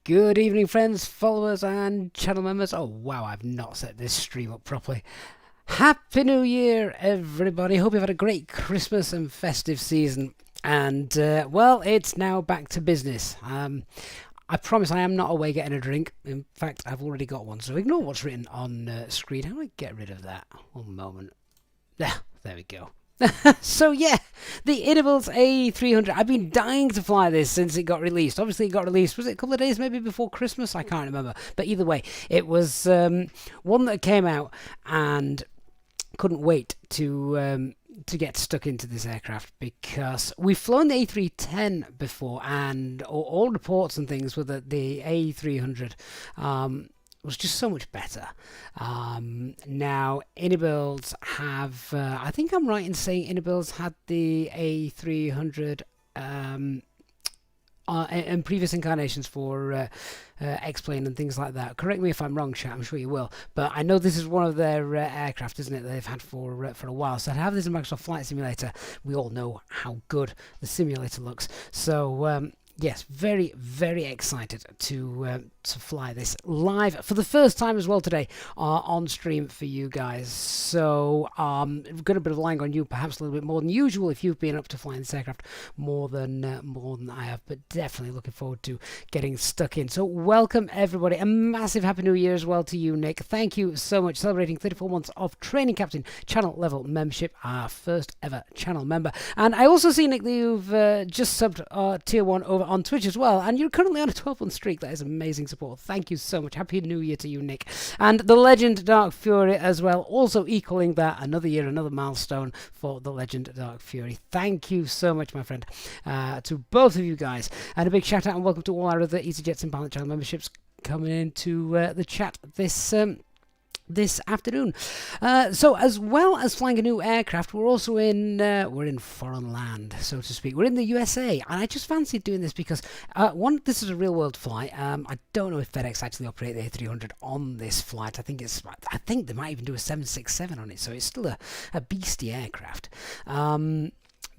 Good evening, friends, followers, and channel members. Oh, wow, I've not set this stream up properly. Happy New Year, everybody. Hope you've had a great Christmas and festive season. And, well, it's now back to business. I promise I am not away getting a drink. In fact, I've already got one. So ignore what's written on screen. How do I get rid of that? One moment. There we go. So yeah, the Airbus A300. I've been dying to fly this since it got released. Obviously, it got released, was it a couple of days maybe before Christmas? I can't remember. But either way, it was one that came out and couldn't wait to get stuck into this aircraft, because we've flown the A310 before, and all reports and things were that the A300 was just so much better. Now, Airbus have, I think I'm right in saying Airbus had the A300 in previous incarnations for X-Plane and things like that. Correct me if I'm wrong, chat, I'm sure you will. But I know this is one of their aircraft, isn't it, they've had for a while. So to have this in Microsoft Flight Simulator, we all know how good the simulator looks. So, yes, very, very excited to fly this live for the first time as well today on stream for you guys. So we've got a bit of lying on you, perhaps a little bit more than usual if you've been up to flying this aircraft more than I have, but definitely looking forward to getting stuck in. So welcome everybody, a massive happy new year as well to you, Nick. Thank you so much, celebrating 34 months of training captain channel level membership, our first ever channel member. And I also see, Nick, that you've just subbed tier 1 over on Twitch as well, and you're currently on a 12-month streak. That is amazing support. Thank you so much. Happy New Year to you, Nick. And the legend Dark Fury as well, also equaling that, another year, another milestone for the legend Dark Fury. Thank you so much, my friend, to both of you guys, and a big shout out and welcome to all our other EasyJet Sim Pilot channel memberships coming into the chat this afternoon. So as well as flying a new aircraft, we're also in we're in foreign land, so to speak. We're in the USA, and I just fancied doing this because one, this is a real world flight. I don't know if FedEx actually operate the A300 on this flight. I think they might even do a 767 on it, so it's still a beastie aircraft.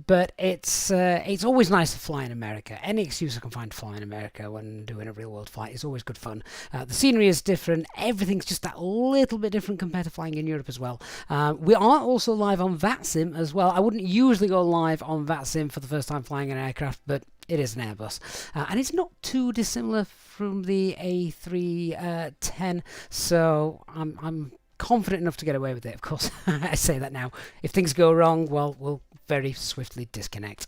But it's always nice to fly in America. Any excuse I can find to fly in America when doing a real world flight is always good fun. The scenery is different. Everything's just that little bit different compared to flying in Europe as well. We are also live on VATSIM as well. I wouldn't usually go live on VATSIM for the first time flying an aircraft, but it is an Airbus. And it's not too dissimilar from the A310, so I'm confident enough to get away with it. Of course, I say that now. If things go wrong, well, we'll very swiftly disconnect.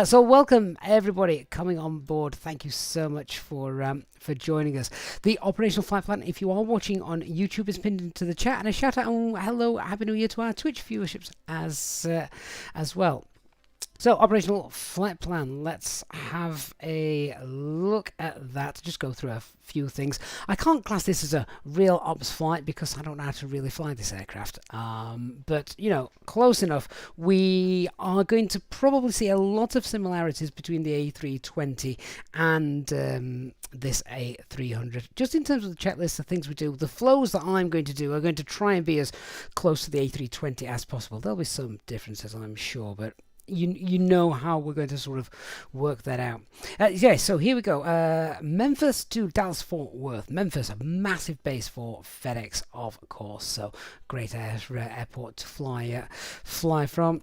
So welcome everybody coming on board. Thank you so much for joining us. The operational flight plan, if you are watching on YouTube, is pinned into the chat, and a shout out and hello, happy new year to our Twitch viewerships as well. So, operational flight plan, let's have a look at that. Just go through a few things. I can't class this as a real ops flight because I don't know how to really fly this aircraft. But, you know, close enough. We are going to probably see a lot of similarities between the A320 and this A300. Just in terms of the checklist of things we do, the flows that I'm going to do are going to try and be as close to the A320 as possible. There'll be some differences, I'm sure, but you know how we're going to sort of work that out. Yeah, so here we go. Memphis to Dallas-Fort Worth. Memphis, a massive base for FedEx, of course. So great airport to fly from.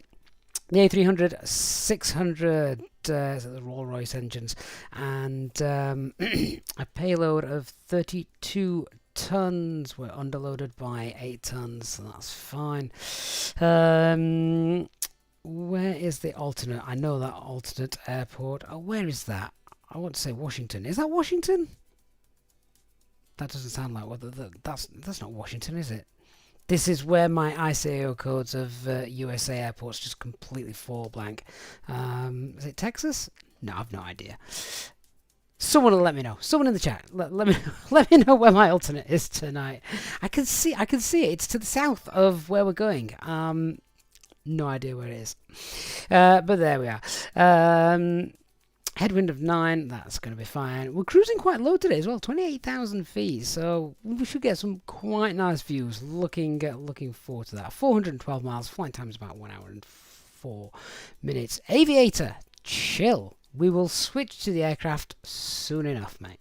The A300-600, the Rolls-Royce engines, and a payload of 32 tons. We're underloaded by 8 tons, so that's fine. Where is the alternate? I know that alternate airport. Oh, where is that? I want to say Washington. Is that Washington? That doesn't sound like that's not Washington, is it? This is where my ICAO codes of USA airports just completely fall blank. Is it Texas? No, I've no idea. Someone will let me know. Someone in the chat, let me know where my alternate is tonight. I can see it. It's to the south of where we're going. No idea where it is. But there we are. Headwind of 9, that's going to be fine. We're cruising quite low today as well, 28,000 feet, so we should get some quite nice views. Looking forward to that. 412 miles, flight time is about 1 hour and 4 minutes. Aviator, chill. We will switch to the aircraft soon enough, mate.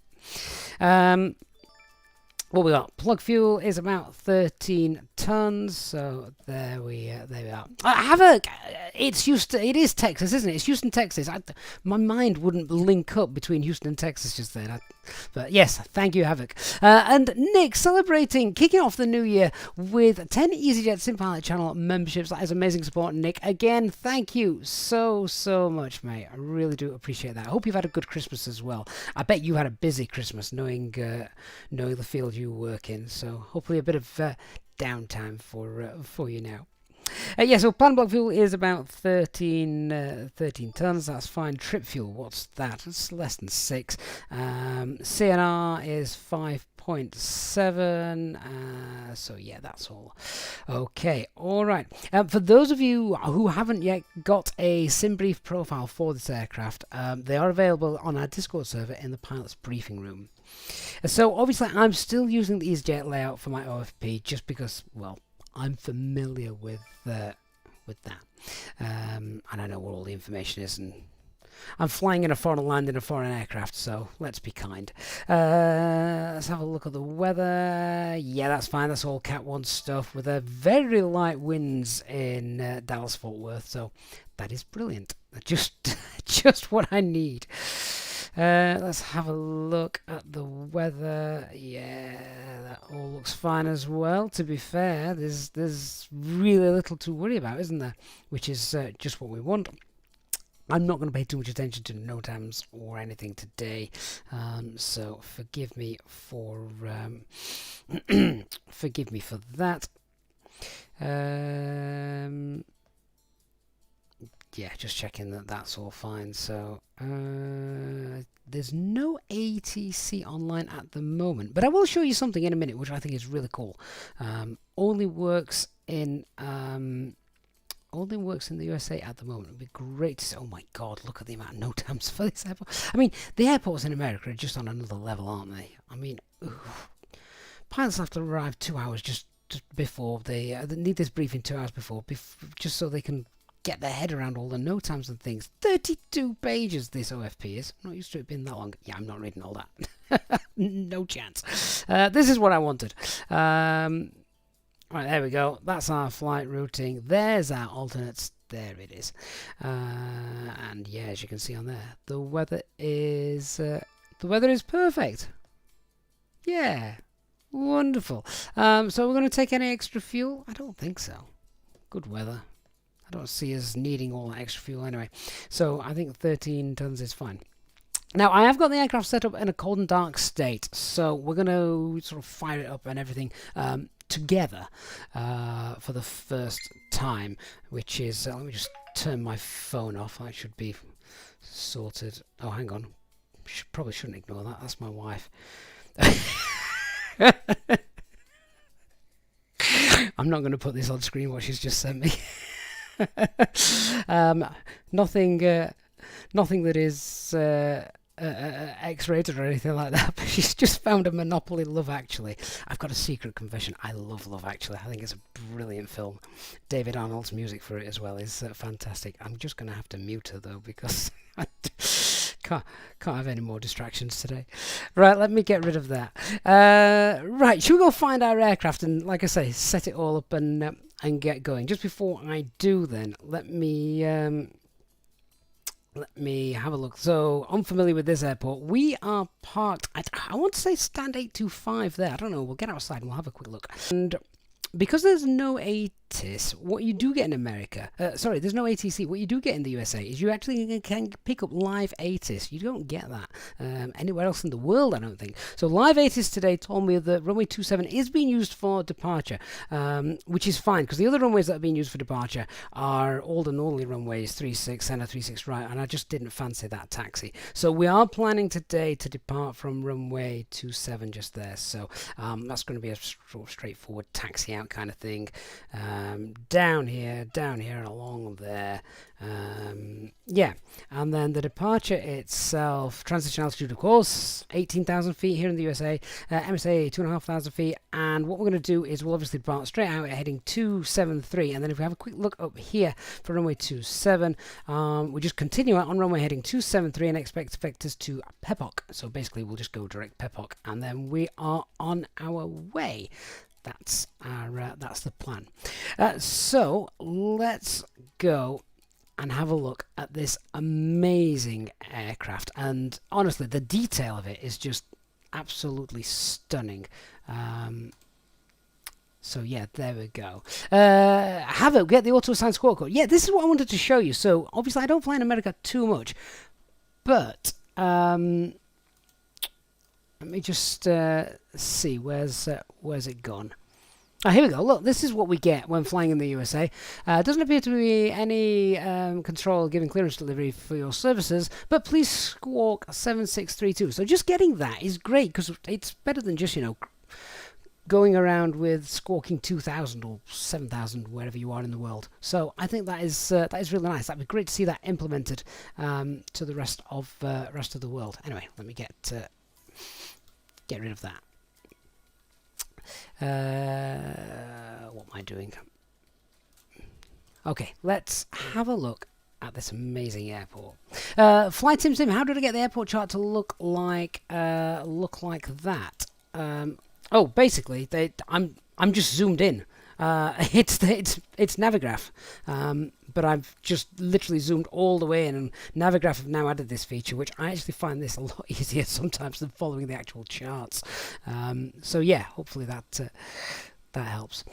What we got? Plug fuel is about 13 tons. So there we are. Havoc. It's Houston. It is Texas, isn't it? It's Houston, Texas. My mind wouldn't link up between Houston and Texas just then. But yes, thank you, Havoc. And Nick celebrating, kicking off the new year with 10 EasyJet SimPilot channel memberships. That is amazing support, Nick. Again, thank you so much, mate. I really do appreciate that. I hope you've had a good Christmas as well. I bet you had a busy Christmas, knowing the field you work in. So hopefully a bit of downtime for you now. Yeah, so planned block fuel is about 13 tons. That's fine. Trip fuel, what's that? It's less than 6. CNR is 5.7. So yeah, that's all. Okay, all right. For those of you who haven't yet got a SimBrief profile for this aircraft, they are available on our Discord server in the pilot's briefing room. So obviously I'm still using the EasyJet layout for my OFP just because, well, I'm familiar with that, and I know what all the information is, and I'm flying in a foreign land in a foreign aircraft, so let's be kind. Let's have a look at the weather. Yeah, that's fine. That's all Cat 1 stuff with a very light winds in Dallas Fort Worth, so that is brilliant. Just what I need. Let's have a look at the weather. Yeah, that all looks fine as well. To be fair, there's really little to worry about, isn't there? Which is just what we want. I'm not going to pay too much attention to NOTAMs or anything today, so forgive me for that. Yeah, just checking that that's all fine. So there's no ATC online at the moment, but I will show you something in a minute, which I think is really cool. Only works in the USA at the moment. It'd be great to see. Oh my God, look at the amount of NOTAMs for this airport. I mean, the airports in America are just on another level, aren't they? I mean, pilots have to arrive 2 hours just before they need this briefing 2 hours before, just so they can get their head around all the NOTAMs and things. 32 pages this OFP is. I'm not used to it being that long. Yeah, I'm not reading all that. No chance. This is what I wanted. Right, there we go. That's our flight routing. There's our alternates. There it is. And yeah, as you can see on there, the weather is perfect. Yeah, wonderful. So we're going to take any extra fuel? I don't think so. Good weather. I don't see us needing all that extra fuel anyway. So I think 13 tons is fine. Now, I have got the aircraft set up in a cold and dark state, so we're going to sort of fire it up and everything together for the first time, which is, let me just turn my phone off. That should be sorted. Oh, hang on. Probably shouldn't ignore that. That's my wife. I'm not going to put this on screen, what she's just sent me. Nothing that is X-rated or anything like that, but she's just found a Monopoly Love Actually. I've got a secret confession. I love Love Actually. I think it's a brilliant film. David Arnold's music for it as well is fantastic. I'm just going to have to mute her though, because I can't have any more distractions today. Right, let me get rid of that. Right, should we go find our aircraft and, like I say, set it all up and get going? Just before I do, then let me have a look. So, unfamiliar with this airport. We are parked at, I want to say stand 825 there. I don't know. We'll get outside and we'll have a quick look. And because there's no ATIS, what you do get in America, there's no ATC, what you do get in the USA is you actually can pick up live ATIS. You don't get that anywhere else in the world, I don't think. So live ATIS today told me that runway 27 is being used for departure, which is fine, because the other runways that are being used for departure are old and only runways, 36, center, 36 right, and I just didn't fancy that taxi. So we are planning today to depart from runway 27 just there. So that's going to be a sort of straightforward taxi out kind of thing. down here, and along there. Yeah, and then the departure itself, transition altitude, of course, 18,000 feet here in the USA, MSA 2,500 feet, and what we're going to do is we'll obviously depart straight out at heading 273, and then if we have a quick look up here for runway 27, we just continue on runway heading 273 and expect vectors to Pepoc. So basically we'll just go direct Pepoc, and then we are on our way. That's the plan. So let's go and have a look at this amazing aircraft, and honestly the detail of it is just absolutely stunning. So yeah, there we go. Have it, get the auto-assigned squawk code. Yeah, this is what I wanted to show you. So obviously I don't fly in America too much, but let me just see, where's it gone? Oh, here we go. Look, this is what we get when flying in the USA. Doesn't appear to be any control giving clearance delivery for your services, but please squawk 7632. So just getting that is great, because it's better than just, you know, going around with squawking 2,000 or 7,000 wherever you are in the world. So I think that is really nice. That'd be great to see that implemented to the rest of the world. Anyway, let me get rid of that. What am I doing? Okay, let's have a look at this amazing airport. Flight Sim, how did I get the airport chart to look like that? Oh, basically, I'm just zoomed in. It's Navigraph, but I've just literally zoomed all the way in, and Navigraph have now added this feature, which I actually find this a lot easier sometimes than following the actual charts. So yeah, hopefully that helps.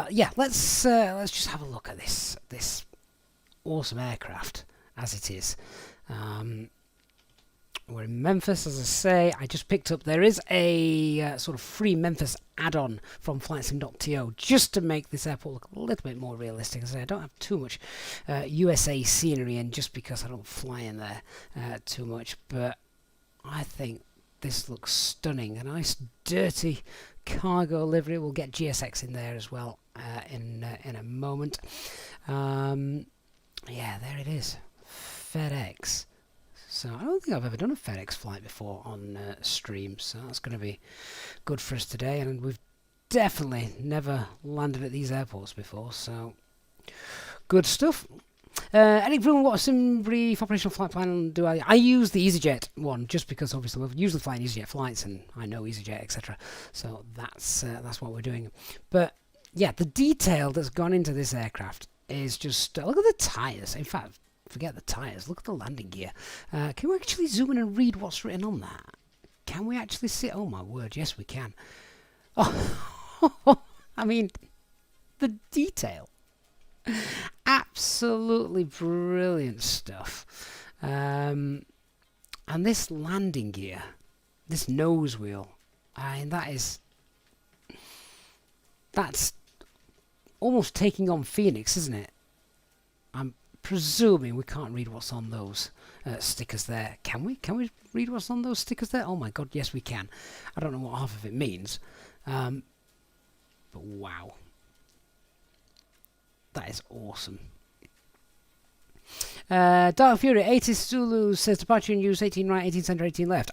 Yeah, let's just have a look at this awesome aircraft as it is. We're in Memphis, as I say. I just picked up, there is a sort of free Memphis add-on from FlightSim.to just to make this airport look a little bit more realistic. As I say, I don't have too much USA scenery in, just because I don't fly in there too much, but I think this looks stunning. A nice dirty cargo livery. We'll get GSX in there as well in a moment. Yeah, there it is. FedEx. So I don't think I've ever done a FedEx flight before on stream, so that's going to be good for us today. And we've definitely never landed at these airports before, so good stuff. Any room, what sim brief operational flight plan do I use the EasyJet one, just because obviously we're usually flying EasyJet flights and I know EasyJet, etc. So that's what we're doing. But yeah, the detail that's gone into this aircraft is just look at the tyres. In fact, forget the tyres, look at the landing gear. Can we actually zoom in and read what's written on that? Can we actually see? Oh my word, yes we can. Oh, I mean, the detail. Absolutely brilliant stuff. And this landing gear, this nose wheel, I mean, that's almost taking on Phoenix, isn't it? I'm presuming we can't read what's on those stickers there. Can we? Can we read what's on those stickers there? Oh my god, yes we can. I don't know what half of it means. But wow. That is awesome. Dark Fury, 80 Zulu says departure in use 18 right, 18 centre, 18 left.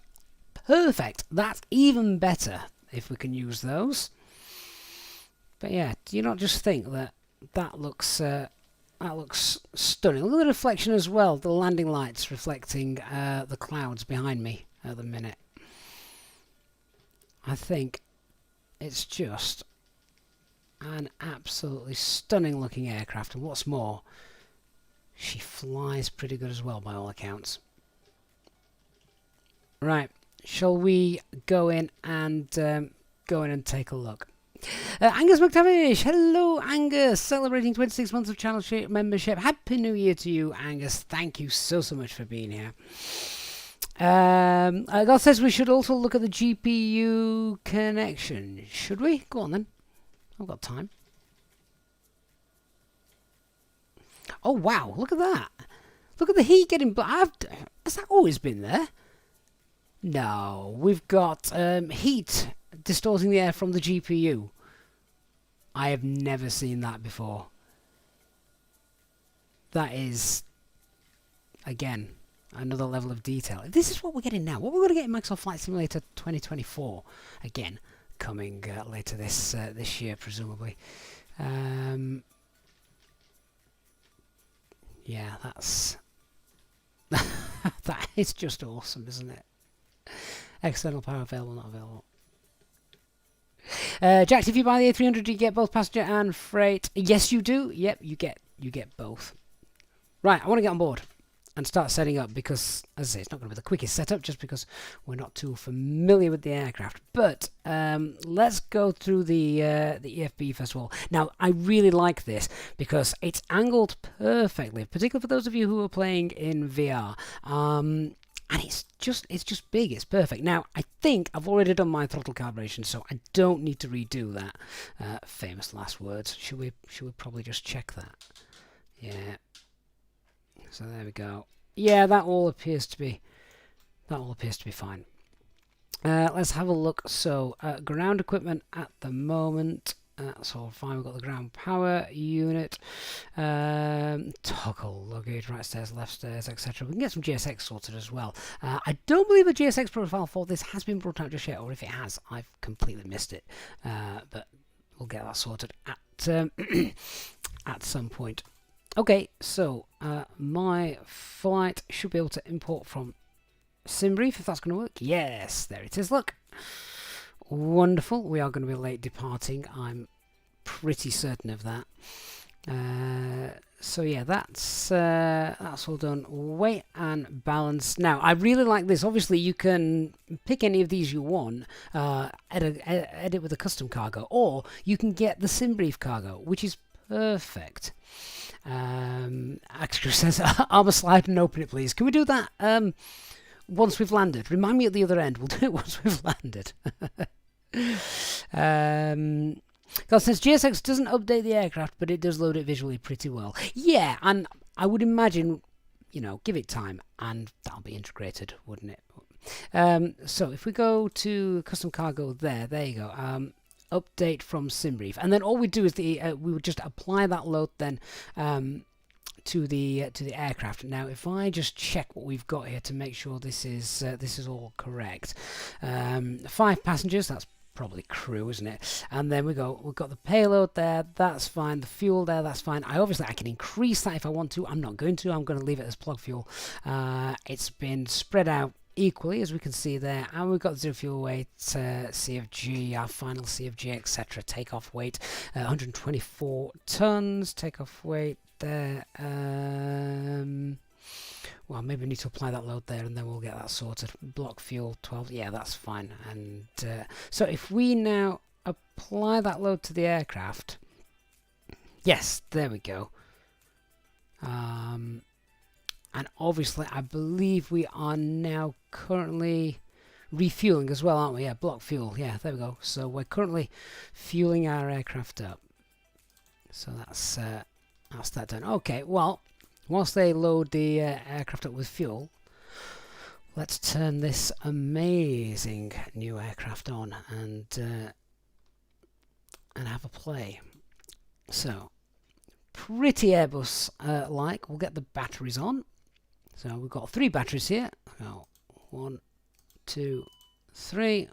Perfect. That's even better if we can use those. But yeah, do you not just think that looks stunning? Look at the reflection as well. The landing lights reflecting the clouds behind me at the minute. I think it's just an absolutely stunning looking aircraft, and what's more, she flies pretty good as well by all accounts. Right, shall we go in and take a look? Angus McTavish, hello Angus, celebrating 26 months of channel membership. Happy New Year to you, Angus. Thank you so much for being here. God says we should also look at the GPU connection. Should we? Go on then. I've got time. Oh wow, look at that. Look at the heat getting... Has that always been there? No, we've got heat distorting the air from the GPU. I have never seen that before. That is, again, another level of detail. This is what we're getting now. What we're going to get in Microsoft Flight Simulator 2024. Again, coming later this year, presumably. Yeah, that's... that is just awesome, isn't it? External power available, not available. Jack, if you buy the A300, do you get both passenger and freight? Yes, you do. Yep, you get both. Right, I want to get on board and start setting up because, as I say, it's not going to be the quickest setup just because we're not too familiar with the aircraft. But let's go through the EFB first of all. Now, I really like this because it's angled perfectly, particularly for those of you who are playing in VR. And it's just big. It's perfect. Now, I think I've already done my throttle calibration, so I don't need to redo that. Famous last words. Should we probably just check that? Yeah. So there we go. Yeah, that all appears to be fine. Let's have a look. So ground equipment at the moment. That's all fine. We've got the ground power unit, toggle luggage, right stairs, left stairs, etc. We can get some GSX sorted as well. I don't believe a GSX profile for this has been brought out just yet, or if it has, I've completely missed it. But we'll get that sorted at at some point. Okay, so my flight should be able to import from SimBrief, if that's going to work. Yes, there it is, look. Wonderful. We are going to be late departing. I'm pretty certain of that. So yeah, that's all done. Weight and balance. Now, I really like this. Obviously, you can pick any of these you want, edit with a custom cargo, or you can get the SimBrief cargo, which is perfect. Axcrew says, armor slide and open it, please. Can we do that once we've landed? Remind me at the other end. We'll do it once we've landed. God says, GSX doesn't update the aircraft, but it does load it visually pretty well. Yeah, and I would imagine, give it time, and that'll be integrated, wouldn't it? So if we go to custom cargo there you go. Update from SimBrief, and then all we do is we would just apply that load then to the aircraft. Now, if I just check what we've got here to make sure this is all correct, 5 passengers. That's probably crew, isn't it? And then we've got the payload there. That's fine. The fuel there. That's fine. I can increase that if I want to. I'm not going to. I'm going to leave it as plug fuel. It's been spread out equally, as we can see there, and we've got zero fuel weight, CFG, our final CFG, etc. Takeoff weight, 124 tons. Takeoff weight there. Well, maybe we need to apply that load there, and then we'll get that sorted. Block fuel 12. Yeah, that's fine. And so if we now apply that load to the aircraft, yes, there we go. And obviously, I believe we are now currently refueling as well, aren't we? Yeah, block fuel. Yeah, there we go. So we're currently fueling our aircraft up. So that's that done. Okay, well, whilst they load the aircraft up with fuel, let's turn this amazing new aircraft on and have a play. So, pretty Airbus like. We'll get the batteries on. So we've got 3 batteries here. So 1, 2, 3.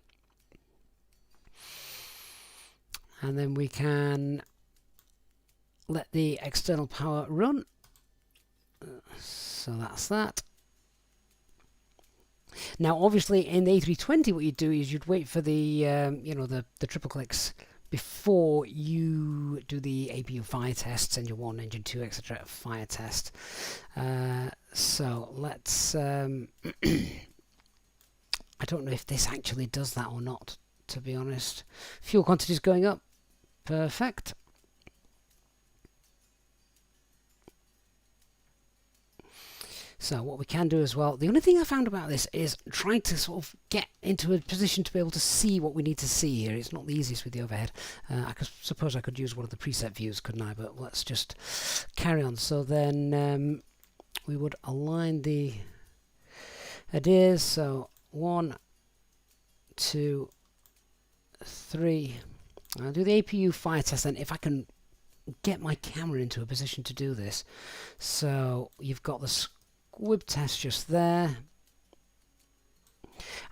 And then we can let the external power run. So that's that. Now, obviously, in the A320, what you'd do is you'd wait for the the triple clicks before you do the APU fire tests, engine 1, engine 2, etc. fire test. So let's I don't know if this actually does that or not, to be honest. Fuel quantity is going up. Perfect. So what we can do as well, the only thing I found about this is trying to sort of get into a position to be able to see what we need to see here. It's not the easiest with the overhead. I suppose I could use one of the preset views, couldn't I? But let's just carry on. So then we would align the adheres. So 1, 2, 3, I'll do the APU fire test then, if I can get my camera into a position to do this. So you've got the squib test just there,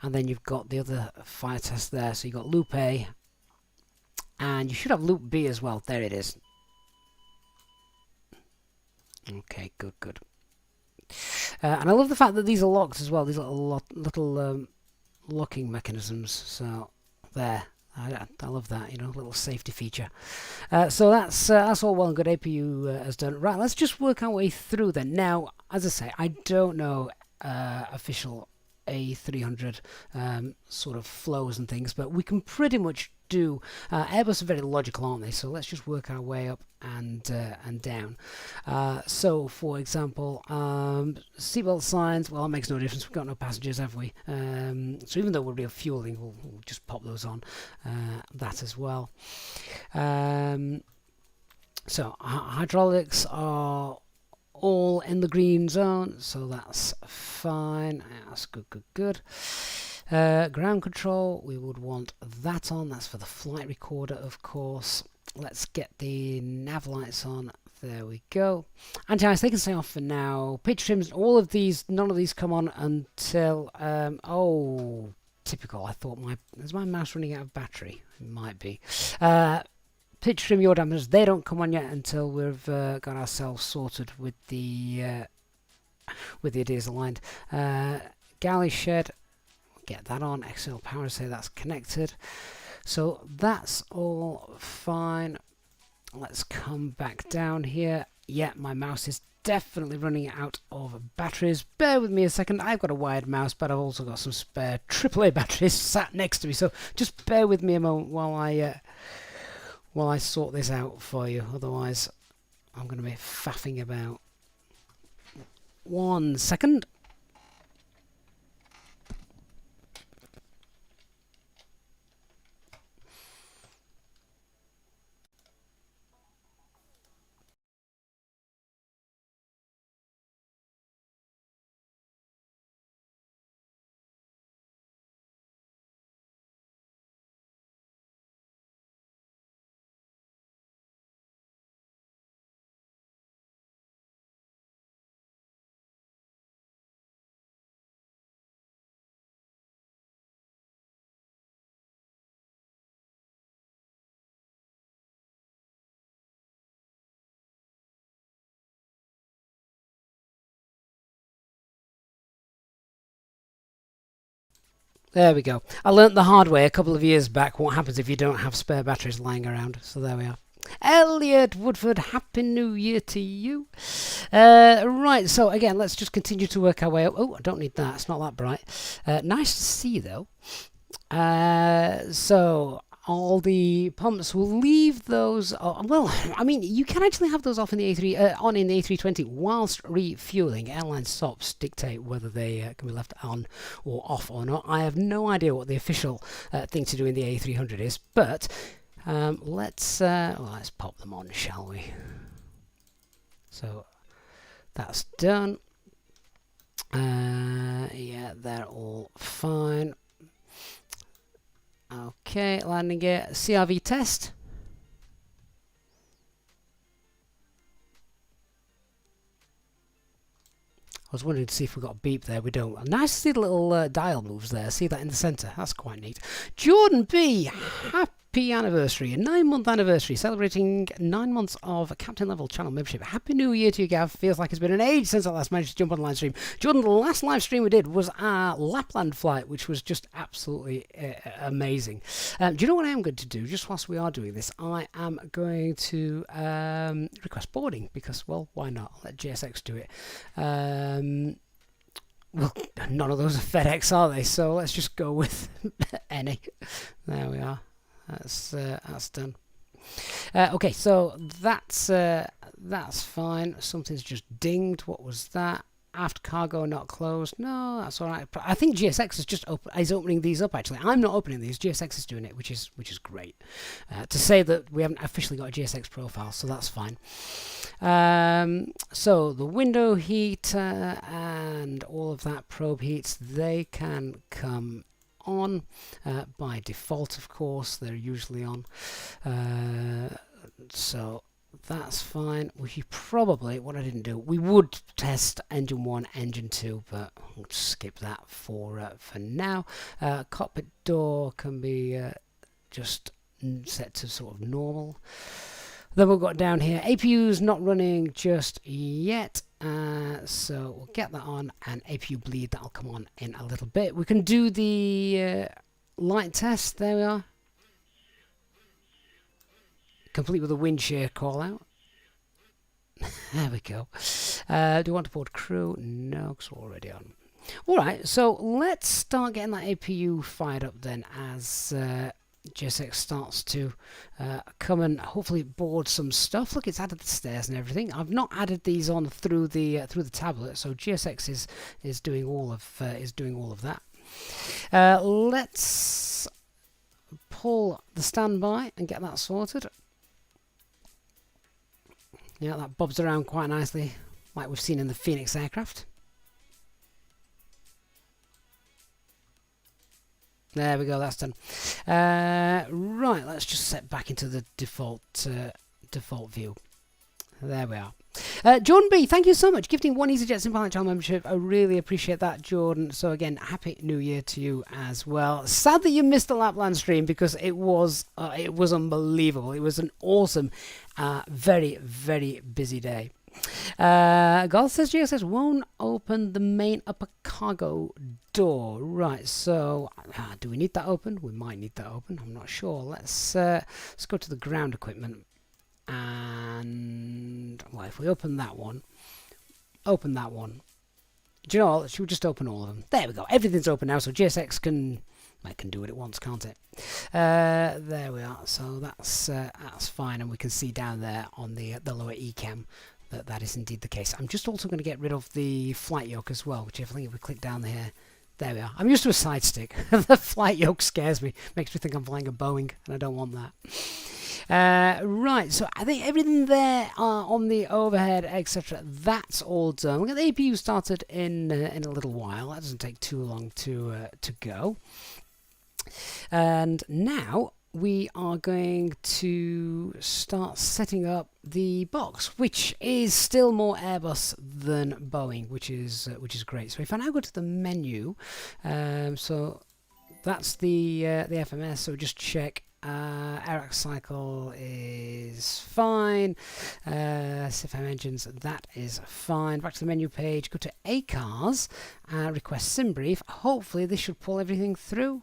and then you've got the other fire test there. So you've got loop A, and you should have loop B as well. There it is. Okay, good, good. And I love the fact that these are locked as well. These little locking mechanisms. So there, I love that. You know, little safety feature. So that's all well and good. APU has done. Right, let's just work our way through then. Now, as I say, I don't know official A300 sort of flows and things, but we can pretty much do. Airbus are very logical, aren't they? So let's just work our way up and down. So, for example, seatbelt signs. Well, that makes no difference. We've got no passengers, have we? So even though we're refueling, we'll just pop those on. That as well. So hydraulics are all in the green zone, so that's fine. That's good, good, good. Ground control, we would want that on. That's for the flight recorder, of course. Let's get the nav lights on. There we go. Anti-ice, they can stay off for now. Pitch trims, all of these, none of these come on until, oh, typical. I thought is my mouse running out of battery? It might be. Pitch trim, yaw dampers, they don't come on yet until we've got ourselves sorted with the ideas aligned. Galley shed, get that on. External power, say that's connected. So that's all fine. Let's come back down here. Yeah, my mouse is definitely running out of batteries. Bear with me a second. I've got a wired mouse, but I've also got some spare AAA batteries sat next to me. So just bear with me a moment while I sort this out for you. Otherwise, I'm going to be faffing about. 1 second. There we go. I learnt the hard way a couple of years back what happens if you don't have spare batteries lying around. So there we are. Elliot Woodford, Happy New Year to you. Right, so again, let's just continue to work our way up. Oh, I don't need that. It's not that bright. Nice to see, though. So all the pumps will leave those. Well, I mean, you can actually have those off in the on in the A320 whilst refueling. Airline stops dictate whether they can be left on or off or not. I have no idea what the official thing to do in the A300 is, but let's pop them on, shall we? So that's done. Yeah, they're all fine. Okay, landing gear, CRV test. I was wondering to see if we got a beep there. We don't. Nice to see the little dial moves there. See that in the centre. That's quite neat. Jordan B, happy anniversary, a 9-month anniversary, celebrating 9 months of captain level channel membership. Happy New Year to you, Gav. Feels like it's been an age since I last managed to jump on the live stream. Jordan, the last live stream we did was our Lapland flight, which was just absolutely amazing. Do you know what I am going to do? Just whilst we are doing this, I am going to request boarding because, well, why not? I'll let JSX do it. Well, none of those are FedEx, are they? So let's just go with any. There we are. That's done. Okay, so that's fine. Something's just dinged. What was that? Aft cargo not closed. No, that's all right. I think GSX is just is opening these up. Actually, I'm not opening these. GSX is doing it, which is great. To say that we haven't officially got a GSX profile, so that's fine. So the window heater and all of that probe heats, they can come on by default. Of course, they're usually on, so that's fine. We should probably, what I didn't do, we would test engine 1, engine 2, but we'll skip that for now. Cockpit door can be just set to sort of normal. Then we've got down here, APU's not running just yet, so we'll get that on, and APU bleed, that'll come on in a little bit. We can do the light test, there we are. Complete with a wind shear call out. There we go. Do you want to board crew? No, because we're already on. Alright, so let's start getting that APU fired up then as GSX starts to come and hopefully board some stuff. Look, it's added the stairs and everything. I've not added these on through the tablet, so GSX is doing all of that. Let's pull the standby and get that sorted. Yeah, that bobs around quite nicely, like we've seen in the Phoenix aircraft. There we go, that's done. Right, let's just set back into the default view. There we are. Jordan B, thank you so much. Gifting 1 EasyJet Simpilot channel membership. I really appreciate that, Jordan. So again, happy New Year to you as well. Sad that you missed the Lapland stream because it was unbelievable. It was an awesome, very, very busy day. Golf says GSS won't open the main upper cargo door. Right, so do we need that open? We might need that open. I'm not sure. Let's go to the ground equipment. And well, if we open that one, do you know what? Should we just open all of them? There we go. Everything's open now, so GSX can do what it wants, can't it? There we are. So that's fine, and we can see down there on the lower ECAM that is indeed the case. I'm just also going to get rid of the flight yoke as well, which I think if we click down here. There we are. I'm used to a side stick. The flight yoke scares me. Makes me think I'm flying a Boeing, and I don't want that. Right, so I think everything there on the overhead, etc., that's all done. We'll get the APU started in a little while. That doesn't take too long to go. And now we are going to start setting up the box, which is still more Airbus than Boeing, which is great. So if I now go to the menu, so that's the FMS. So just check. Air cycle is fine. CFM engines, that is fine. Back to the menu page, go to ACARS, request sim brief. Hopefully this should pull everything through.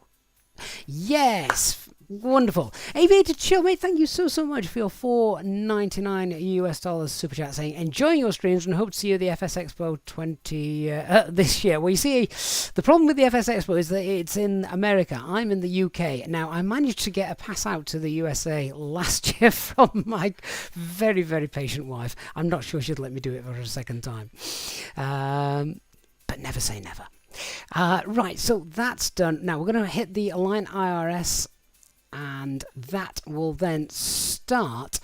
Yes, wonderful. Aviator Chill, mate, thank you so much for your $4.99 US super chat, saying enjoying your streams and hope to see you at the FS Expo 20 this year. Well, you see, the problem with the FS Expo is that it's in America. I'm in the UK. Now, I managed to get a pass out to the USA last year from my very, very patient wife. I'm not sure she'd let me do it for a second time. But never say never. Right, so that's done. Now we're going to hit the Align IRS, and that will then start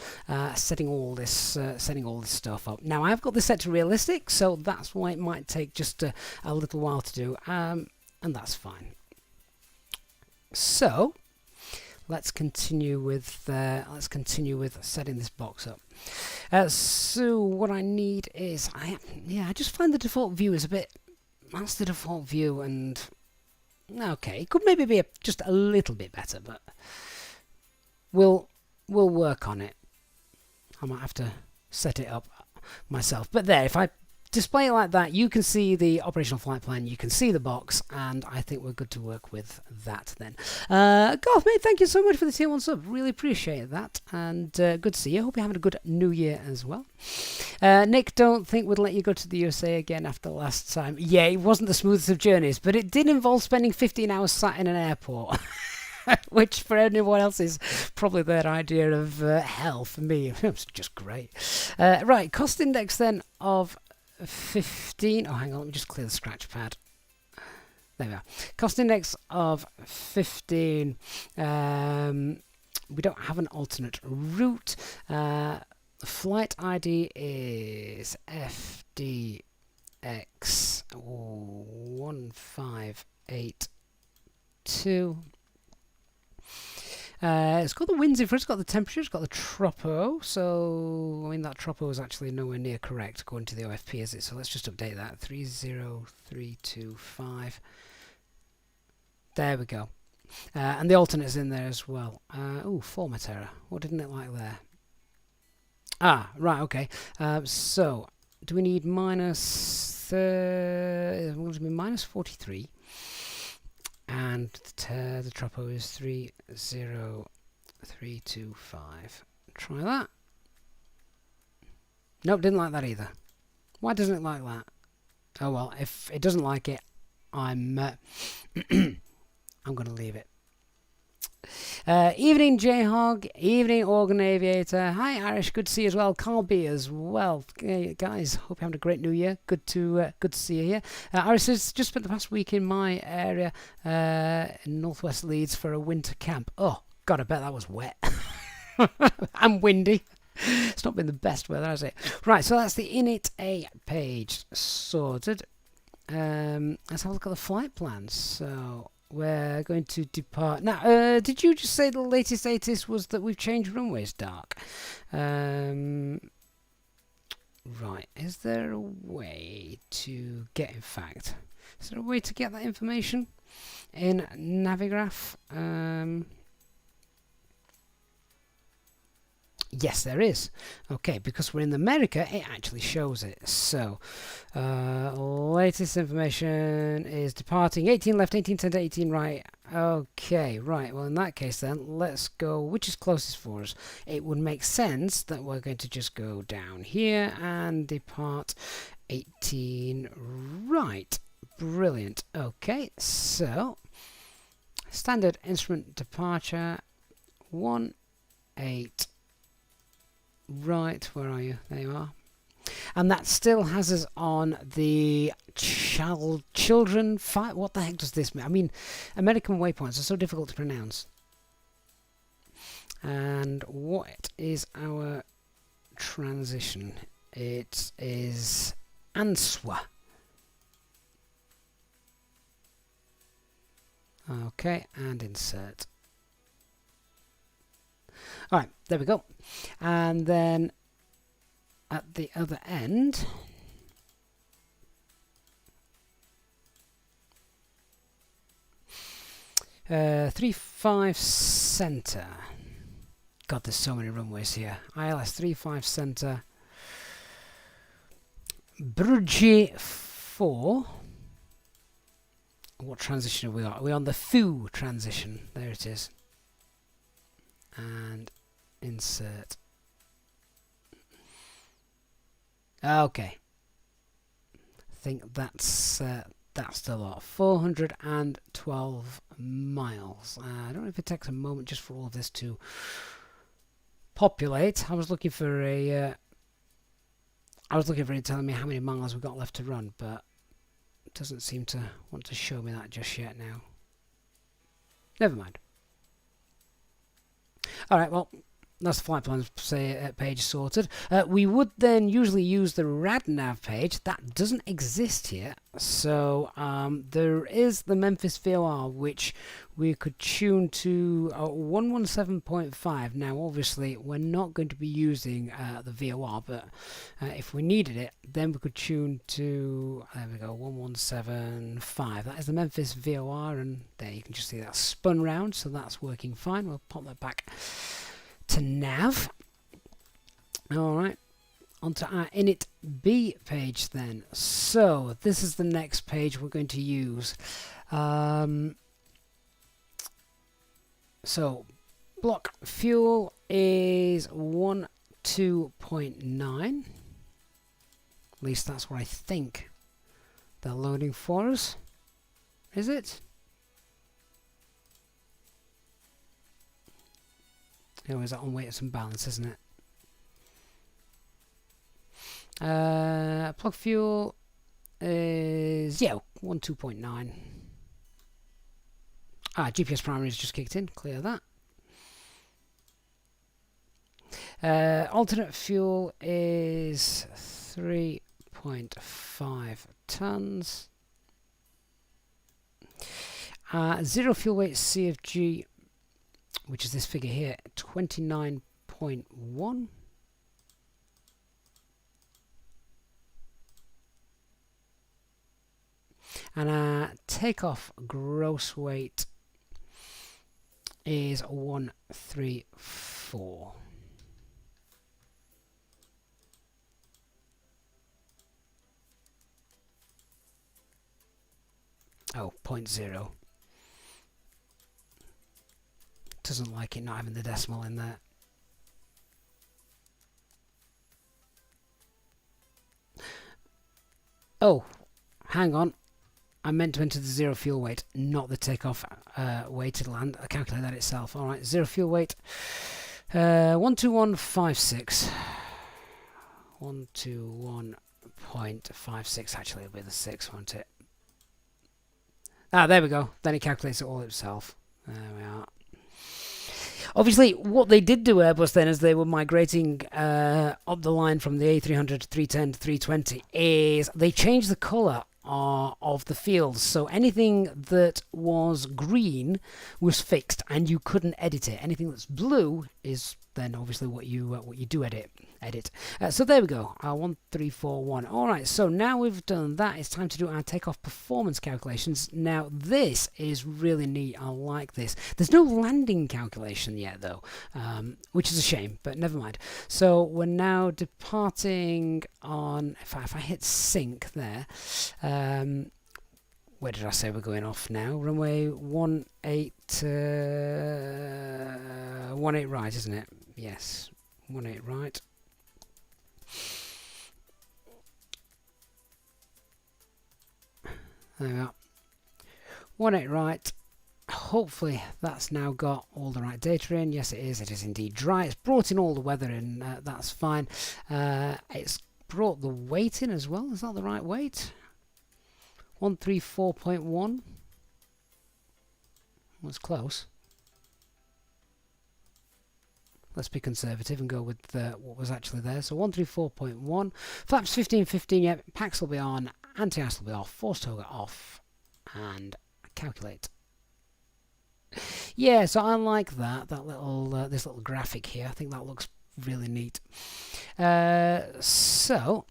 setting all this stuff up. Now I've got this set to realistic, so that's why it might take just a little while to do, and that's fine. So let's continue with setting this box up. So what I need is I just find the default view is a bit. That's the default view, and okay, it could maybe be just a little bit better, but we'll work on it. I might have to set it up myself. But there, if I display it like that, you can see the operational flight plan, you can see the box, and I think we're good to work with that then. Golf, mate, thank you so much for the tier 1 sub. Really appreciate that, and good to see you. Hope you're having a good new year as well. Nick, don't think we'd let you go to the USA again after last time. Yeah, it wasn't the smoothest of journeys, but it did involve spending 15 hours sat in an airport. Which for anyone else is probably their idea of hell. For me, it was just great. Right, cost index then of 15. Oh, hang on, let me just clear the scratch pad. There we are. Cost index of 15. We don't have an alternate route. Flight ID is FDX 158 2. It's got the winds in front, it's got the temperature, it's got the tropo, so I mean that tropo is actually nowhere near correct according to the OFP, is it? So let's just update that. 30325. There we go. And the alternate's in there as well. Oh, format error. What didn't it like there? Ah, right, okay. So do we need minus? We're going to be minus 43. And the tropo is 30325. Try that. Nope, didn't like that either. Why doesn't it like that? Oh well, if it doesn't like it, I'm I'm going to leave it. Evening J-Hog, evening Organ Aviator. Hi Irish, good to see you as well. Carl B as well. Guys, hope you're having a great new year. Good to see you here. Irish says, just spent the past week in my area in northwest Leeds for a winter camp. Oh, God, I bet that was wet. And windy. It's not been the best weather, has it? Right, so that's the Init A page sorted. Let's have a look at the flight plans. So we're going to depart now. Did you just say the latest status was that we've changed runways dark? Right, is there a way to get, in fact, is there a way to get that information in Navigraph? Yes, there is. Okay, because we're in America, it actually shows it. So, latest information is departing 18 left, 18 center, 18 right. Okay, right. Well, in that case, then let's go. Which is closest for us? It would make sense that we're going to just go down here and depart 18 right. Brilliant. Okay, so standard instrument departure 18. Right, where are you? There you are. And that still has us on the children fight. What the heck does this mean? I mean, American waypoints are so difficult to pronounce. And what is our transition? It is ANSWA. Okay, and insert. Alright, there we go. And then at the other end, uh, 35 center. God, there's so many runways here. ILS 35 center. Brugge 4. What transition are we on? We're on the FOO transition. There it is. And insert. Okay. I think that's the lot. 412 miles. I don't know if it takes a moment just for all of this to populate. I was looking for it telling me how many miles we've got left to run, but it doesn't seem to want to show me that just yet now. Never mind. Alright, well, that's the flight plans page sorted. We would then usually use the RadNav page. That doesn't exist here. So there is the Memphis VOR, which we could tune to 117.5. Now, obviously, we're not going to be using the VOR, but if we needed it, then we could tune to, there we go, 117.5. That is the Memphis VOR, and there you can just see that spun round, so that's working fine. We'll pop that back to nav. Alright, onto our Init B page then. So this is the next page we're going to use. So block fuel is 12.9. At least that's what I think they're loading for us. Is it? Is that on weights and balance, isn't it? Plug fuel is 12.9. GPS primary has just kicked in. Clear that. Alternate fuel is 3.5 tons. Zero fuel weight CFG, which is this figure here, 29.1. And takeoff gross weight is 134. Oh, 0.0. Doesn't like it not having the decimal in there. Oh, hang on. I meant to enter the zero fuel weight, not the takeoff weight. It'll calculate that itself. All right, zero fuel weight. 12156. 121.56. Actually, it'll be the 6, won't it? Ah, there we go. Then it calculates it all itself. There we are. Obviously, what they did do, Airbus, then, as they were migrating up the line from the A300, 310 to 320, is they changed the colour of the fields. So anything that was green was fixed, and you couldn't edit it. Anything that's blue is then obviously what you do edit. So there we go. 1341. All right. So now we've done that, it's time to do our takeoff performance calculations. Now this is really neat. I like this. There's no landing calculation yet though, which is a shame, but never mind. So we're now departing on. If I hit sync there. Where did I say we're going off now? Runway 18 right, isn't it? Yes, 18 right. There we are. 18 right. Hopefully that's now got all the right data in. Yes, it is. It is indeed dry. It's brought in all the weather in. That's fine. It's brought the weight in as well. Is that the right weight? 134.1 was close. Let's be conservative and go with what was actually there. So 134.1. Flaps 1515, yeah. Packs will be on. Anti-ice will be off. Force toga off. And calculate. Yeah, so I like that little this little graphic here. I think that looks really neat. So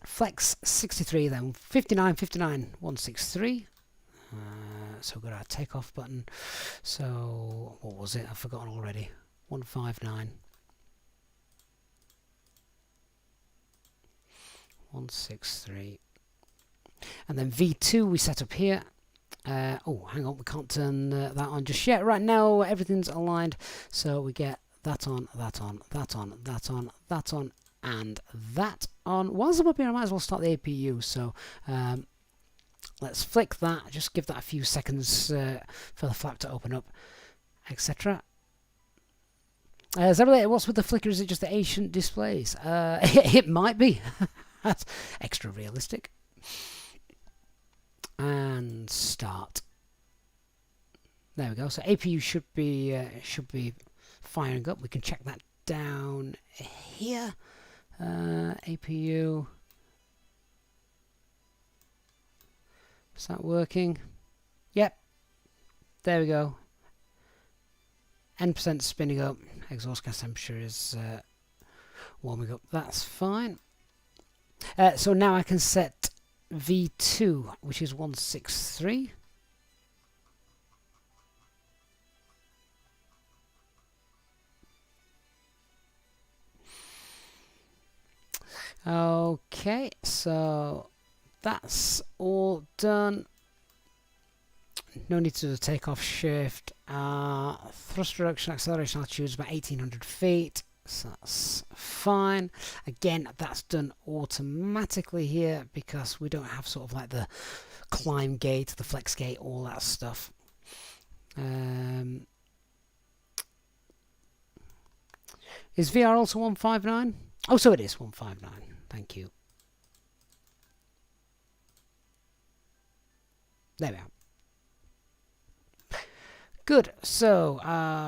flex 63 then 59 163. So we've got our takeoff button. So what was it? I've forgotten already. 159 163, and then V2 we set up here. Oh, hang on, we can't turn that on just yet. Right now everything's aligned, so we get that on, that on, that on, that on, that on, and that on. Whilst I'm up here, I might as well start the APU. So let's flick that. Just give that a few seconds for the flap to open up, etc. Is that related? What's with the flicker? Is it just the ancient displays? It might be. That's extra realistic. And start. There we go. So APU should be firing up. We can check that down here. APU. Is that working? Yep. There we go. N% spinning up. Exhaust gas temperature is warming up. That's fine. So now I can set V2, which is 163. Okay, so that's all done. No need to do the takeoff shift. Thrust reduction, acceleration altitude is about 1800 feet. So that's fine. Again, that's done automatically here because we don't have sort of like the climb gate, the flex gate, all that stuff. Is VR also 159? Oh, so it is 159. Thank you. There we are. Good. So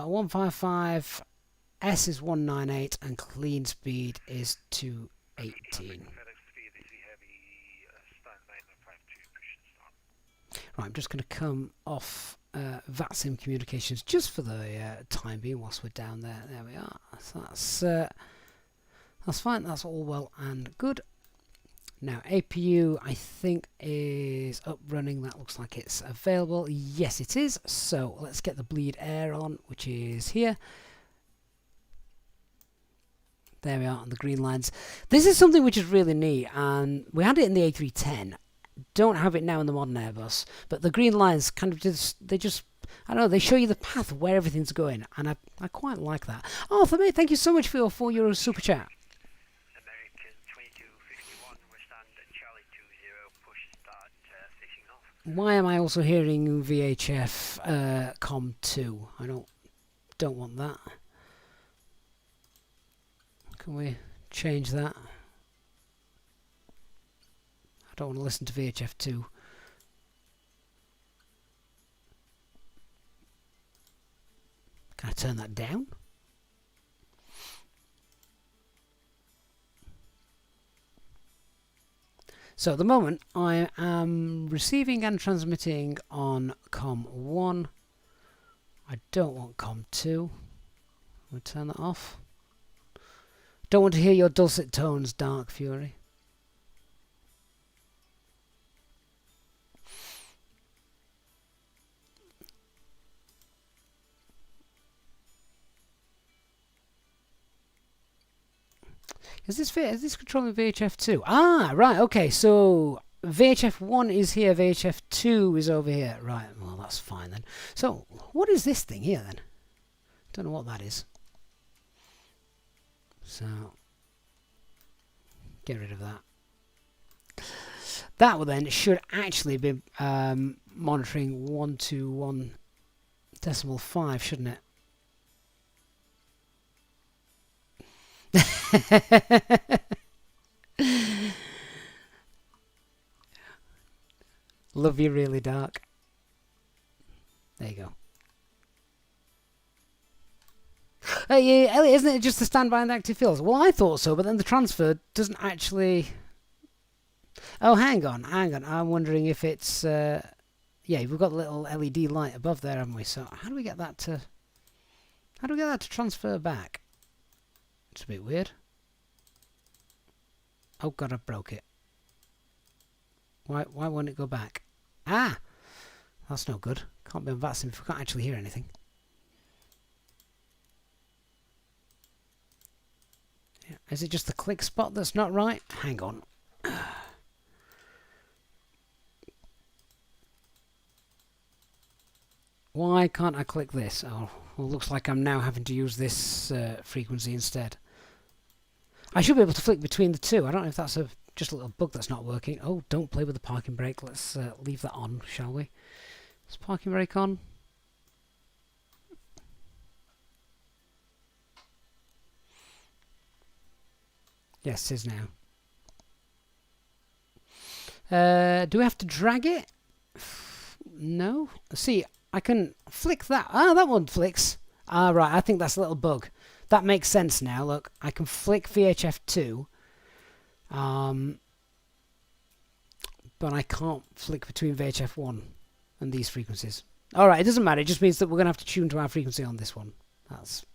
155, S is 198, and clean speed is 218. Right, I'm just going to come off VATSIM communications just for the time being whilst we're down there. There we are. So that's fine. That's all well and good. Now APU I think is up running. That looks like it's available. Yes, it is. So let's get the bleed air on, which is here. There we are on the green lines. This is something which is really neat, and we had it in the A310. Don't have it now in the modern Airbus, but the green lines kind of just I don't know, they show you the path where everything's going, and I quite like that. Oh, for me, thank you so much for your €4 super chat. American 2251, Westland Charlie 20, push start fishing off. Why am I also hearing VHF COM2? I don't want that. Can we change that? I don't want to listen to VHF2. Can I turn that down? So at the moment I am receiving and transmitting on COM1. I don't want COM2. We'll turn that off. Don't want to hear your dulcet tones, Dark Fury. Is this controlling VHF2? Ah, right, okay, so VHF1 is here, VHF2 is over here. Right, well, that's fine then. So, what is this thing here then? Don't know what that is. So, get rid of that. That one then should actually be monitoring 121.5, shouldn't it? Love you really, Dark. There you go. Hey, Elliot, isn't it just the standby and active fields? Well, I thought so, but then the transfer doesn't actually... Oh, hang on. I'm wondering if it's... Yeah, we've got a little LED light above there, haven't we? So how do we get that to... How do we get that to transfer back? It's a bit weird. Oh god, I broke it. Why won't it go back? Ah! That's no good. Can't be on VATSIM if we can't actually hear anything. Yeah. Is it just the click spot that's not right? Hang on. Why can't I click this? Oh, well, looks like I'm now having to use this frequency instead. I should be able to flick between the two. I don't know if that's just a little bug that's not working. Oh, don't play with the parking brake. Let's leave that on, shall we? Is parking brake on? Yes, it is now. Do we have to drag it? No. See, I can flick that. Ah, that one flicks. Ah, right. I think that's a little bug. That makes sense now. Look, I can flick VHF2. But I can't flick between VHF1 and these frequencies. Alright, it doesn't matter. It just means that we're going to have to tune to our frequency on this one. That's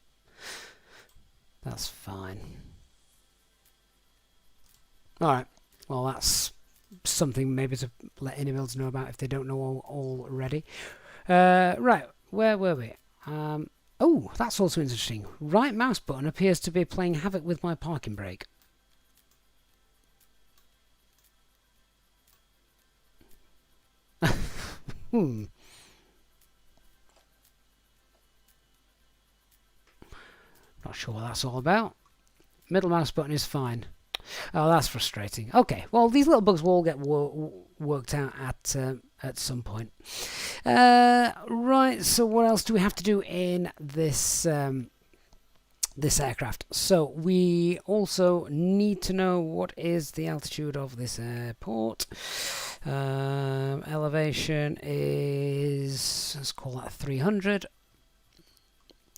fine. Alright. Well, that's something maybe to let any builders know about if they don't know already. Right, where were we? Oh, that's also interesting. Right mouse button appears to be playing havoc with my parking brake. Not sure what that's all about. Middle mouse button is fine. Oh, that's frustrating. Okay, well, these little bugs will all get worked out at some point. Right, so what else do we have to do in this this aircraft? So we also need to know what is the altitude of this airport. Elevation is, let's call that 300.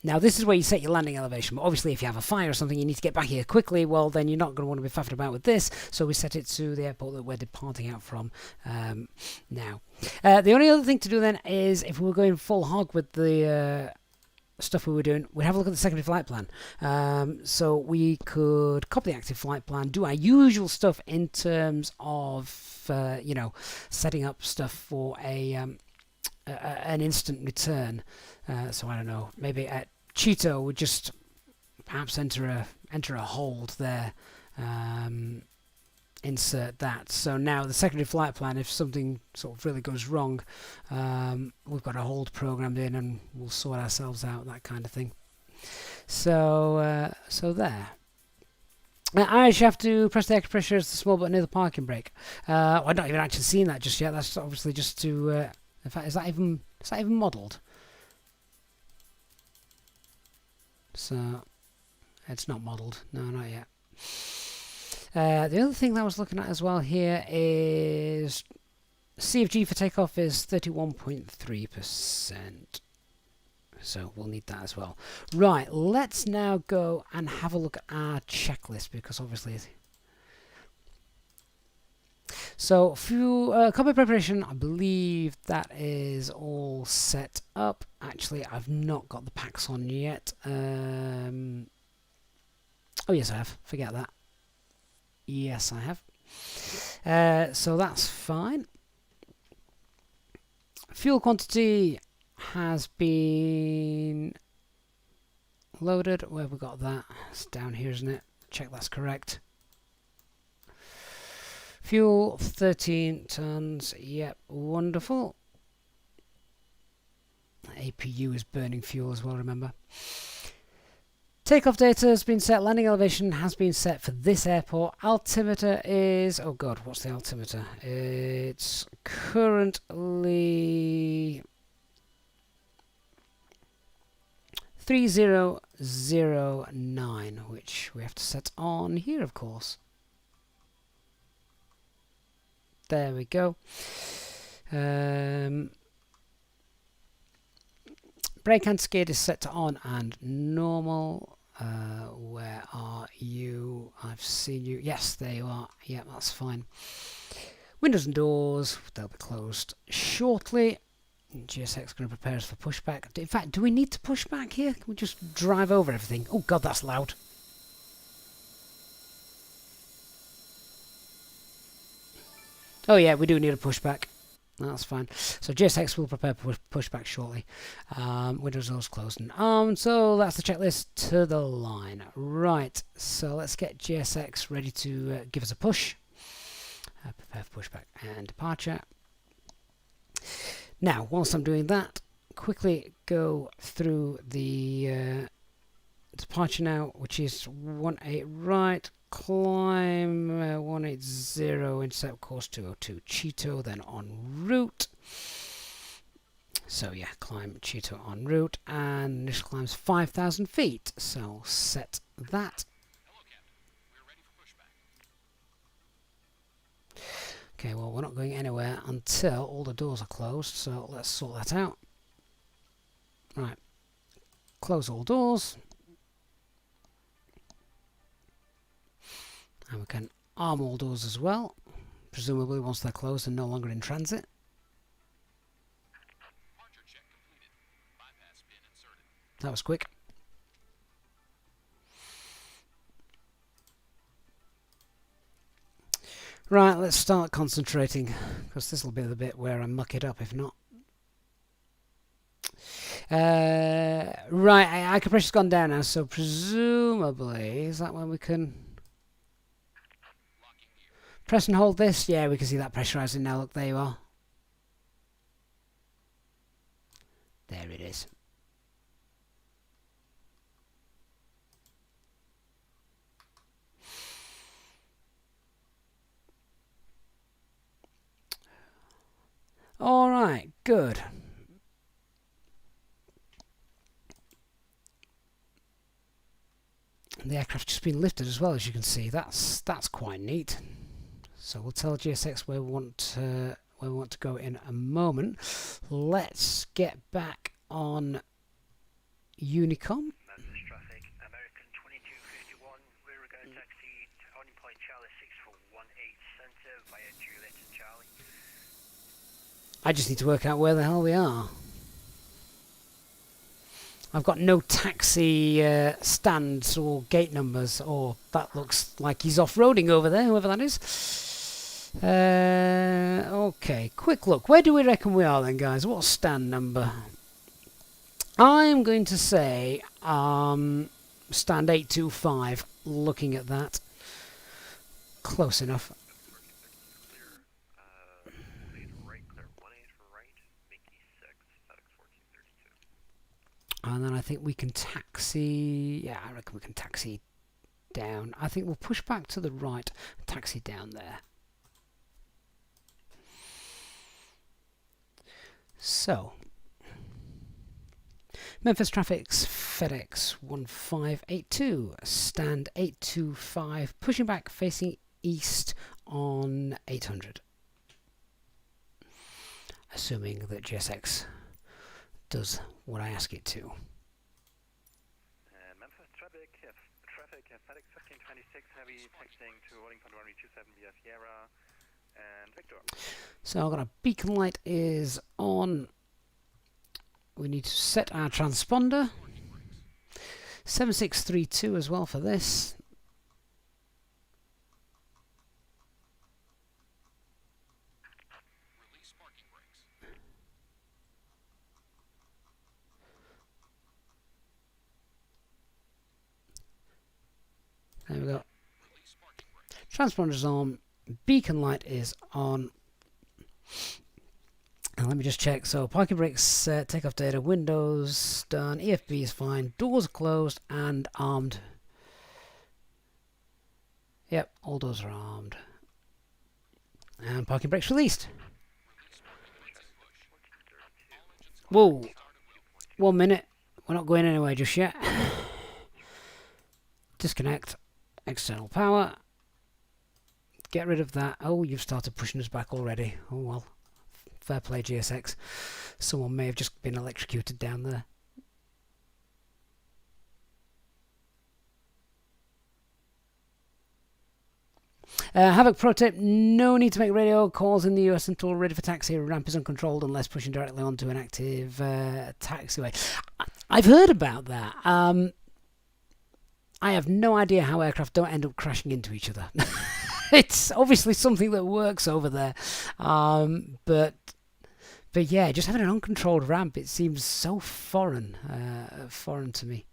Now this is where you set your landing elevation, but obviously if you have a fire or something you need to get back here quickly, well then you're not going to want to be faffing about with this, so we set it to the airport that we're departing out from now. The only other thing to do then is, if we were going full hog with the stuff we were doing, we'd have a look at the secondary flight plan. So we could copy the active flight plan, do our usual stuff in terms of you know, setting up stuff for an instant return. So I don't know, maybe at Cheeto would just perhaps enter a hold there, insert that. So now the secondary flight plan, if something sort of really goes wrong, we've got a hold programmed in and we'll sort ourselves out, that kind of thing. So so there. I actually have to press the extra pressure as the small button near the parking brake. I've not even actually seen that just yet. That's obviously just to. In fact, is that even modelled? So it's not modelled. No, not yet. The other thing that I was looking at as well here is CFG for takeoff is 31.3%. So we'll need that as well. Right, let's now go and have a look at our checklist, because obviously... So, fuel cockpit preparation, I believe that is all set up. Actually, I've not got the packs on yet. Oh yes, I have. Forget that. Yes, I have. So that's fine. Fuel quantity has been loaded. Where have we got that? It's down here, isn't it? Check that's correct. Fuel 13 tons. Yep, wonderful. APU is burning fuel as well, remember. Takeoff data has been set. Landing elevation has been set for this airport. Altimeter is... oh god, what's the altimeter? It's currently 3009, which we have to set on here, of course. There we go. Brake anti-skid is set to on and normal. Where are you? I've seen you. Yes, there you are. Yeah, that's fine. Windows and doors, they'll be closed shortly. GSX is going to prepare us for pushback. In fact, do we need to push back here? Can we just drive over everything? Oh god, that's loud. Oh yeah, we do need a pushback. That's fine. So GSX will prepare pushback shortly. Windows doors closed and armed. So that's the checklist to the line. Right. So let's get GSX ready to give us a push. Prepare for pushback and departure. Now, whilst I'm doing that, quickly go through the departure now, which is 18 right. Climb 180, intercept course 202 Cheeto, then en route. So yeah, climb Cheeto en route, and initial climb's 5,000 feet. So set that. Hello, Captain. We're ready for pushback. Okay, well we're not going anywhere until all the doors are closed. So let's sort that out. Right, close all doors. And we can arm all doors as well, presumably once they're closed and no longer in transit. Departure check completed. Bypass pin inserted. That was quick. Right, let's start concentrating, because this will be the bit where I muck it up if not. Right, our compression's gone down now, so presumably, is that when we can... press and hold this? Yeah, we can see that pressurizing now. Look, there you are. There it is. All right, good. The aircraft's just been lifted as well, as you can see. That's quite neat. So we'll tell GSX where we want to go in a moment. Let's get back on Unicom. Memphis traffic, American 2251, we're going to taxi Honey Point Charlie 6 for 18 Center via Juliet and Charlie. I just need to work out where the hell we are. I've got no taxi stands or gate numbers, or that looks like he's off-roading over there, whoever that is. Okay, quick look. Where do we reckon we are then, guys? What's stand number? I'm going to say stand 825, looking at that. Close enough. And then I think we can taxi... Yeah, I reckon we can taxi down. I think we'll push back to the right and taxi down there. So, Memphis traffic's FedEx 1582, stand 825, pushing back facing east on 800. Assuming that GSX does what I ask it to. Memphis traffic, FedEx 1526 heavy, taxiing to Wellington runway 27 via Sierra and Victor. So I've got a beacon light is on. We need to set our transponder. 7632 as well for this. Release parking brakes. There we go. Release parking brakes. Transponder's on. Beacon light is on. And let me just check. So parking brakes, takeoff data, windows done, EFB is fine, doors closed and armed. Yep, all doors are armed. And parking brakes released. Whoa, 1 minute. We're not going anywhere just yet. Disconnect. External power. Get rid of that. Oh, you've started pushing us back already. Oh well. Fair play, GSX. Someone may have just been electrocuted down there. Havoc pro tip, no need to make radio calls in the US until ready for taxi. Ramp is uncontrolled unless pushing directly onto an active taxiway. I've heard about that. I have no idea how aircraft don't end up crashing into each other. It's obviously something that works over there. But yeah, just having an uncontrolled ramp, it seems so foreign to me.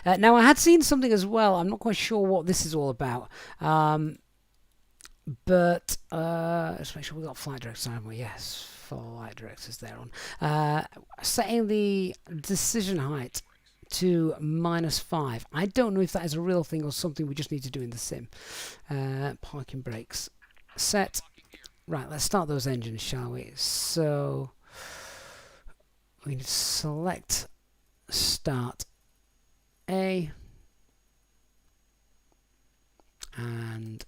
Now, I had seen something as well. I'm not quite sure what this is all about. But let's make sure we've got flight directors, haven't we? Yes, flight directors there on. Setting the decision height to -5. I don't know if that is a real thing or something we just need to do in the sim. Parking brakes. Set. Right, let's start those engines, shall we? So we need to select start A and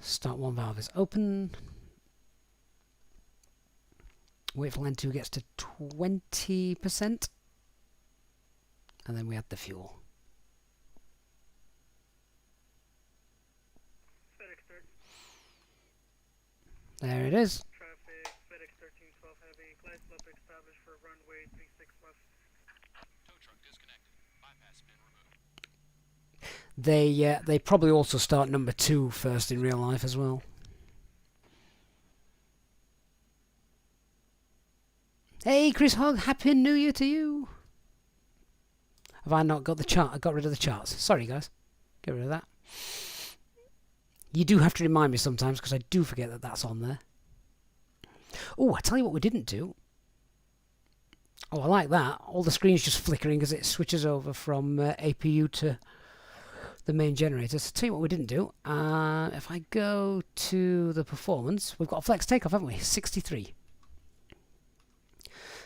start one valve is open. Wait for LN2 gets to 20%, and then we add the fuel. There it is. Traffic, FedEx 1312 heavy, glide slope established for runway 36 left. Tow truck disconnected. Bypass pin removed. They probably also start number 2 first in real life as well. Hey, Chris Hogg, Happy New Year to you. Have I not got the chart? I got rid of the charts. Sorry, guys. Get rid of that. You do have to remind me sometimes because I do forget that that's on there. Oh, I tell you what we didn't do. Oh, I like that. All the screen's just flickering as it switches over from APU to the main generator. So tell you what we didn't do. If I go to the performance, we've got a flex takeoff, haven't we? 63.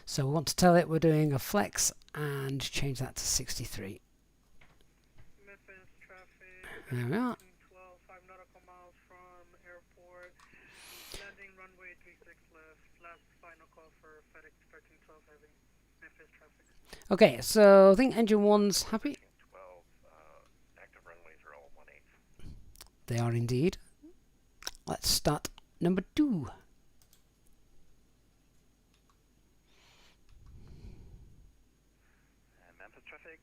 So we want to tell it we're doing a flex and change that to 63. Memphis traffic, There we are. 12, 5 nautical miles from airport, landing runway 36 left, last Okay, so I think engine one's happy. 12, active runways are all 18. They are indeed. Let's start number 2. Memphis traffic,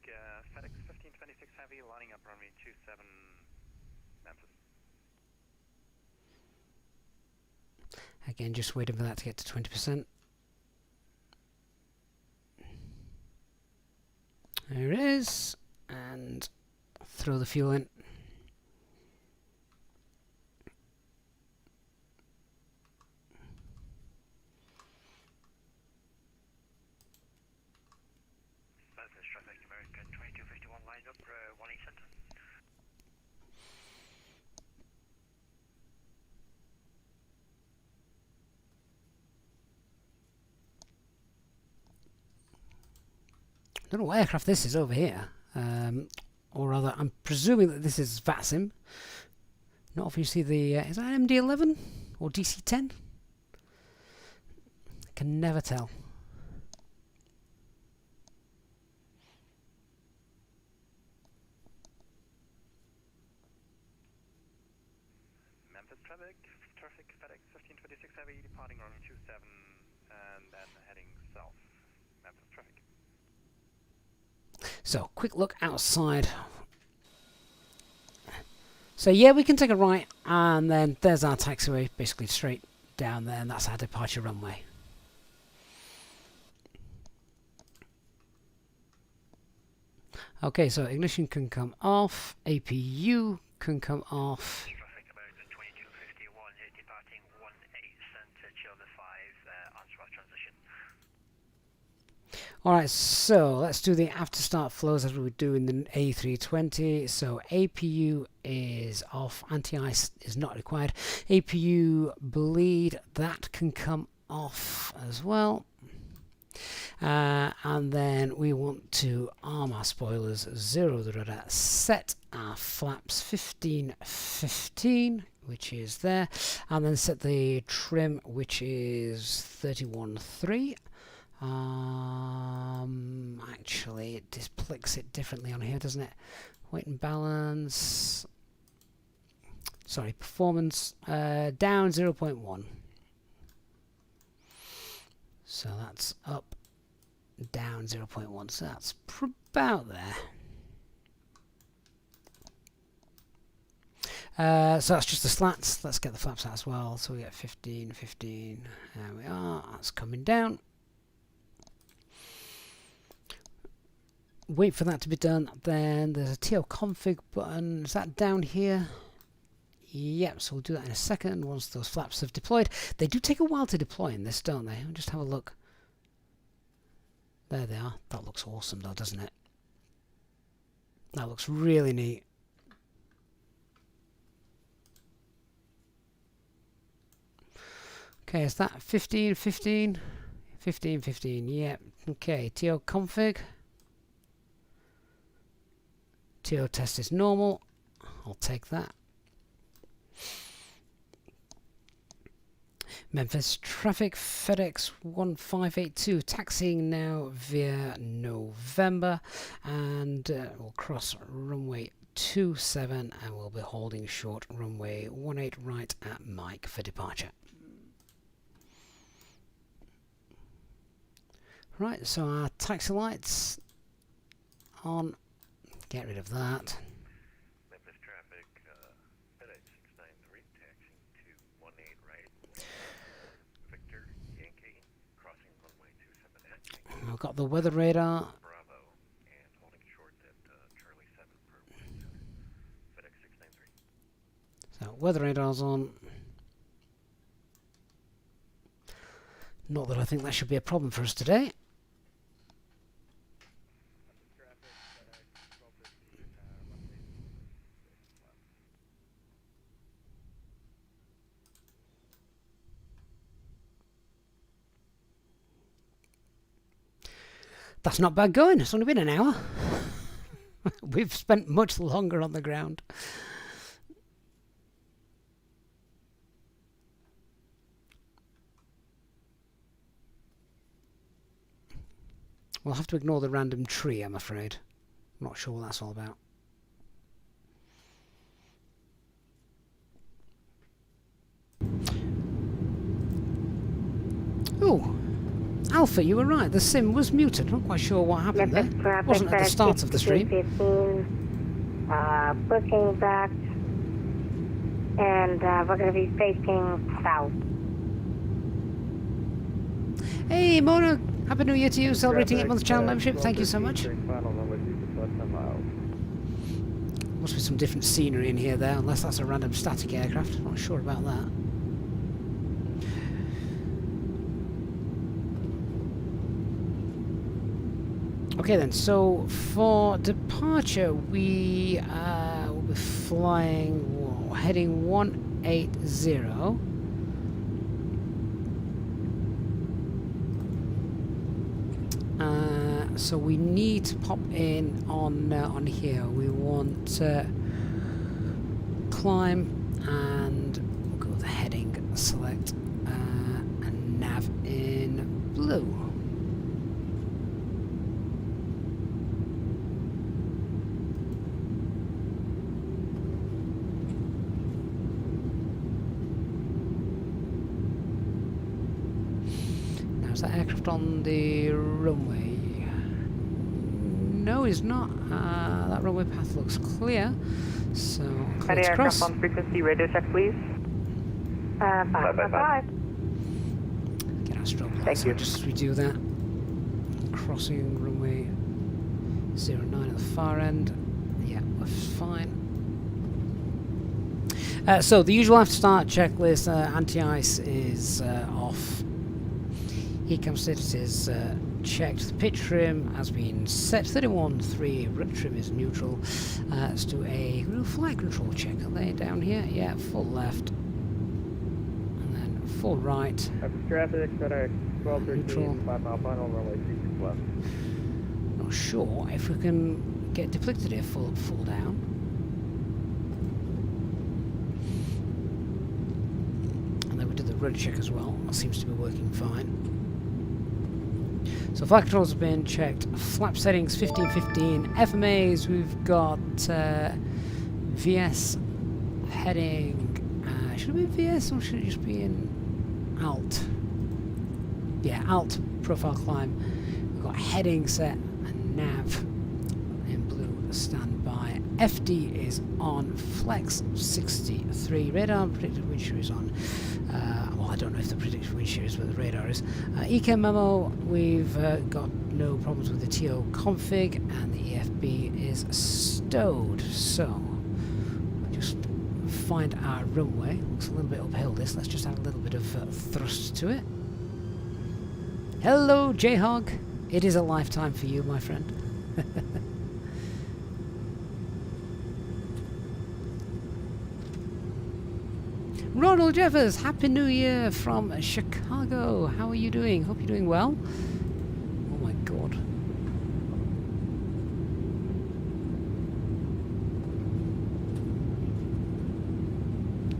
FedEx 1526 Heavy, lining up runway 27, Memphis. Again, just waiting for that to get to 20%. There it is. And throw the fuel in. Memphis traffic, American 2251 lined up, 18 center. I don't know what aircraft this is over here. Or rather, I'm presuming that this is VATSIM. Not if you see the... is that MD-11? Or DC-10? I can never tell. Memphis traffic, FedEx 1526 Heavy, departing runway 27, and then heading south. Memphis traffic. So, quick look outside. So yeah, we can take a right, and then there's our taxiway, basically straight down there, and that's our departure runway. Okay, so ignition can come off, APU can come off. Traffic, American 2251, departing 18 center, Childer 5, on swap transition. Alright, so let's do the after start flows as we would do in the A320. So APU is off, anti-ice is not required. APU bleed, that can come off as well. And then we want to arm our spoilers, zero the rudder, set our flaps 15-15, which is there, and then set the trim, which is 31.3. Actually, it displays it differently on here, doesn't it? Weight and balance. Sorry, performance down 0.1. So that's up, down 0.1. So that's about there. So that's just the slats. Let's get the flaps out as well. So we get 15-15. There we are. That's coming down. Wait for that to be done. Then there's a TL config button. Is that down here? Yep, so we'll do that in a second once those flaps have deployed. They do take a while to deploy in this, don't they? I'll just have a look. There they are. That looks awesome though, doesn't it? That looks really neat. Okay, is that 15-15? 15-15, yep. Okay, TL config. TO test is normal. I'll take that. Memphis traffic, FedEx 1582, taxiing now via November, and we'll cross runway 27 and we'll be holding short runway 18 right at Mike for departure. Right, so our taxi lights on. Get rid of that. Memphis traffic, FedEx 693, taxiing to 18 right. Victor, Yankee, crossing runway 27 at Yankee. I've got the weather radar. Bravo, and holding short at Charlie 7 per 17. FedEx 693. So weather radar's on. Not that I think that should be a problem for us today. That's not bad going. It's only been an hour. We've spent much longer on the ground. We'll have to ignore the random tree, I'm afraid. I'm not sure what that's all about. Oh, Alpha, you were right. The sim was muted. Not quite sure what happened there. Wasn't at the start of the stream. Pushing back, and we're going to be facing south. Hey, Mona. Happy New Year to you. Celebrating 8 months channel membership. Thank you so much. Must be some different scenery in here there, unless that's a random static aircraft. Not sure about that. Okay then, so for departure we will be flying, heading 180. So we need to pop in on here. We want climb, and we'll go with the heading, select and nav in blue. Now is that aircraft on the runway? No, he's not. That runway path looks clear. So, clear to cross. On frequency radio check, please. 555. Get our strobe lights. Thank you. Just as we do that, crossing runway 09 at the far end. Yeah, we're fine. So the usual after start checklist, anti-ice is off. Heat status is checked. The pitch trim has been set 31.3. Rip trim is neutral. Let's do a flight control check. Are they down here? Yeah, full left. And then full right. Traffic, FedEx, 1213, 5 mile final, runway 36 left. Not sure if we can get depleted here full down. And then we did the rudder check as well. That seems to be working fine. So flight controls have been checked. Flap settings 1515. FMAs, we've got VS heading. Should it be VS or should it just be in Alt? Yeah, Alt profile climb. We've got heading set and nav in blue standby. FD is on. Flex 63. Radar predicted wind shear is on. Well, I don't know if the predicted wind shear is, but the radar is. ECAM memo, we've got no problems with the TO config, and the EFB is stowed. So, just find our runway. Looks a little bit uphill this. Let's just add a little bit of thrust to it. Hello, J-Hog. It is a lifetime for you, my friend. Ronald Jeffers, Happy New Year from Chicago. How are you doing? Hope you're doing well. Oh my god.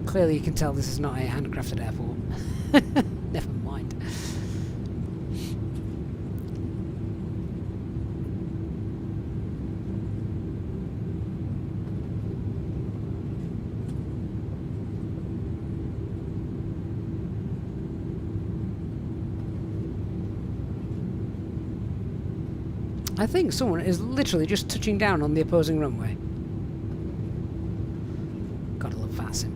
Clearly you can tell this is not a handcrafted airport. Never mind. I think someone is literally just touching down on the opposing runway. Gotta love VATSIM.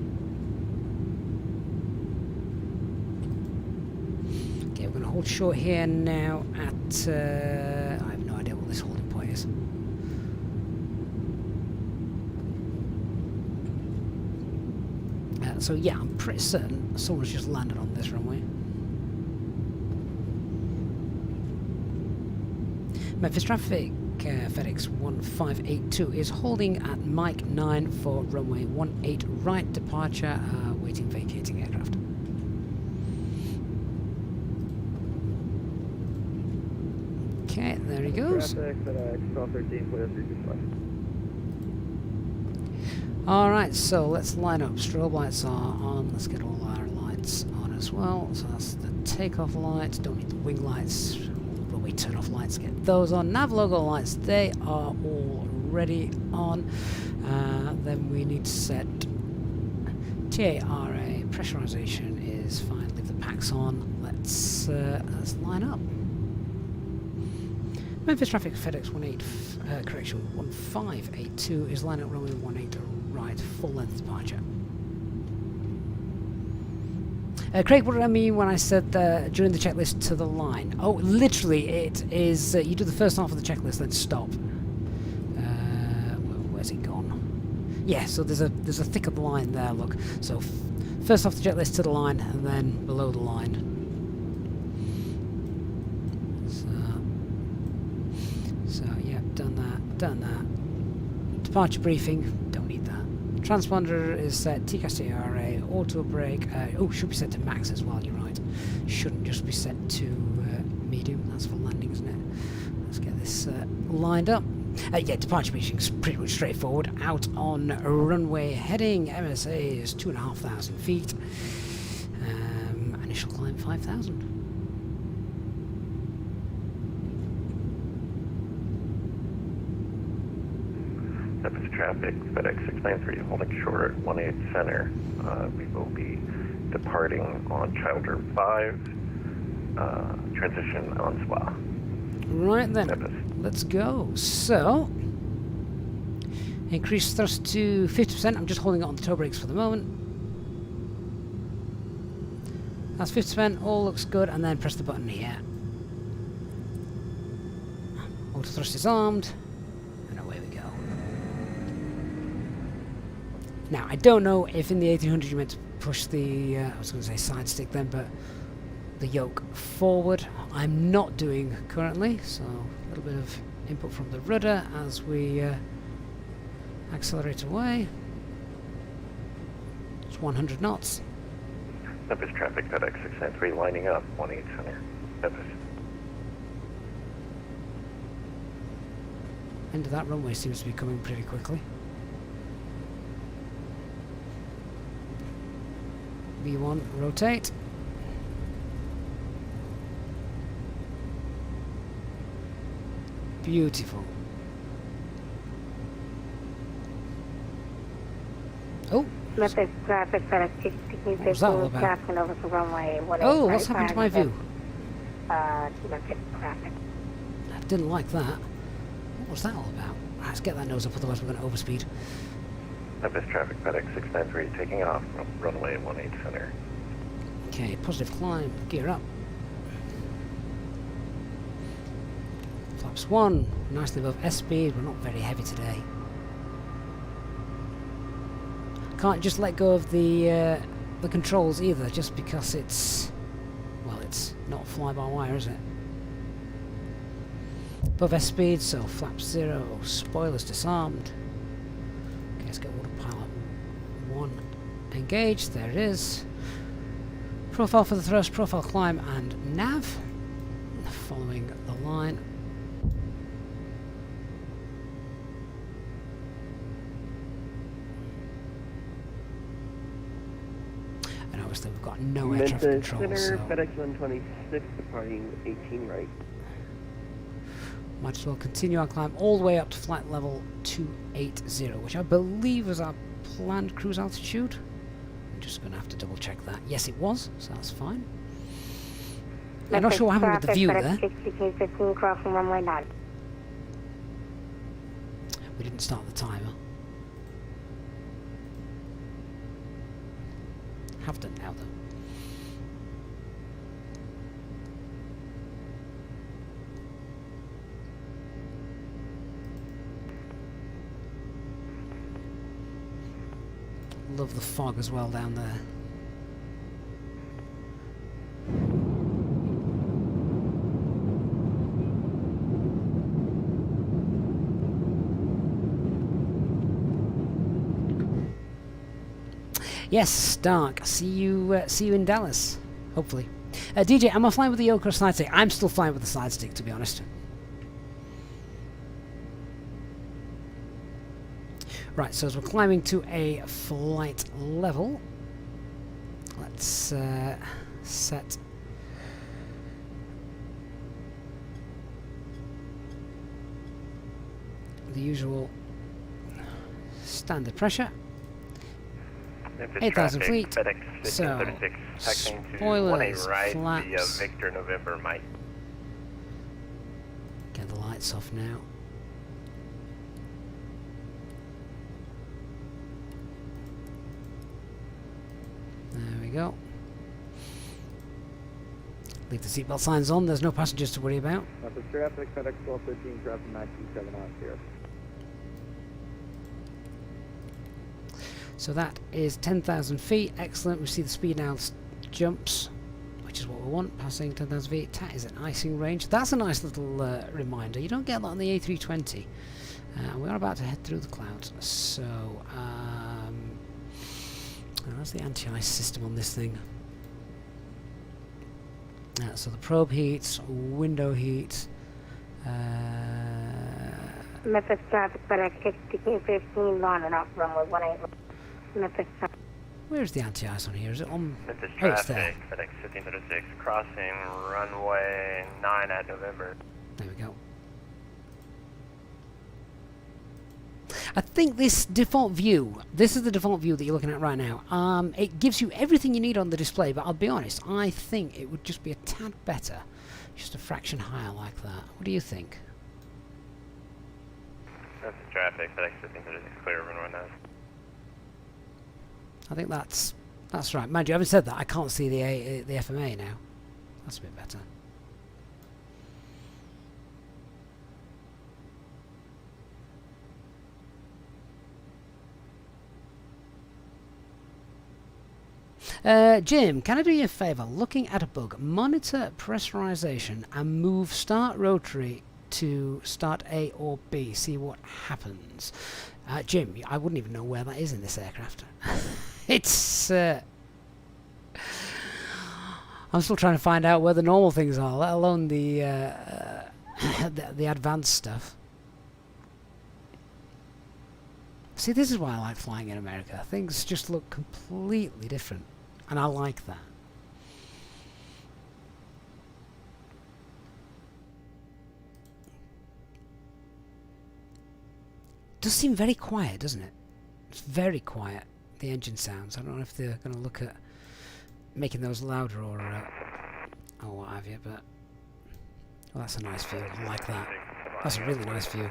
Okay, we're gonna hold short here now at I have no idea what this holding point is. So yeah, I'm pretty certain someone's just landed on this runway. Memphis traffic, FedEx 1582 is holding at Mike 9 for runway 18 right departure, waiting vacating aircraft. Okay, there he goes. Traffic, FedEx, 1213, clear 36 left. Alright, so let's line up. Strobe lights are on. Let's get all our lights on as well. So that's the takeoff lights. Don't need the wing lights. Runway we turn off lights, get those on. Nav logo lights, they are already on. Then we need to set TARA, pressurization is fine, leave the packs on. Let's line up. Memphis traffic FedEx 1582 is line up runway 18 right, full length departure. Craig, what did I mean when I said during the checklist to the line? Oh, literally, it is you do the first half of the checklist, then stop. Where's it gone? Yeah, so there's a thicker line there. Look, so first off the checklist to the line, and then below the line. So yeah, done that. Departure briefing, don't need that. Transponder is set, TCAS TRA, auto brake, should be set to max as well, you're right. Shouldn't just be set to medium, that's for landing, isn't it? Let's get this lined up. Yeah, departure briefing's pretty much straightforward. Out on runway heading, MSA is 2,500 feet. Initial climb 5,000. Memphis traffic, FedEx 693, holding short at 18 center. We will be departing on Childer 5, transition on SWA. Right then, Memphis. let's go. So, increase thrust to 50%. I'm just holding it on the toe brakes for the moment. That's 50%, all looks good, and then press the button here. Auto thrust is armed, and away we go. Now, I don't know if in the A300 you meant to push the, I was going to say side stick then, but the yoke forward. I'm not doing currently, so a little bit of input from the rudder as we accelerate away. It's 100 knots. Memphis traffic, FedEx 693, lining up, 18 center. Memphis. End of that runway seems to be coming pretty quickly. V1, rotate. Beautiful. Oh. Memphis traffic, FedEx 615 passing over to runway 18. Oh, what's happened to my view? Memphis traffic. I didn't like that. What was that all about? Let's get that nose up, otherwise we're going to overspeed. Memphis traffic, FedEx 693, taking off from runway 18 center. Okay, positive climb, gear up. Flaps 1, nicely above S speed, we're not very heavy today. Can't just let go of the controls either, just because it's, well, it's not fly-by-wire, is it? Above S speed, so flaps 0, spoilers disarmed. Okay, let's get autopilot 1 engaged, there it is. Profile for the thrust, profile climb and nav. Following the line. And obviously we've got no air traffic control. Center, So FedEx 126, departing 18 right. might as well continue our climb all the way up to flight level 280, which I believe was our planned cruise altitude. I'm just going to have to double check that. Yes, it was, so that's fine. I'm not sure what happened with the view there. 1615 crossing runway 9. We didn't start the timer. Have done now though. Love the fog as well down there. Yes, Dark. See you in Dallas, hopefully. DJ, am I flying with the yoke or side stick? I'm still flying with the side stick, to be honest. Right, so as we're climbing to a flight level, let's set the usual standard pressure. Memphis 8,000 traffic, feet. FedEx So, 1536, taxiing to spoilers, 18 right via flaps. Victor November Mike. Get the lights off now. There we go. Leave the seatbelt signs on, there's no passengers to worry about. Memphis traffic, FedEx 1213, traffic 927 on here. So that is 10,000 feet. Excellent. We see the speed now jumps, which is what we want, passing 10,000 feet. That is an icing range. That's a nice little reminder. You don't get that on the A320. We are about to head through the clouds. So, that's the anti-ice system on this thing. So the probe heats, window heat. Memphis traffic, FedEx 1615, landing off runway 18. Memphis traffic. Where's the anti-ice on here? Is it on? Memphis Oh, it's there. traffic, FedEx 1536, crossing runway 9 at November. There we go. I think this default view, this is the default view that you're looking at right now. It gives you everything you need on the display, but I'll be honest, I think it would just be a tad better, just a fraction higher like that. What do you think? Memphis traffic, FedEx 1536, clear runway 9. I think that's right. Mind you, having said that, I can't see the FMA now. That's a bit better. Jim, can I do you a favour? Looking at a bug, monitor pressurization and move start rotary to start A or B. See what happens. Jim, I wouldn't even know where that is in this aircraft. It's... I'm still trying to find out where the normal things are, let alone the advanced stuff. See, this is why I like flying in America. Things just look completely different, and I like that. Does seem very quiet, doesn't it? It's very quiet, the engine sounds. I don't know if they're going to look at making those louder or what have you, but... Well, that's a nice view. I like that. That's a really nice view.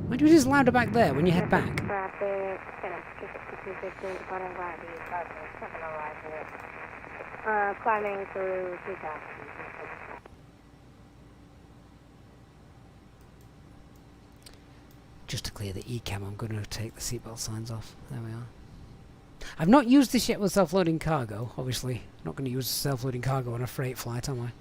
Why do you just louder back there when you head back? Traffic, FedEx 1615, departing right via second arrival. Climbing through 3,000. Just to clear the ECAM, I'm going to take the seatbelt signs off. There we are. I've not used this yet with self-loading cargo, obviously. I'm not going to use self-loading cargo on a freight flight, am I?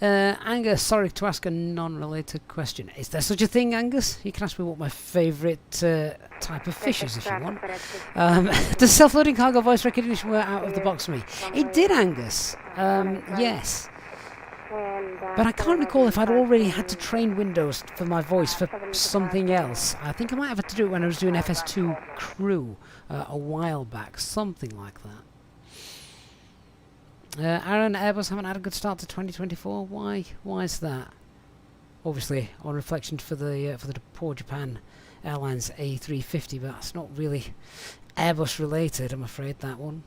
Angus, sorry to ask a non-related question. Is there such a thing, Angus? You can ask me what my favourite type of fish is if you want. Does self-loading cargo voice recognition work out of the box for me? It did, Angus. Yes. But I can't recall if I'd already had to train Windows for my voice for something else. I think I might have had to do it when I was doing FS2 Crew a while back. Something like that. Aaron, Airbus haven't had a good start to 2024. Why? Why is that? Obviously, on reflection for the poor Japan Airlines A350, but that's not really Airbus related, I'm afraid, that one.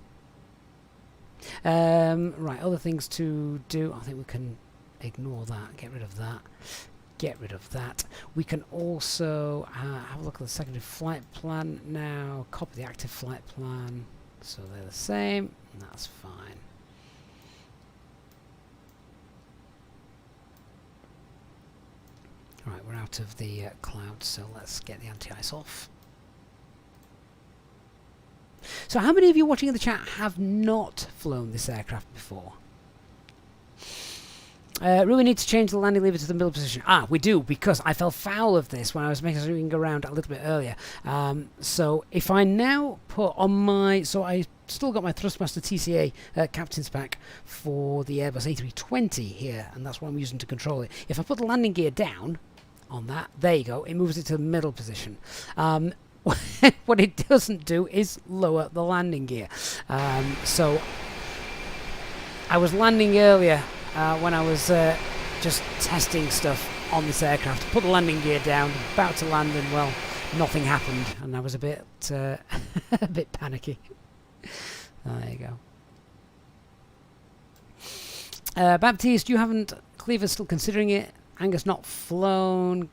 Right, other things to do. I think we can ignore that. Get rid of that. Get rid of that. We can also have a look at the secondary flight plan now. Copy the active flight plan. So they're the same. And that's fine. Right, we're out of the cloud, so let's get the anti-ice off. So how many of you watching in the chat have not flown this aircraft before? Really need to change the landing lever to the middle position. Ah, we do, because I fell foul of this when I was making around a little bit earlier. So if I now put on my... So I still got my Thrustmaster TCA captain's pack for the Airbus A320 here, and that's what I'm using to control it. If I put the landing gear down on that, there you go, it moves it to the middle position. What it doesn't do is lower the landing gear. So I was landing earlier when I was just testing stuff on this aircraft. Put the landing gear down, about to land, and well, nothing happened, and I was a bit a bit panicky. There you go. Baptiste, you haven't. Cleaver's still considering it. Angus not flown.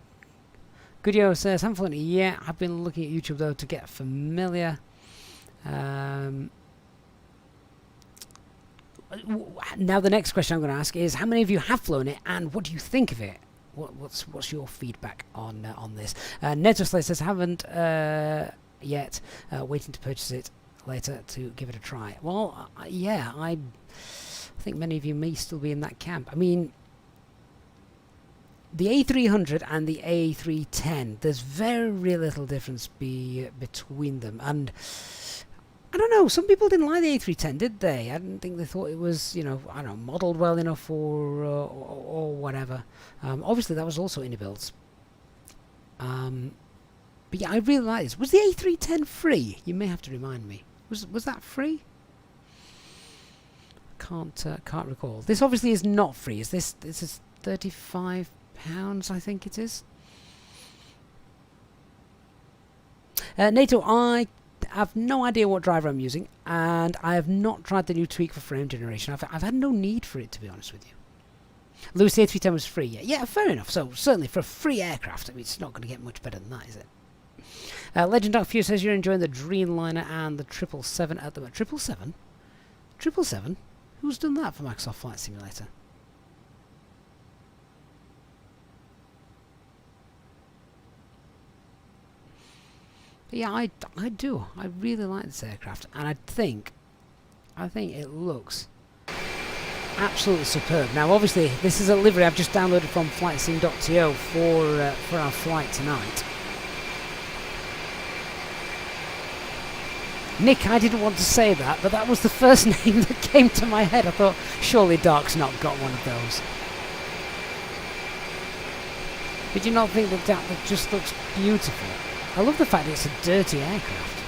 Goodio says, haven't flown it yet. I've been looking at YouTube though to get familiar. Now the next question I'm going to ask is, how many of you have flown it, and what do you think of it? What's your feedback on this? Netroslay says, haven't yet. Waiting to purchase it later to give it a try. Well, yeah, I think many of you may still be in that camp. I mean, the A300 and the A310, there's very little difference between them. And I don't know, some people didn't like the A310, did they? I didn't think they thought it was, you know, I don't know, modelled well enough or whatever. Obviously, that was also in-builds. But yeah, I really like this. Was the A310 free? You may have to remind me. Was that free? Can't recall. This obviously is not free. Is this is £35, I think it is. NATO, I have no idea what driver I'm using, and I have not tried the new tweak for frame generation. I've had no need for it, to be honest with you. Lewis, the A310 was free. Yeah, fair enough. So certainly for a free aircraft, I mean, it's not going to get much better than that, is it? Legend Dark Few says you're enjoying the Dreamliner and the 777 at the moment. 777? 777? Who's done that for Microsoft Flight Simulator? But yeah, I do. I really like this aircraft, and I think it looks absolutely superb. Now, obviously, this is a livery I've just downloaded from flightsim.to for our flight tonight. Nick, I didn't want to say that, but that was the first name that came to my head. I thought, surely Dark's not got one of those. Did you not think that just looks beautiful? I love the fact that it's a dirty aircraft.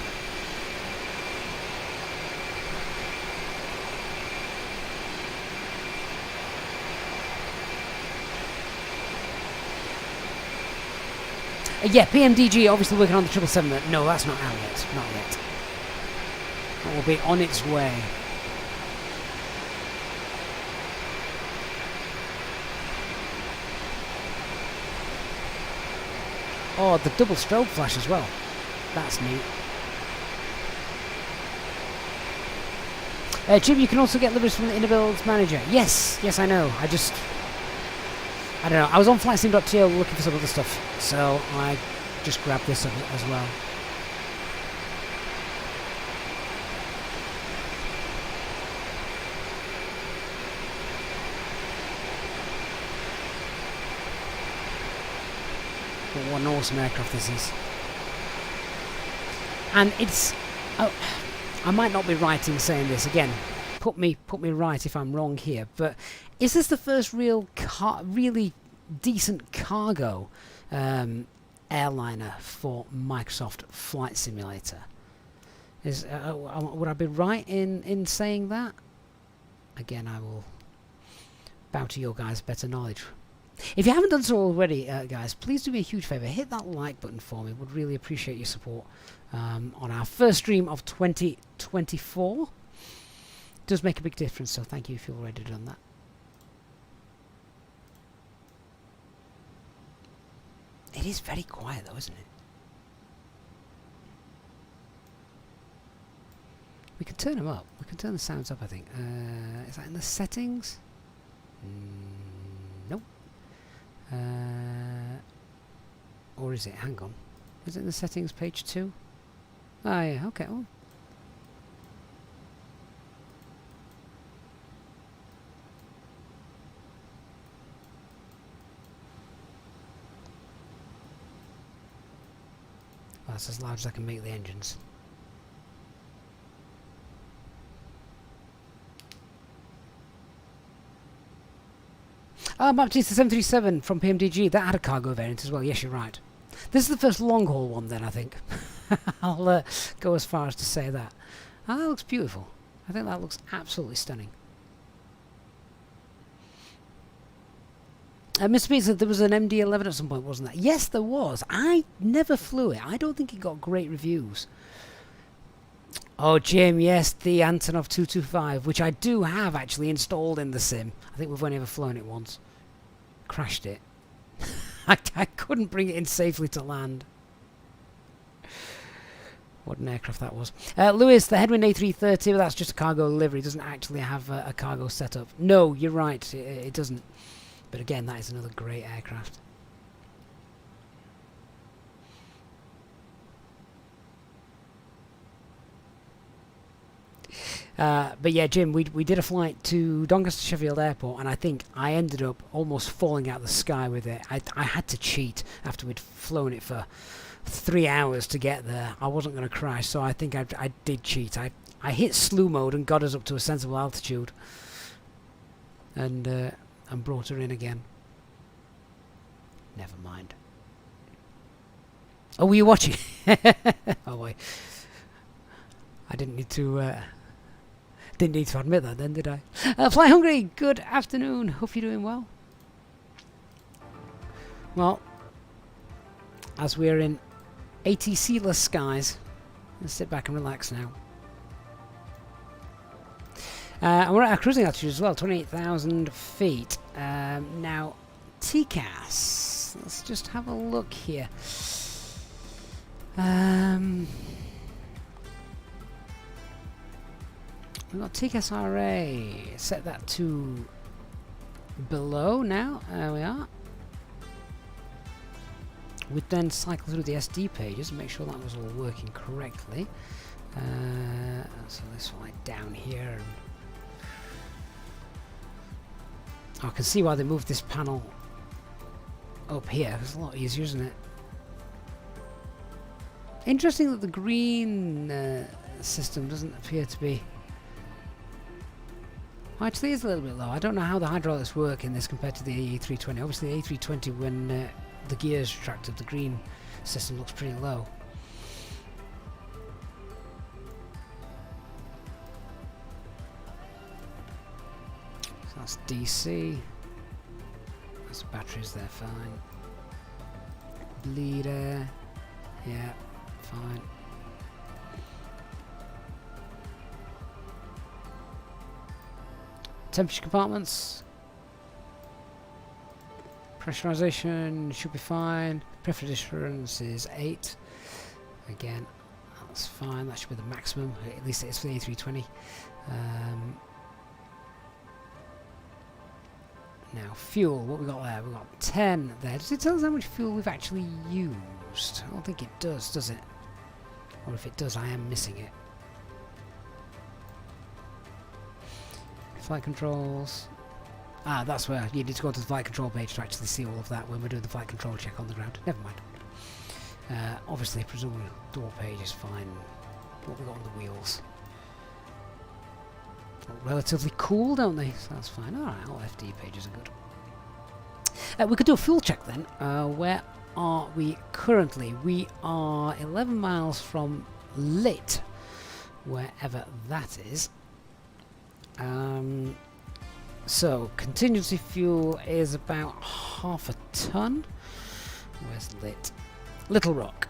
Yeah, PMDG obviously working on the 777. No, that's not out yet. Not yet. That will be on its way. Oh, the double strobe flash as well. That's neat. Jim, you can also get liveries from the Innobuilds manager. Yes, I know. I don't know. I was on flightsim.to looking for some other stuff, so I just grabbed this as well. But what an awesome aircraft this is. And it's... Oh, I might not be right in saying this again. Put me right if I'm wrong here, but is this the first really decent cargo airliner for Microsoft Flight Simulator? Would I be right in saying that? Again, I will bow to your guys' better knowledge. If you haven't done so already, guys, please do me a huge favour. Hit that like button for me. Would really appreciate your support on our first stream of 2024. It does make a big difference, so thank you if you've already done that. It is very quiet though, isn't it? We can turn them up. We can turn the sounds up, I think. Is that in the settings? Nope. Or is it? Hang on. Is it in the settings, page 2? Oh yeah, okay. Oh. That's as loud as I can make the engines. Baptiste, the 737 from PMDG, that had a cargo variant as well. Yes, you're right. This is the first long-haul one then, I think. I'll go as far as to say that. Ah, that looks beautiful. I think that looks absolutely stunning. Mr. Pete said there was an MD-11 at some point, wasn't there? Yes, there was. I never flew it. I don't think it got great reviews. Oh, Jim, yes, the Antonov 225, which I do have actually installed in the sim. I think we've only ever flown it once. Crashed it. I couldn't bring it in safely to land. What an aircraft that was. Lewis, the Headwind A330, well, that's just a cargo livery. It doesn't actually have a cargo setup. No, you're right, it doesn't. But again, that is another great aircraft. But yeah, Jim, we did a flight to Doncaster Sheffield Airport, and I think I ended up almost falling out of the sky with it. I had to cheat after we'd flown it for 3 hours to get there. I wasn't going to crash, so I think I did cheat. I hit slew mode and got us up to a sensible altitude, and brought her in again. Never mind. Oh, were you watching? Oh boy, I didn't need to admit that then, did I? Fly Hungry, good afternoon. Hope you're doing well. Well, as we're in ATC-less skies, let's sit back and relax now. And we're at our cruising altitude as well, 28,000 feet. Now, TCAS. Let's just have a look here. We've got TCAS RA. Set that to below now. There we are. We'd then cycle through the SD pages and make sure that was all working correctly. So let's fly down here. I can see why they moved this panel up here. It's a lot easier, isn't it? Interesting that the green system doesn't appear to be... Well, actually, it's a little bit low. I don't know how the hydraulics work in this compared to the A320. Obviously, the A320, when the gears retracted, the green system looks pretty low. So that's DC. That's the batteries there, fine. Bleed air. Yeah, fine. Temperature compartments. Pressurization should be fine. Pressure difference is 8. Again, that's fine. That should be the maximum. At least it is for the A320. Now, fuel. What we got there? We got 10 there. Does it tell us how much fuel we've actually used? I don't think it does it? Or if it does, I am missing it. Flight controls. Ah, that's where you need to go to the flight control page to actually see all of that when we're doing the flight control check on the ground. Never mind. Obviously, presumably door page is fine. What we got on the wheels? Look relatively cool, don't they? So that's fine. Alright, all FD pages are good. We could do a fuel check then. Where are we currently? We are 11 miles from Lit, wherever that is. So contingency fuel is about half a ton. Where's Lit? Little Rock.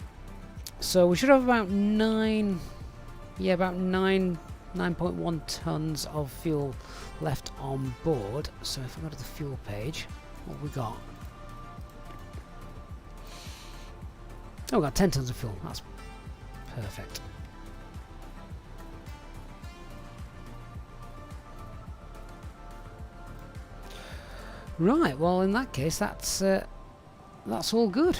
So we should have about 9.1 tons of fuel left on board. So if I go to the fuel page, what have we got? Oh, we've got 10 tons of fuel. That's perfect. Right, well in that case that's all good.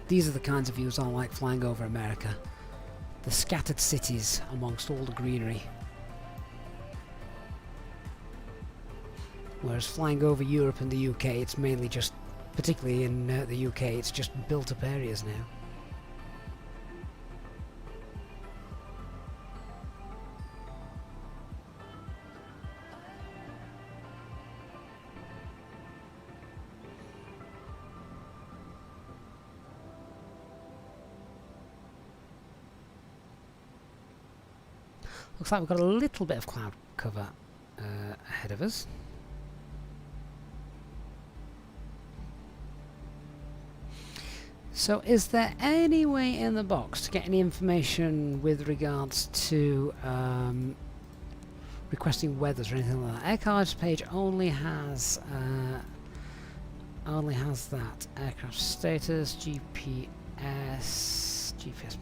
These are the kinds of views I like flying over America. The scattered cities amongst all the greenery. Whereas flying over Europe and the UK, it's mainly just, particularly in the UK, it's just built up areas now. Looks like we've got a little bit of cloud cover ahead of us. So is there any way in the box to get any information with regards to requesting weathers or anything like that? Aircards page only has that aircraft status, GPS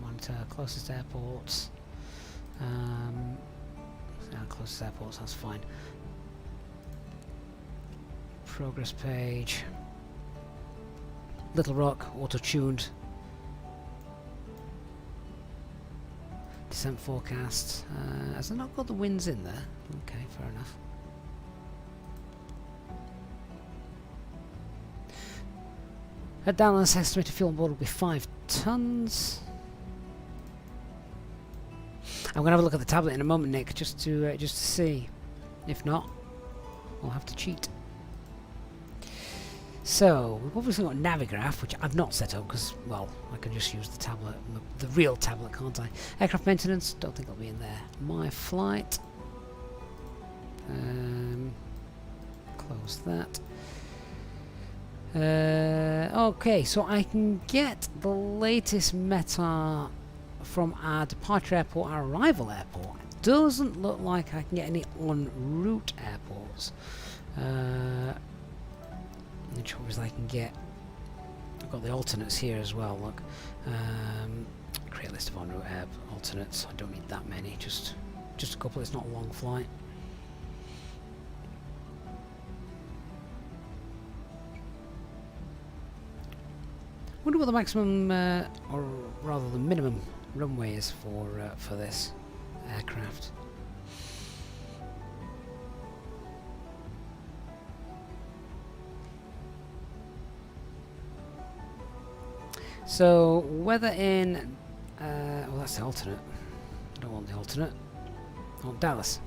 monitor, closest airports. Closest airports, that's fine. Progress page. Little Rock, auto-tuned. Descent forecast. Has it not got the winds in there? Okay, fair enough. At Dallas, estimated fuel on board will be 5 tons. I'm going to have a look at the tablet in a moment, Nick, just to see. If not, we'll have to cheat. So, we've obviously got Navigraph, which I've not set up because, well, I can just use the tablet, the real tablet, can't I? Aircraft maintenance, don't think it'll be in there. My flight. Close that. Okay, so I can get the latest METAR from our departure airport, our arrival airport. It doesn't look like I can get any en route airports. Which obviously I can get. I've got the alternates here as well, look. Create a list of en route air alternates. I don't need that many, just a couple. It's not a long flight. Wonder what the maximum, or rather the minimum runway is for this aircraft. So weather in, well, that's the alternate. I don't want the alternate. I want Dallas.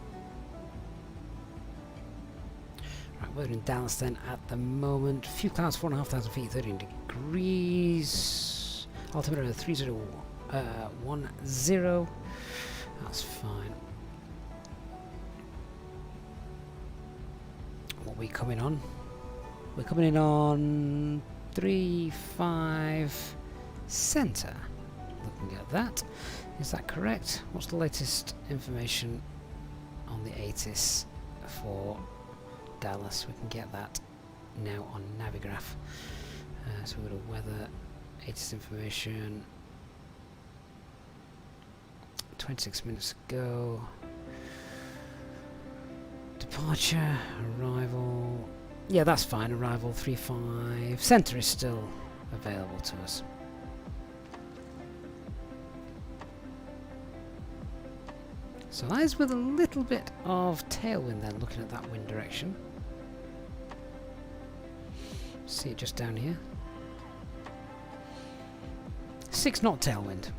Right, weather in Dallas then at the moment. Few clouds, 4,500 feet, 13 degrees. Altimeter 3010. That's fine. What are we coming on? We're coming in on 35 center. Looking at that. Is that correct? What's the latest information on the ATIS for Dallas? We can get that now on Navigraph. So we've got a weather, ATIS information. 26 minutes ago. Departure, arrival. Yeah, that's fine. Arrival 35. Center is still available to us. So that is with a little bit of tailwind then, looking at that wind direction. See it just down here. 6 knot tailwind.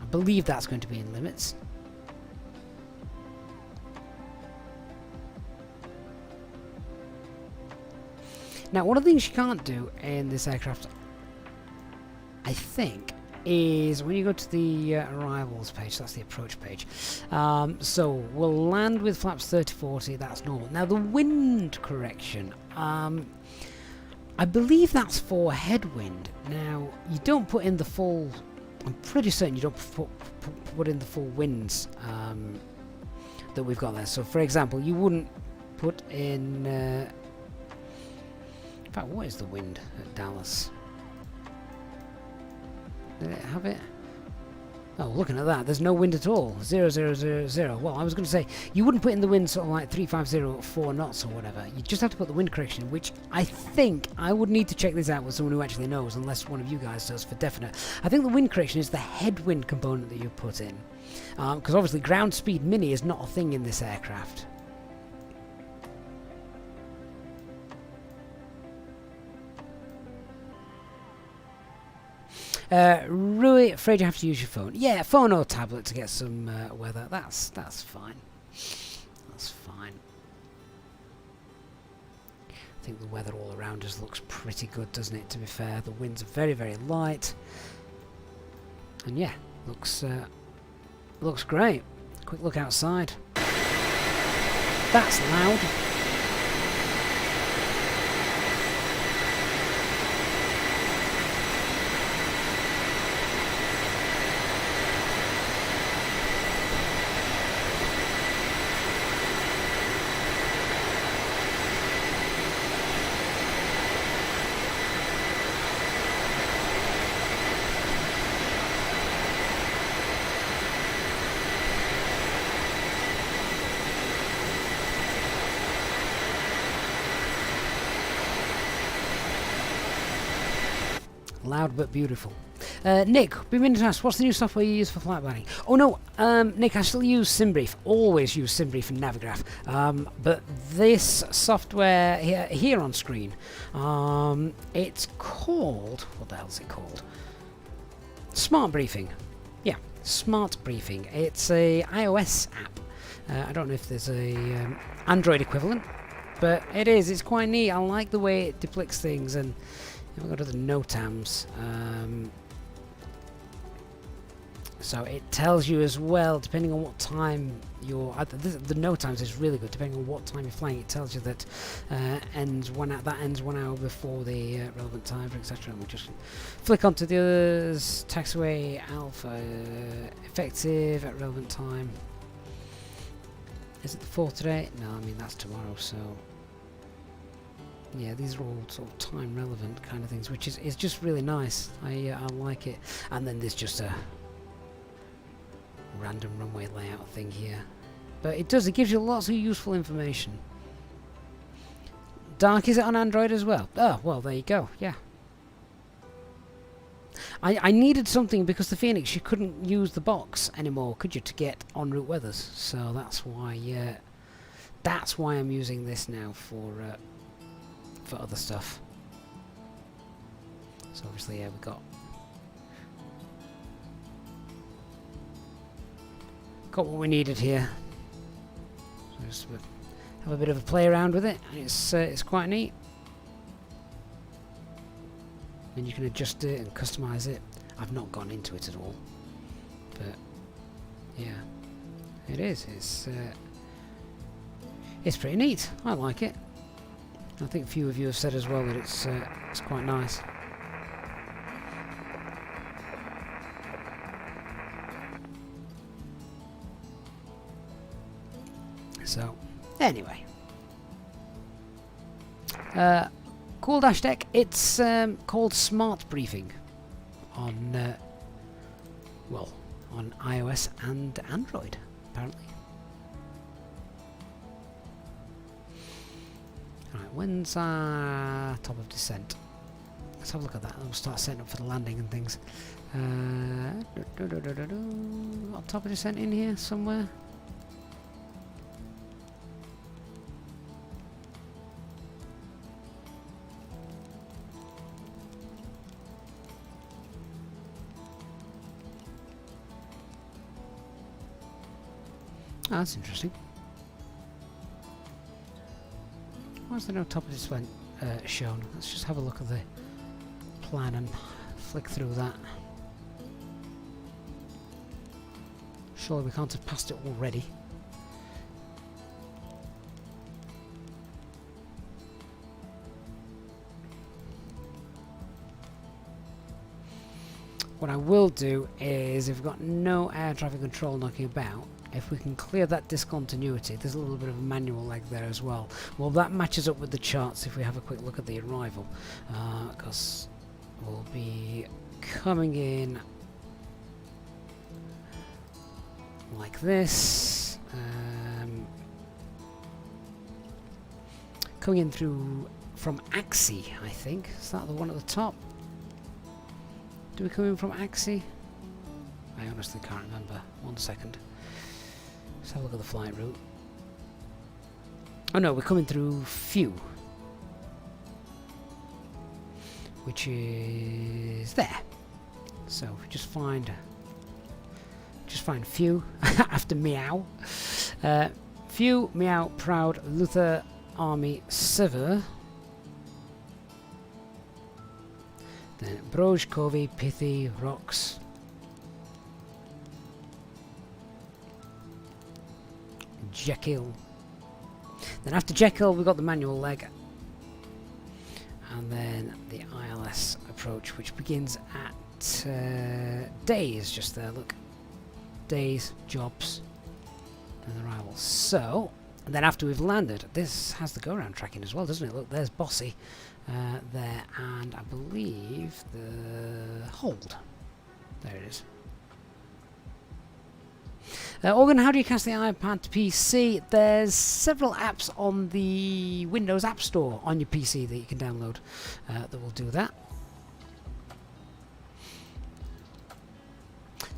I believe that's going to be in limits. Now, one of the things you can't do in this aircraft, I think, is when you go to the arrivals page, that's the approach page. So we'll land with flaps 30-40, that's normal. Now the wind correction, I believe that's for headwind. Now you don't put in the full, I'm pretty certain you don't put in the full winds that we've got there. So for example, you wouldn't put in, in fact, what is the wind at Dallas? Did it have it? Oh, looking at that, there's no wind at all. 0,000. Well, I was going to say, you wouldn't put in the wind sort of like 350 at 4 knots or whatever. You just have to put the wind correction, which I think I would need to check this out with someone who actually knows, unless one of you guys does for definite. I think the wind correction is the headwind component that you put in. Because obviously ground speed mini is not a thing in this aircraft. Rui, afraid you have to use your phone. Yeah, phone or tablet to get some weather. That's fine. That's fine. I think the weather all around us looks pretty good, doesn't it? To be fair, the winds are very, very light, and yeah, looks great. Quick look outside. That's loud. Loud but beautiful. Nick, been meaning to ask, what's the new software you use for flight planning? Oh no, Nick, I still use SimBrief. Always use SimBrief and Navigraph. But this software here on screen, it's called, what the hell is it called? Smart Briefing. Yeah, Smart Briefing. It's a iOS app. I don't know if there's a Android equivalent, but it is. It's quite neat. I like the way it depicts things, and we've got other NOTAMs. So it tells you as well, depending on what time you're... the NOTAMs is really good. Depending on what time you're flying, it tells you that that ends 1 hour before the relevant time, etc. And we just flick onto the others. Taxiway alpha effective at relevant time. Is it the 4th today? No, I mean that's tomorrow. So yeah, these are all sort of time relevant kind of things, which is just really nice. I like it. And then there's just a random runway layout thing here, but it gives you lots of useful information. Dark, is it on Android as well? Oh, well, there you go. Yeah, I needed something because the Phoenix, you couldn't use the box anymore, could you, to get en route weathers? So that's why I'm using this now for other stuff. So obviously, yeah, we got what we needed here. So just have a bit of a play around with it, and it's quite neat. And you can adjust it and customize it. I've not gone into it at all, but yeah, it is. It's pretty neat. I like it. I think a few of you have said as well that it's quite nice. So, anyway. Cool Dash Deck, it's called Smart Briefing on, on iOS and Android, apparently. Right, when's our top of descent? Let's have a look at that. We'll start setting up for the landing and things. Got top of descent in here somewhere? Oh, that's interesting. Why is there no top of descent shown? Let's just have a look at the plan and flick through that. Surely we can't have passed it already. What I will do is, if we've got no air traffic control knocking about, if we can clear that discontinuity, there's a little bit of a manual lag there as well. Well, that matches up with the charts if we have a quick look at the arrival, because we'll be coming in like this, coming in through from Axie, I think. Is that the one at the top? Do we come in from Axie? I honestly can't remember. 1 second. Let's have a look at the flight route. Oh no, we're coming through Few, which is there. So if we just find Few after Meow. Few, Meow, Proud, Luther, Army, Sever. Then Broj, Covey, Pithy, Rocks. Jekyll. Then after Jekyll, we've got the manual leg. And then the ILS approach, which begins at days, just there, look. Days, jobs, and arrivals. So, and then after we've landed, this has the go-around tracking as well, doesn't it? Look, there's Bossy there, and I believe the hold. There it is. Organ, how do you cast the iPad to PC? There's several apps on the Windows App Store on your PC that you can download that will do that.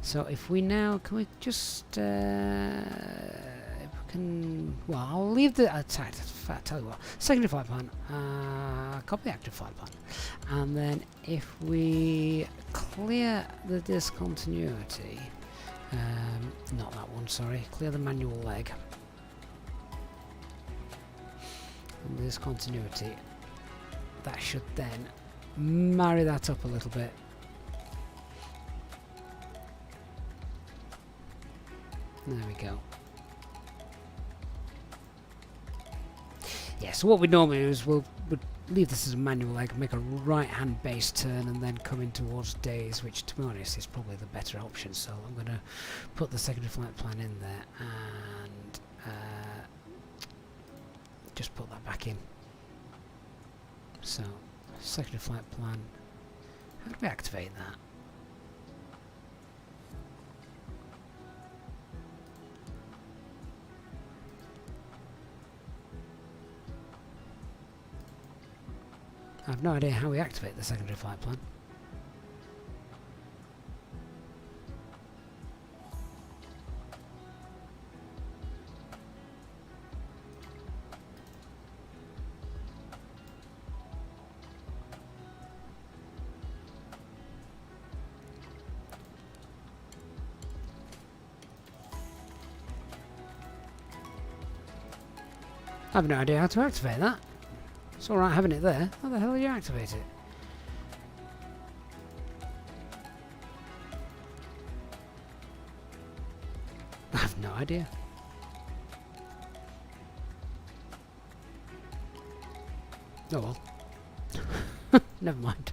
So if we now, can we just, if we can, well, I'll leave the, tell you what, secondary flight plan, copy the active flight plan, and then if we clear the discontinuity, not that one, sorry, clear the manual leg, and the discontinuity, that should then marry that up a little bit. There we go. Yeah, so what we normally do is we'd leave this as a manual leg, make a right-hand base turn, and then come in towards days, which, to be honest, is probably the better option. So I'm going to put the secondary flight plan in there and just put that back in. So, secondary flight plan. How do we activate that? I have no idea how we activate the secondary flight plan. I have no idea how to activate that. It's alright having it there. How the hell do you activate it? I have no idea. Oh well. Never mind.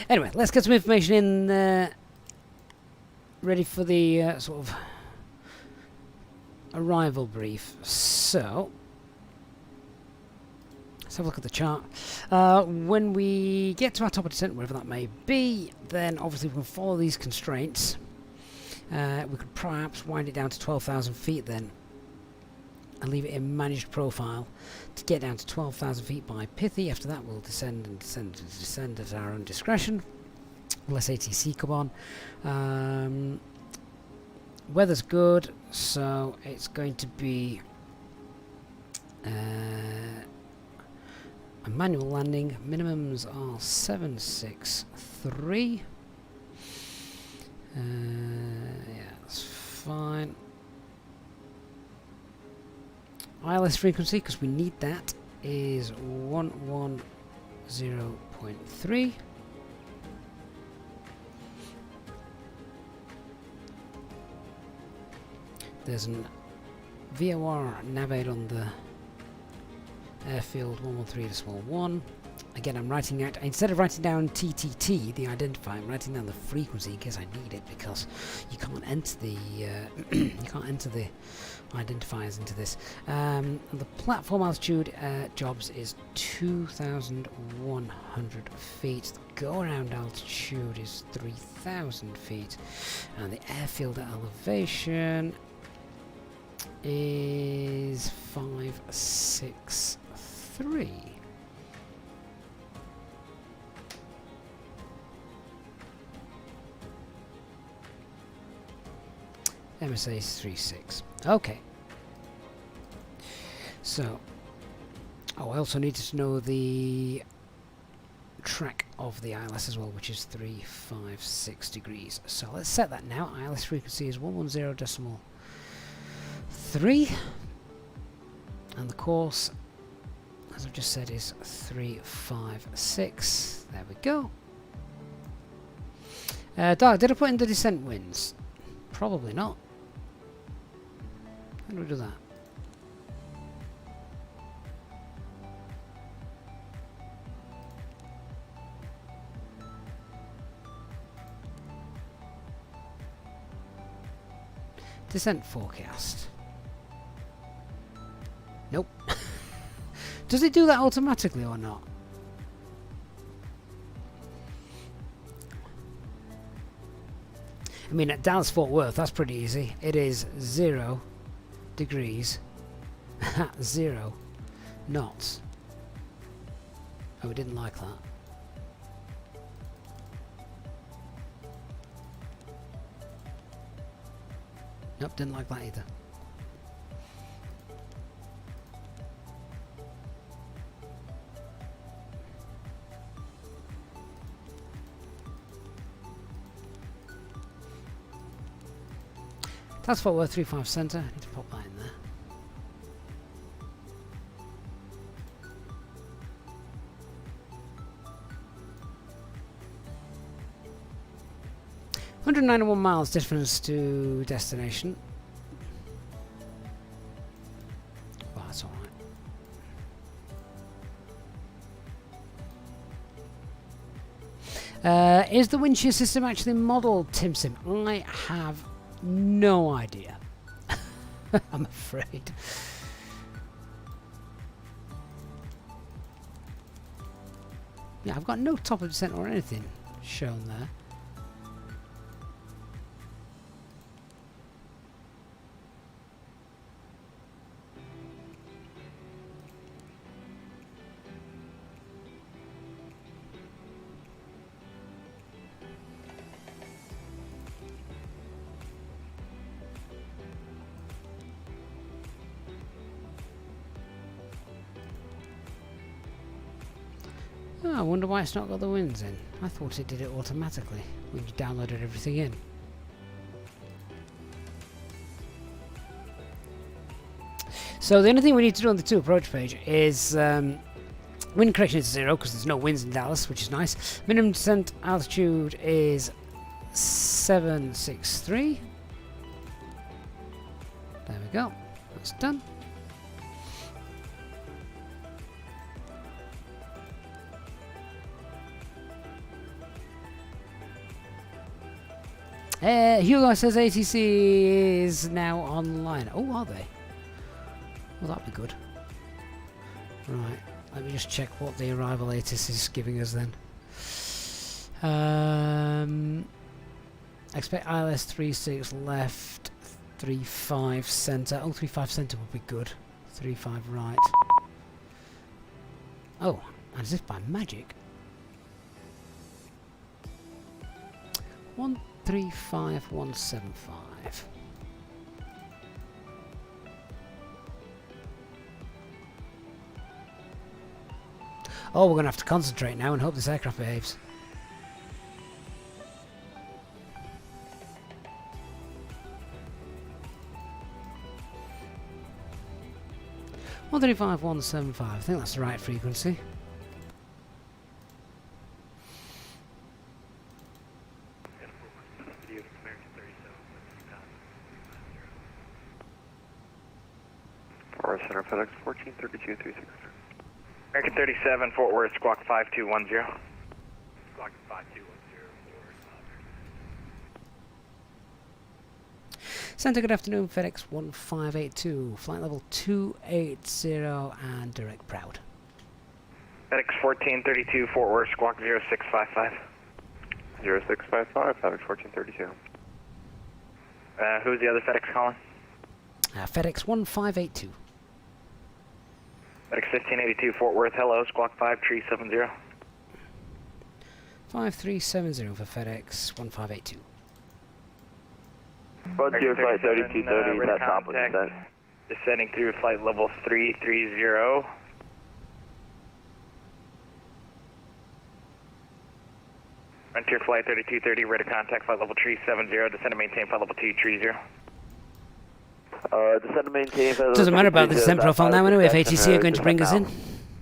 Anyway, let's get some information in ready for the sort of arrival brief. So, let's have a look at the chart. When we get to our top of descent, wherever that may be, then obviously we can follow these constraints. We could perhaps wind it down to 12,000 feet then, and leave it in managed profile to get down to 12,000 feet by Pithy. After that we'll descend and descend and descend at our own discretion. Less ATC come on. Weather's good, so it's going to be a manual landing. Minimums are 763. Yeah, that's fine. ILS frequency, because we need that, is 110.3. There's an VOR navigate on the airfield 113.1. Again, I'm writing out, instead of writing down TTT, the identifier, I'm writing down the frequency in case I need it, because you can't enter the the identifiers into this. The platform altitude jobs is 2,100 feet. The go-around altitude is 3,000 feet, and the airfield elevation is 563. MSA is 36. Okay. So, I also needed to know the track of the ILS as well, which is 356 degrees. So let's set that now. ILS frequency is 110.3, and the course, as I've just said, is 356. There we go. Dark, did I put in the descent winds? Probably not. How do we do that? Descent forecast. Nope. Does it do that automatically or not? I mean, at Dallas Fort Worth, that's pretty easy. It is 0 degrees at 0 knots. Oh, we didn't like that. Nope, didn't like that either. That's Fort Worth 35 Centre. I need to pop that in there. $191 miles difference to destination. Well, that's alright. Is the wind shear system actually modelled, TimSim? I have no idea. I'm afraid. Yeah, I've got no top of descent or anything shown there. Oh, I wonder why it's not got the winds in. I thought it did it automatically when you downloaded everything in. So the only thing we need to do on the to approach page is wind correction is 0 because there's no winds in Dallas, which is nice. Minimum descent altitude is 763. There we go. That's done. Hugo says ATC is now online. Oh, are they? Well, that'd be good. Right, let me just check what the arrival latest is giving us then. Expect ILS 36 left, 35 centre. Oh, 35 centre would be good. 35 right. Oh, and as if by magic. 135175. Oh, we're going to have to concentrate now and hope this aircraft behaves. One 135.175. I think that's the right frequency. Center FedEx 1432-360. American 37, Fort Worth, squawk 5210. Squawk 5210 Center, good afternoon. FedEx 1582, flight level 280 and direct proud. FedEx 1432, Fort Worth, squawk 0655. 0655, FedEx 1432. Who's the other FedEx calling? FedEx 1582. FedEx 1582, Fort Worth, hello, squawk 5370. 5370 for FedEx 1582. Frontier flight 3230, that's opposite that. Descending through flight level 330. Frontier flight 3230, ready to contact flight level 370, descend and maintain flight level 230. Descend and maintain. Doesn't matter about the descent profile now anyway if ATC are going to bring us in.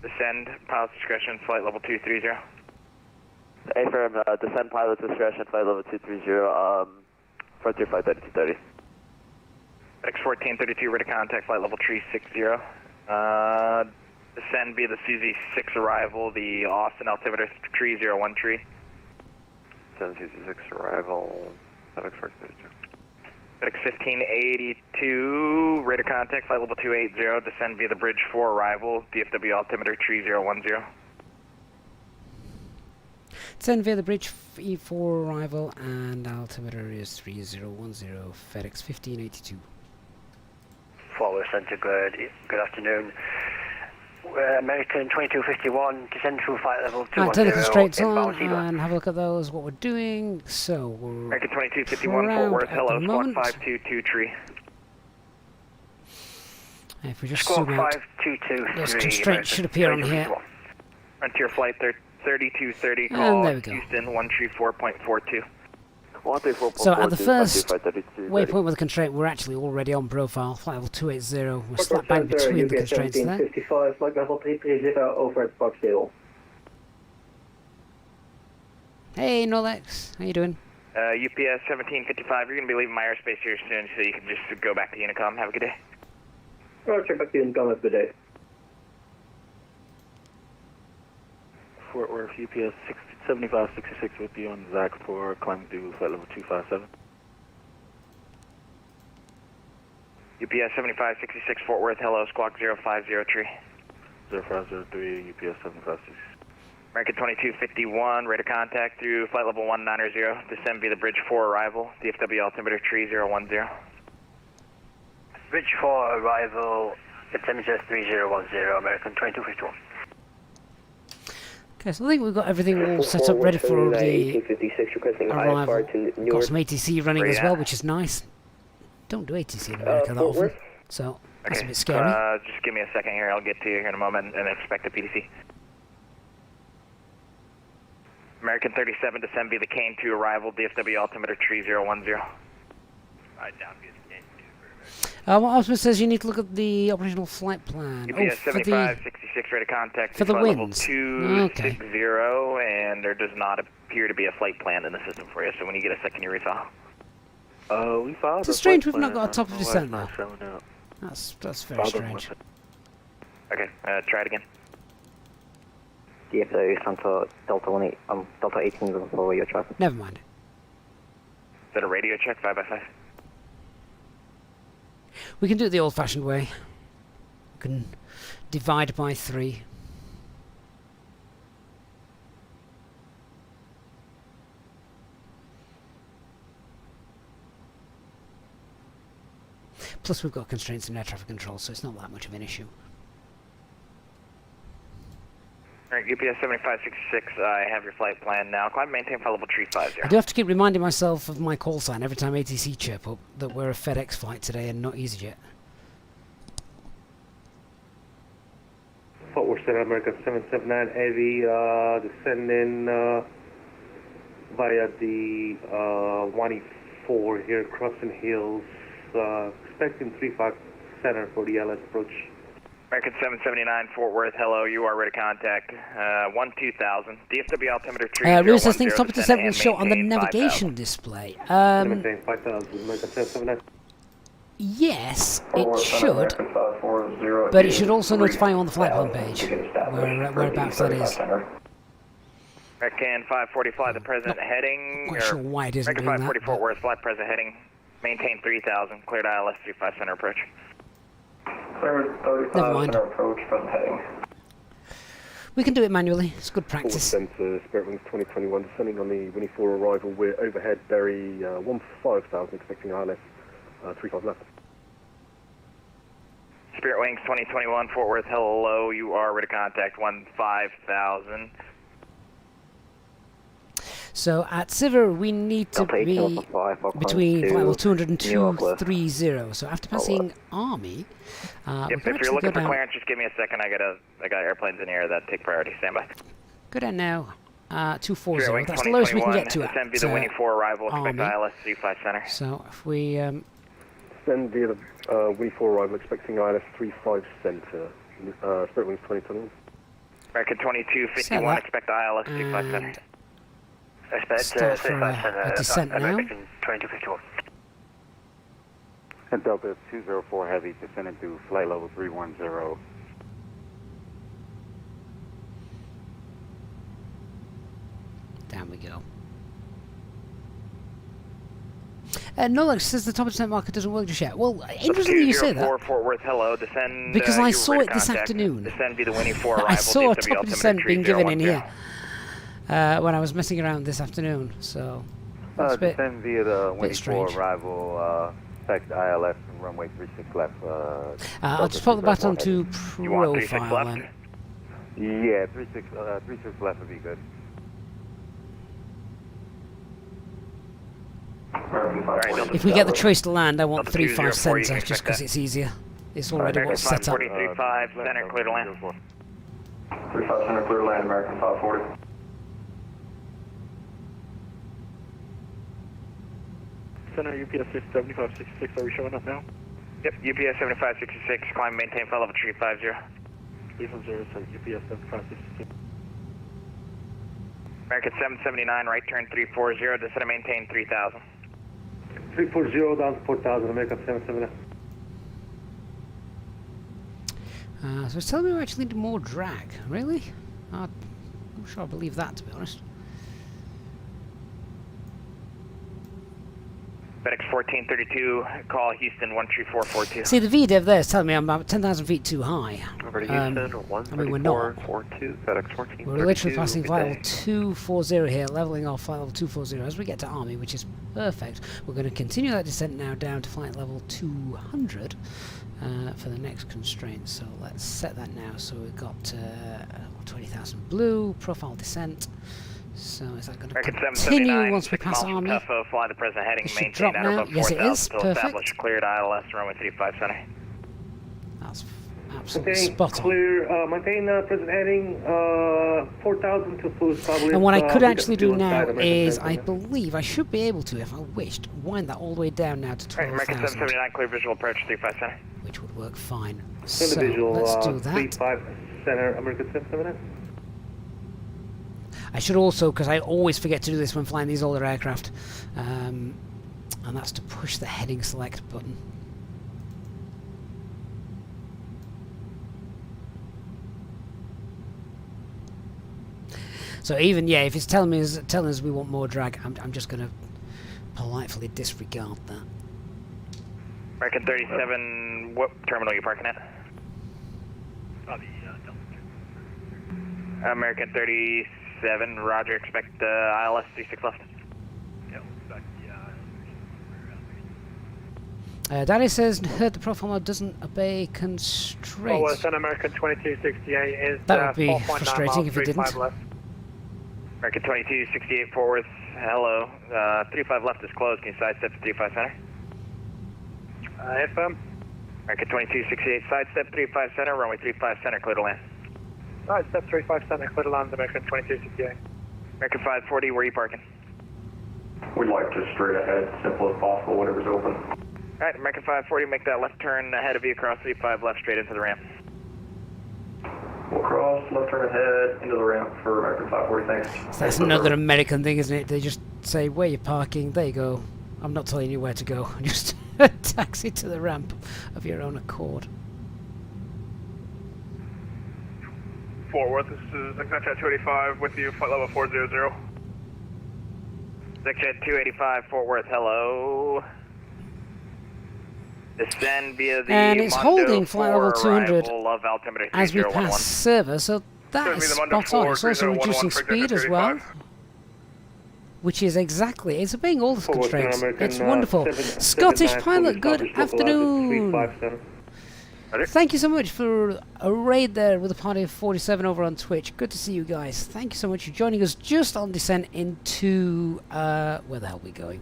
Descend, pilot's discretion, flight level 230. A-firm, descend pilot discretion, flight level 230, frontier flight 3230. X1432, ready to contact, flight level 360. Descend via the CZ6 arrival, the Austin altimeter 301 Descend CZ6 arrival, FedEx 1432. FedEx 1582, ready to contact, flight level 280, descend via the bridge 4 arrival, DFW altimeter 3010. Descend via the bridge E4 arrival and altimeter is 3010, FedEx 1582. Forward Centre, good afternoon. American 2251, descend through flight level 210. Right, turn the constraints on inbound Zebra. and have a look at those, what we're doing. So we're American 2251, Fort Worth, hello, squawk 522 tree. If we just Squawk zoom out, 5223. those constraints should appear on here. Frontier flight 3230, And call there we go. Houston 134.42. So at the first waypoint with the constraint, we're actually already on profile. Flight level 280, we're slap bang between the constraints there. 1755, flight level 330 over at Foxdale. Hey Nolex, how you doing? UPS 1755, you're going to be leaving my airspace here soon, so you can just go back to Unicom. Have a good day. Roger, back to Unicom, have a good day. Fort Worth, UPS 7566 with you on Zach for climb to flight level 257. UPS 7566 Fort Worth, hello, squawk 0503. 0503, UPS 7566. American 2251, ready to contact through flight level 190, descend via the bridge 4 arrival, DFW altimeter 3010. Bridge 4 arrival, altimeter 3010, American 2251. Okay, so I think we've got everything all set up ready for the arrival. Got some ATC running as well, which is nice. Don't do ATC in America that often, so that's a bit scary. Just give me a second here, I'll get to you here in a moment and expect a PDC. American 37, descend via the Kane 2 arrival, DFW altimeter 3010. Right down via the Kane 2. What Osman says, you need to look at the operational flight plan. UPS 7566, ready to contact for the flight level winds. 260, and there does not appear to be a flight plan in the system for you, so when you get a second, you refile. We filed It's strange we've not got a top of descent though. That's very strange. Okay, try it again. DFW Santa Delta 18, Delta 18 is for your traffic. Never mind. Is that a radio check, 5x5? We can do it the old-fashioned way. We can divide by 3. Plus we've got constraints in air traffic control, so it's not that much of an issue. Alright, UPS 7566, I have your flight plan now. Climb maintain flight level 350. I do have to keep reminding myself of my call sign every time ATC chirp up that we're a FedEx flight today and not EasyJet. Fort Worth Center, America 779 Heavy, descending via the 184 here, crossing hills, expecting 35 center for the LS approach. American 779 Fort Worth, hello, you are ready to contact 12000, DFW altimeter 3010. Real things top of the 7 will show on the navigation display. Maintain 5000, America 779. Yes, it should, but it should also notify you on the flight plan page whereabouts that is. American 540, fly the present heading. Not quite sure why it isn't American doing 540 that. Fort Worth, fly present heading. Maintain 3000, cleared ILS 35 center approach. Cleared 35 Never mind. center approach, present heading. We can do it manually. It's good practice. Center, Spirit Wings 2021, descending on the Winnie 4 arrival. We're overhead, Berry 15,000, expecting ILS 35 left. Spirit Wings 2021 Fort Worth, hello, you are ready to contact 15,000. So at Siver we need to be between flight level 200 and 230. So after passing Army, If you're looking for clearance, just give me a second. I got airplanes in the air that take priority. Stand by. Go down now. 240. That's the lowest we can get to at Descend via the Winnie 4 arrival. Expect Army. ILS 35 center. So if we Descend via the Winnie 4 arrival, expecting ILS 35 center. Spirit Wings 2021. American 2251, expect ILS 35 center. Expect start for a descent now. American 2251. And Delta 204 Heavy descending to flight level 310. Down we go. Nolex says the top of descent marker doesn't work just yet. Well, interestingly you say that. 204 Fort Worth, hello. Descend. Because I you saw were it this contact. afternoon. Descend via the Winnie 4 arrival. I saw a DFW top of altimeter descent being given in 3010. here when I was messing around this afternoon. So that's a bit, Descend via the Winnie 4 strange. arrival, expect ILS runway 36 left. I'll just pop the baton to You want 36 profile left? then. Yeah, 36 left would be good. If we get the choice to land, I want Delta 3-5 204, you can centre, just expect because that. it's easier. It's already what's set up. 4335, center, clear to land. 35 center, clear to land, American 540. Center UPS 7566, are we showing up now? Yep, UPS 7566, climb, maintain flight level 350. 350, so UPS 7566. American 779, right turn 340, descend and maintain 3000. 340 down to 4000, American 779. So it's telling me we actually need more drag. Really? I'm not sure I believe that, to be honest. FedEx 1432, call Houston 13442. See, the VDEV there is telling me I'm about 10,000 feet too high. Over to Houston, I mean, we're not. 13442, FedEx 1432. We're literally passing good flight day. level 240 here, leveling off flight level 240 as we get to Army, which is perfect. We're going to continue that descent now down to flight level 200 for the next constraint. So let's set that now. So we've got 20,000 blue, profile descent. So is that going to continue once we pass Army? Fly the present heading, It should maintain drop at now. above Yes, it 4000 is. till Perfect. established cleared ILS runway 35 center. That's absolutely Okay, spot on. clear, maintain present heading, 4000 to full established. And what I could actually do inside now American is, I 779. believe, I should be able to, if I wished, wind that all the way down now to Right, American 12,000, 779, clear visual approach 35 center. which would work fine. Send So the visual, let's do that. 35 center, American 779. I should also, because I always forget to do this when flying these older aircraft, and that's to push the heading select button. So even, yeah, if it's telling us we want more drag, I'm just going to politely disregard that. American 37, what terminal are you parking at? American 37, roger, expect ILS 36 left. Danny says, heard the profile mode doesn't obey constraints. Western American 2268 is That would be 4.9 frustrating miles, if it 35 didn't. left. American 2268, Fort Worth, hello. 35 left is closed, can you sidestep to 35 center? FM. American 2268, sidestep 35 center, runway 35 center, clear to land. Alright, step 35 center, clear to land, American 2268. American 540, where are you parking? We'd like just straight ahead, simple as possible, whatever's open. Alright, American 540, make that left turn ahead of you across 35 left straight into the ramp. We'll cross, left turn ahead, into the ramp for American 540, thanks. So that's another American thing, isn't it? They just say, where you're parking, there you go. I'm not telling you where to go. Just taxi to the ramp of your own accord. Fort Worth, this is Executive 285 with you, flight level 400. Executive 285, Fort Worth, hello. Descend via the And it's Mondo holding flight level 200 arrival of altimeter as we 3011. pass server, so that Gonna is be the Mondo spot on. 4, It's also 3011 reducing for speed as well, 35. which is exactly, it's obeying all the Forward to constraints. American, It's wonderful. 779, Scottish full pilot, good established local afternoon. latitude 357. Thank you so much for a raid there with a party of 47 over on Twitch. Good to see you guys. Thank you so much for joining us just on descent into, where the hell are we going?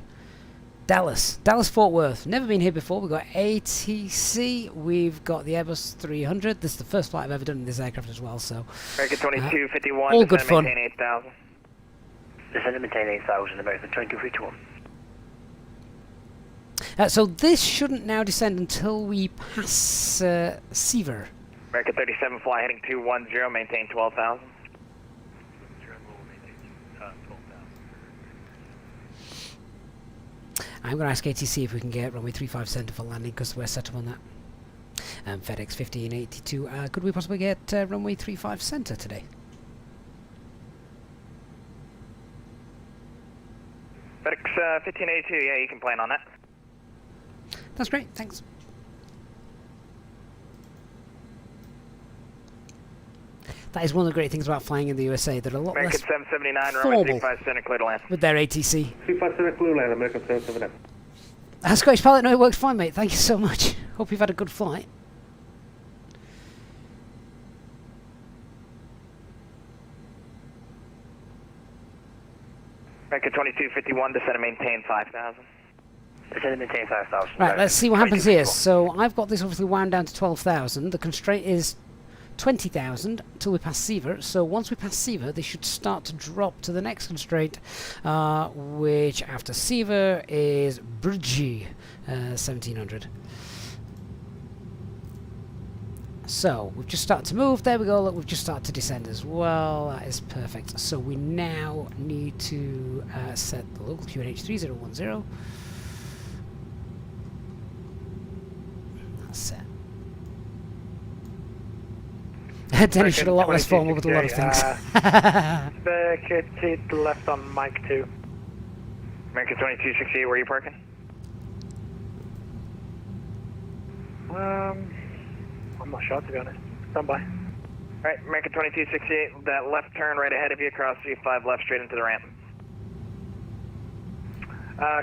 Dallas, Fort Worth. Never been here before. We've got ATC. We've got the Airbus 300. This is the first flight I've ever done in this aircraft as well. So American 2251, all good descend fun. maintain 8000. Descend and maintain 8000, American 2251. So this shouldn't now descend until we pass Seaver. American 37, fly heading 210, maintain 12,000. I'm going to ask ATC if we can get runway 35 center for landing because we're set up on that. FedEx 1582, could we possibly get runway 35 center today? FedEx 1582, yeah, you can plan on that. That's great, thanks. That is one of the great things about flying in the USA. They're a lot American less 779, runway formal 35 center, clear to land. with their ATC. 35 center, clear land, American 779. Scottish pilot, no, it worked fine, mate. Thank you so much. Hope you've had a good flight. American 2251, descend and maintain 5,000. Descend and maintain 5,000. Right, let's see what happens here. So I've got this obviously wound down to 12,000. The constraint is 20,000 until we pass Seaver. So once we pass Seaver, they should start to drop to the next constraint, which after Seaver is Bridgie 1700. So we've just started to move. There we go. Look, we've just started to descend as well. That is perfect. So we now need to set the local QNH 3010. That's set. Dennis should a lot less formal with a lot of things. Circuit left on Mike 2. American 2268, where are you parking? I'm not sure, to be honest. Stand by. Alright, American 2268, that left turn right ahead of you, across 35 left straight into the ramp.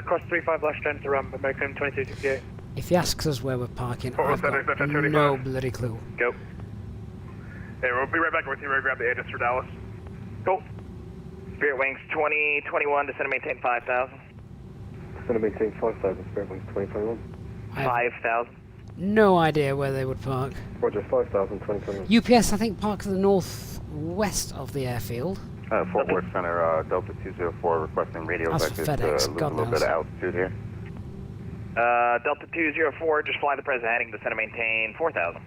Cross 35 left straight into the ramp, American 2268. If he asks us where we're parking, I've got no bloody clue. Go. Hey, we'll be right back with you. We're going to grab the agents for Dallas. Cool. Spirit Wings 2021, descend and maintain 5,000. Descend and maintain 5,000, Spirit Wings 2021. 5,000. No idea where they would park. Roger, 5,000, 2021. UPS, I think, park to the northwest of the airfield. Fort Worth Center, Delta 204, requesting radio That's vectors FedEx, to lose God a little knows. bit of altitude here. Delta 204, just fly the present heading, descend and maintain 4,000.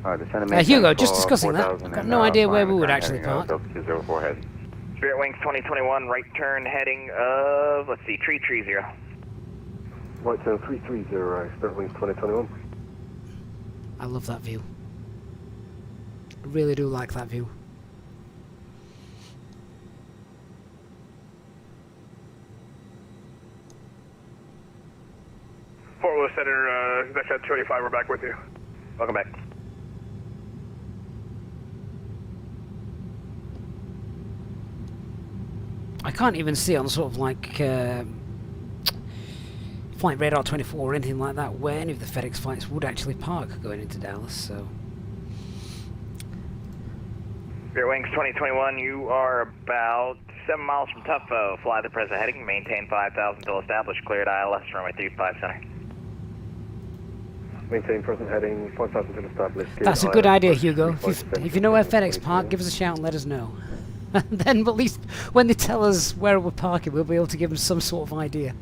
Descend and maintain Hugo, just discussing that. 4,000 I've got and, no idea where we flying would the actually current park. heading, Delta 204 head. Spirit Wings 2021, right turn heading of, let's see, 330. Right turn 330, Spirit Wings 2021. I love that view. I really do like that view. Fort Worth Center, that's at 285. We're back with you. Welcome back. I can't even see on sort of like Flight Radar 24 or anything like that where any of the FedEx flights would actually park going into Dallas, so... Spirit Wings 2021, you are about 7 miles from Tufo. Fly the present heading, maintain 5,000 until established. Cleared ILS, runway 35 center. Maintain present heading, 5,000 to established. That's a good idea, Hugo. If you know where FedEx park, give us a shout and let us know. And then at least when they tell us where we're parking, we'll be able to give them some sort of idea.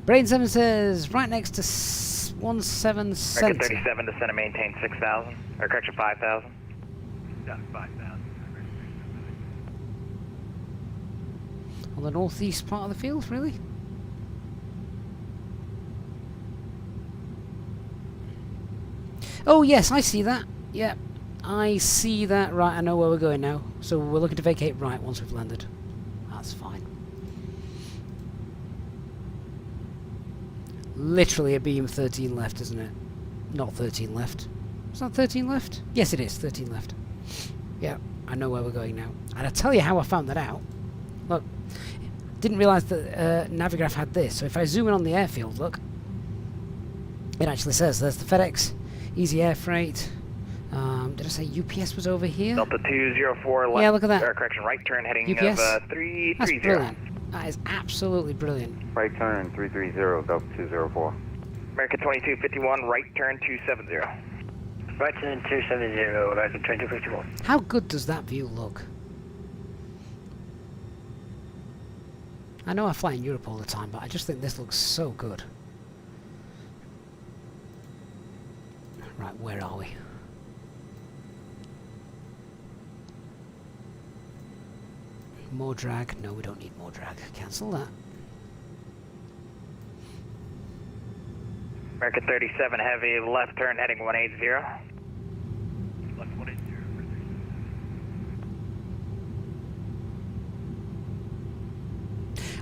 Brain 7 says, right next to 17 center. American 37, descend and maintain 6,000. Or correction, 5,000. Yeah, 5,000. On the northeast part of the field, really? Oh yes, I see that. Yeah, I see that. Right, I know where we're going now. So we're looking to vacate right once we've landed. That's fine. Literally a beam 13 left, isn't it? Not 13 left. Is that 13 left? Yes, it is. 13 left. Yeah, I know where we're going now. And I'll tell you how I found that out. Look, didn't realise that Navigraph had this. So if I zoom in on the airfield, look, it actually says there's the FedEx Easy Air Freight. Did I say UPS was over here? Delta 204 left. Yeah, look at that. Or correction, right turn heading UPS? of 330. That's brilliant. That is absolutely brilliant. Right turn 330, Delta 204. American 2251, right turn 270. Right turn 270, American 2251. How good does that view look? I know I fly in Europe all the time, but I just think this looks so good. Right, where are we? more drag. No, we don't need more drag. Cancel that. American 37 heavy, left turn heading 180. Left 180.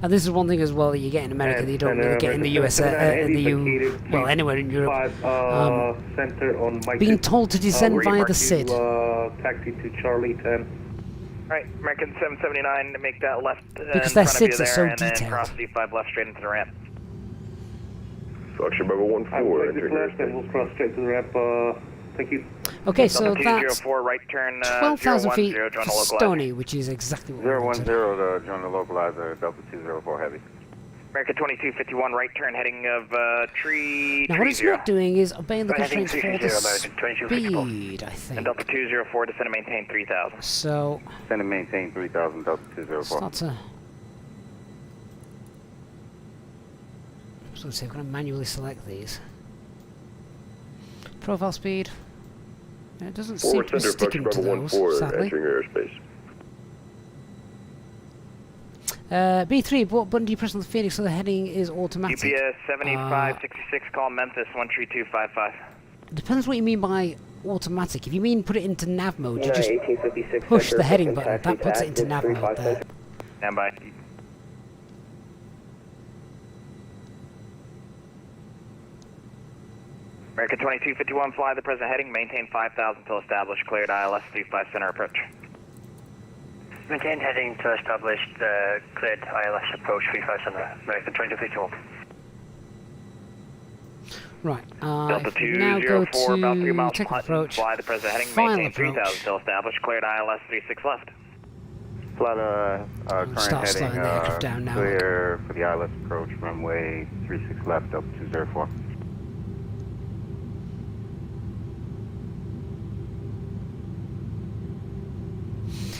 And this is one thing as well that you get in America that you don't really get in the US, well, anywhere in Europe. Center on Mike. Being told to descend via the SID. Taxi to Charlie 10. Alright, American 779 to make that left Because in their front of you SIDs are there, so and then detailed. cross D5 left straight into the ramp. Foxtrot Bravo 14, entering left and we'll cross straight to the ramp. Thank you. Okay, so Delta that's 204, right turn 12,000 feet 010, join for the localizer. Stony, which is exactly what we 010 wanted. to join the localizer, Delta 204 Heavy. American 2251, right turn heading of tree. Now what it's not doing is obeying the Heading constraints for the 2250, speed, I And think. Delta 204, descend and maintain 3000. So, Send and maintain 3000, Delta 204. start to... So let's see, I'm going to manually select these. Profile speed. It doesn't seem to be sticking to those, sadly. entering airspace. B3, what button do you press on the Phoenix so the heading is automatic? UPS 7566, call Memphis 13255. Depends what you mean by automatic. If you mean put it into nav mode, you just push the heading button. That puts it into nav mode there. Stand by. American 2251, fly the present heading, maintain 5000 until established, cleared ILS 35 center approach. Maintain heading to established, cleared ILS approach 35 center, American 2251. Right, Delta if you now go 204, about 3 to miles take from Hutton, approach, fly the present heading, final maintain 3000 approach. until established, cleared ILS 36 left. Fly the current start heading, slowing the aircraft down now. clear for the ILS approach, runway 36 left, Delta 204.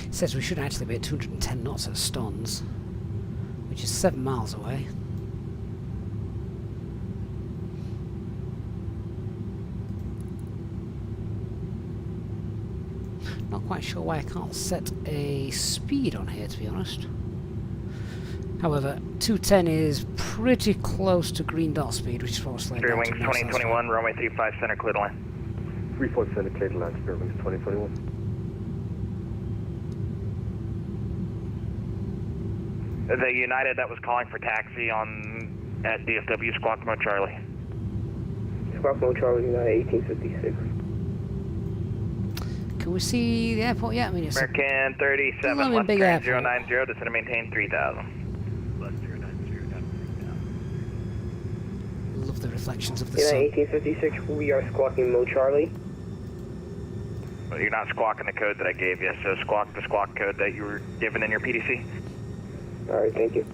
It says we should actually be at 210 knots at Stons, which is 7 miles away. Not quite sure why I can't set a speed on here, to be honest. However, 210 is pretty close to green dot speed, which is what I was slowing Spirit down Wings to now, so that's 2021, runway 35 center, clear to land. 35 center, clear to land, Spirit Wings 2021. The United that was calling for taxi on at DFW, Squawk Mo Charlie. Squawk Mo Charlie, United 1856. Can we see the airport yet? I mean, it's American 37, Blooming left big turn airport. 090, descend and maintain 3000. Left 090, down 3000. love the reflections of the United sun. 1856, we are squawking Mo Charlie. Well, you're not squawking the code that I gave you, so squawk the squawk code that you were given in your PDC. Alright, thank you.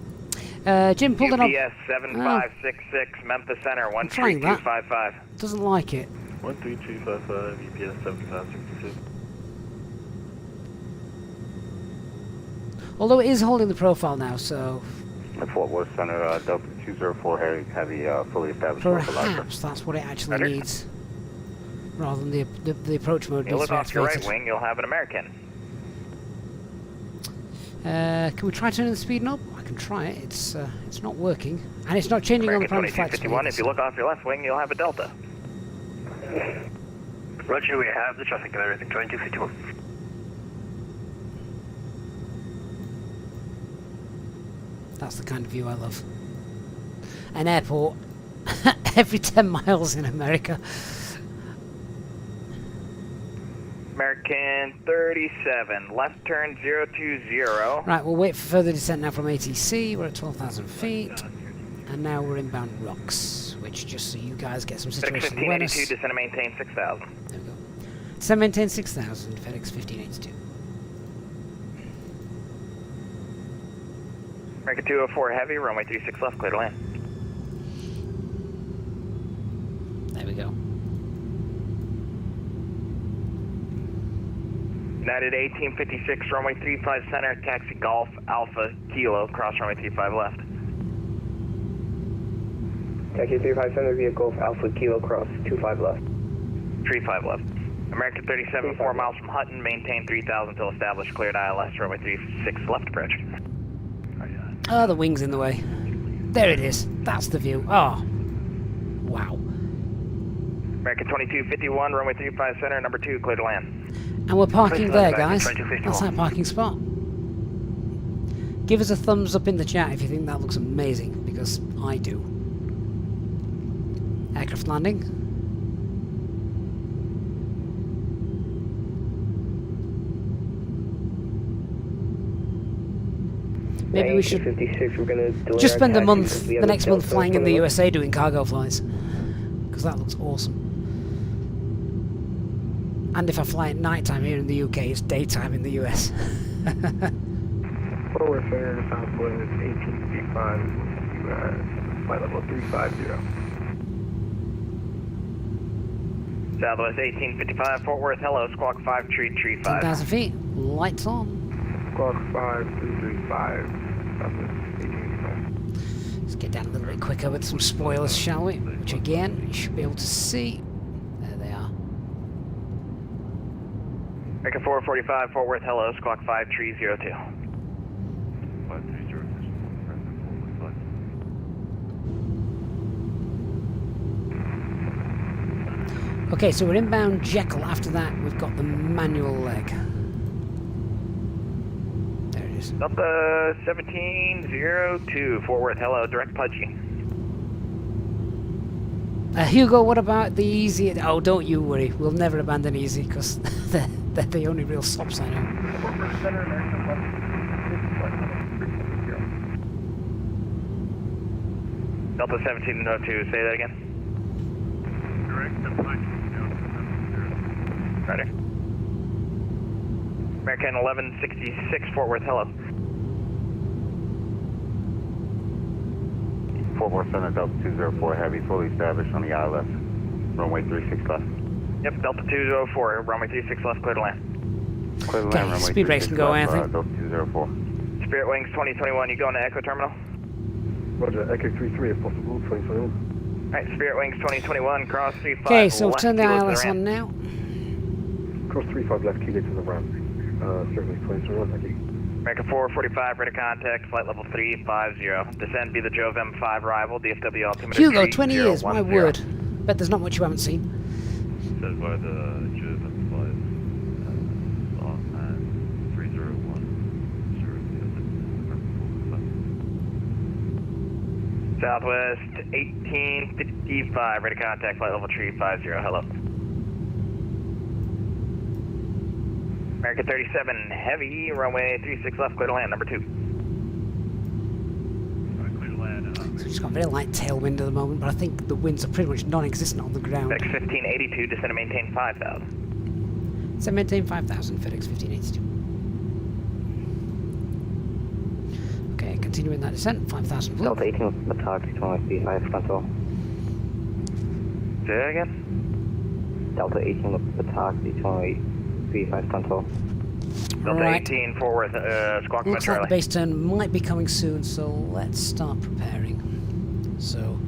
Jim, pull it up. UPS 7566, Memphis Center, trying that. 13255. Doesn't like it. 13255, UPS 7566. Although it is holding the profile now, so Fort Worth Center, Delta 204 Heavy, fully established localizer. perhaps that's what it actually needs, rather than the approach mode You needs look to be off your right activated. wing, you'll have an American. Can we try turning the speed knob? I can try it. It's not working, and it's not changing American on the primary flight 2251, if you look off your left wing, you'll have a Delta. Roger, we have the traffic, American 2251. That's the kind of view I love. An airport every 10 miles in America. American 37, left turn 020. Right, we'll wait for further descent now from ATC. We're at 12,000 feet. And now we're inbound rocks, which, just so you guys get some FedEx situational awareness. 1582, descend and maintain 6000. There we go. Descend maintain 6,000, FedEx 1582. American 204 heavy, runway 36 left, clear to land. There we go. United 1856, runway 35 center, taxi Golf Alpha Kilo, cross runway 35 left. Taxi 35 center via Golf Alpha Kilo Cross 25 left. 35 left. American 37, 4 miles from Hutton, maintain 3000 until established, cleared ILS, runway 36 left approach. Oh, the wing's in the way. There it is. That's the view. Oh. Wow. American 2251, runway 35 center, number 2, clear to land. And we're parking there, guys. 2251. That's our parking spot. Give us a thumbs up in the chat if you think that looks amazing, because I do. Aircraft landing. Maybe we should 56, we're gonna just spend a month, the next month, flying in the USA doing cargo flights, because that looks awesome. And if I fly at night time here in the UK, it's daytime in the US. Forward center, Southwest 1855, flight level 350. Southwest 1855, Fort Worth, hello, squawk 5, tree 5. 10,000 feet, lights on. Squawk 5335, Southwest 1855. Let's get down a little bit quicker with some spoilers, shall we? Which again, you should be able to see. There they are. American 445, Fort Worth, hello, squawk 5, tree 02. Okay, so we're inbound Jekyll. After that, we've got the manual leg. There it is. Delta 1702, Fort Worth, hello, direct Pudgy. Hugo, what about the Easy? Oh, don't you worry. We'll never abandon Easy, because they're the only real sops I know. Delta 1702, say that again. Roger. American 1166, Fort Worth, hello. Fort Worth Center, Delta 204 Heavy, fully established on the ILS. Runway 36 left. Yep, Delta 204, runway 36 left, clear to land. Clear to land, runway speed race can go, Anthony. Delta 204. Spirit Wings 2021, you going to Echo Terminal? Roger, Echo 33 if possible, 2021. Alright, Spirit Wings 2021, cross 35 Okay, so left, turn the kilo to ILS ramp. on now. Cross 35 left, kilo to the ramp. Spirit Wings 2021, thank you. American 445, ready to contact, flight level 350. Descend, be the Jove M5 arrival, DFW altimeter Hugo, 20 years, my 3010. word. Bet there's not much you haven't seen. Said by the Jove M5 and 301. Southwest 1855, ready to contact, flight level 350, hello. American 37, heavy, runway 36 left, clear to land, number 2. Clear to land. So we've just got a very light tailwind at the moment, but I think the winds are pretty much non-existent on the ground. FedEx 1582, descend and maintain 5,000. So maintain 5,000, FedEx 1582. Okay, continuing that descent, 5,000 blue. Delta 18 with taxi 25 control. Say that again? Delta 18 with taxi 25 control. Delta Right. 18, Fort Worth, squawk Looks Metro like the base turn might be coming soon, so let's start preparing. So,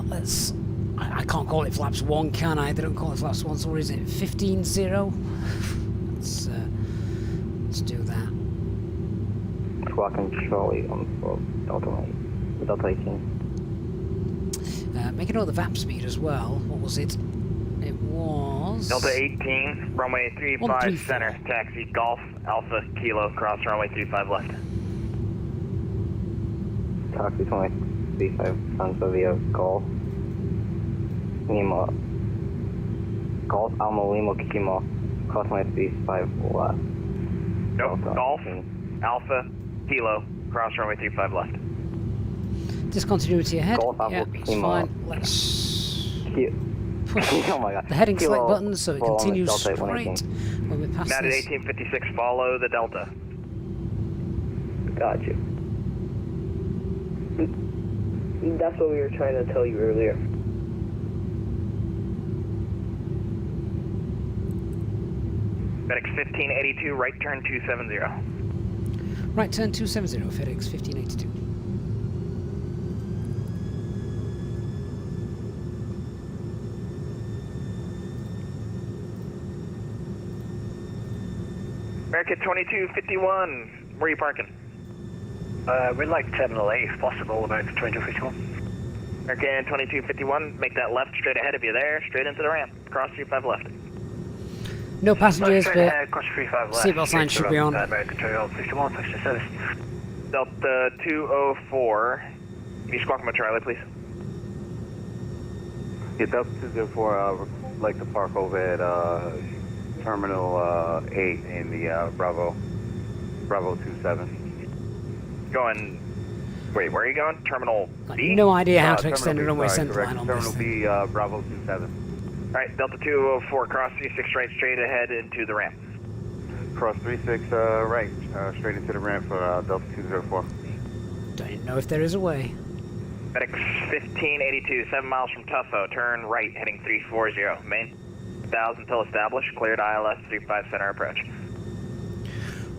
let's... I can't call it flaps 1, can I? They don't call it flaps 1, so what is it? 15-0? Let's do that. Squawk and Charlie on Delta 18. Make a note of the VAP speed as well. What was it? It was... Delta 18, runway 35 134. center, taxi Golf Alpha Kilo, cross runway 35 left. Taxi 25 Santa via Golf. Lima. Golf Alma Lima Kima. Cross my 35 left. Nope, Delta Golf 18. Alpha Kilo, cross runway 35 left. Discontinuity ahead. Golf Alpha Yeah, it's Lima. fine. Let's push Oh my god. the heading Kilo select button so it full on continues Delta straight 118. when we pass United this. 1856, follow the Delta. Got you. That's what we were trying to tell you earlier. FedEx 1582, right turn 270. Right turn 270, FedEx 1582. American 2251, where are you parking? We'd like Terminal A if possible, American 2251. American 2251, make that left straight ahead of you there, straight into the ramp. Cross 35 left. No passengers, Straight but ahead, cross 35 left. seatbelt sign should be on. American 2251, thanks for service. Delta 204, can you squawk from a Charlie, please? Yeah, Delta 204, would like to park over at Terminal 8 in the Bravo 27. Going, wait, where are you going? Terminal B? No idea how to extend a runway sorry, center line on this Terminal thing. B, Bravo 27. Alright, Delta 204, cross 36 right, straight ahead into the ramp. Cross 36 right, straight into the ramp for Delta 204. Don't know if there is a way. FedEx 1582, 7 miles from Tuffo, turn right, heading 340. Main 1000 until established, cleared ILS 35 center approach.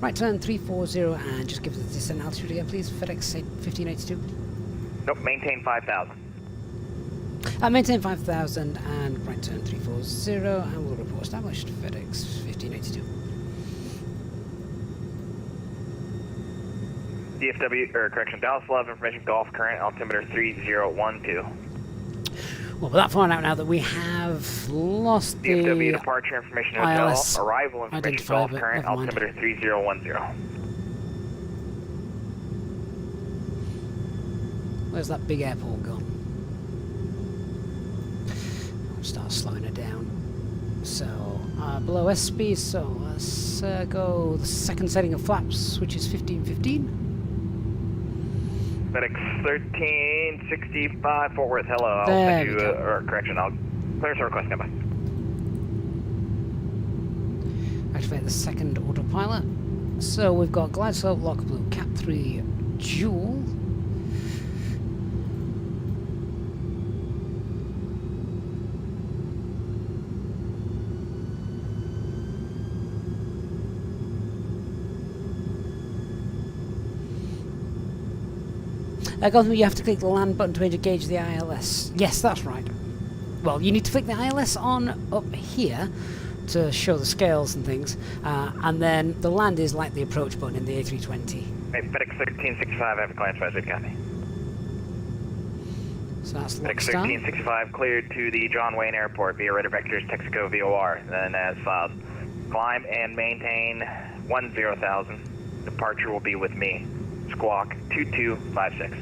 Right turn 340 and just give us the descent altitude again, please. FedEx 1582. Nope, maintain 5000. Maintain 5000 and right turn 340 and we'll report established. FedEx 1582. DFW, or correction, Dallas Love, information Golf, current altimeter 3012. Well, we're that far out now that we have lost the DFW departure information hotel, ILS arrival information Golf, identifier, but current never mind. altimeter 3010. Where's that big airport gone? I'll start slowing it down. So, below SP, so let's go the second setting of flaps, which is 1515. FedEx 1365, Fort Worth, hello. I'll There send you, we go. or correction, I'll clear some request, standby. Activate the second autopilot. So we've got glide slope, lock blue, cap 3 dual. Gotham, you have to click the land button to engage the ILS. Yes, that's right. Well, you need to click the ILS on up here to show the scales and things, and then the land is like the approach button in the A320. Hey, FedEx 1365, I have a client advisory, copy. So that's lock FedEx start. 1365 cleared to the John Wayne Airport via radar vectors Texaco VOR, then as filed. Climb and maintain 10,000. Departure will be with me. Squawk 2256.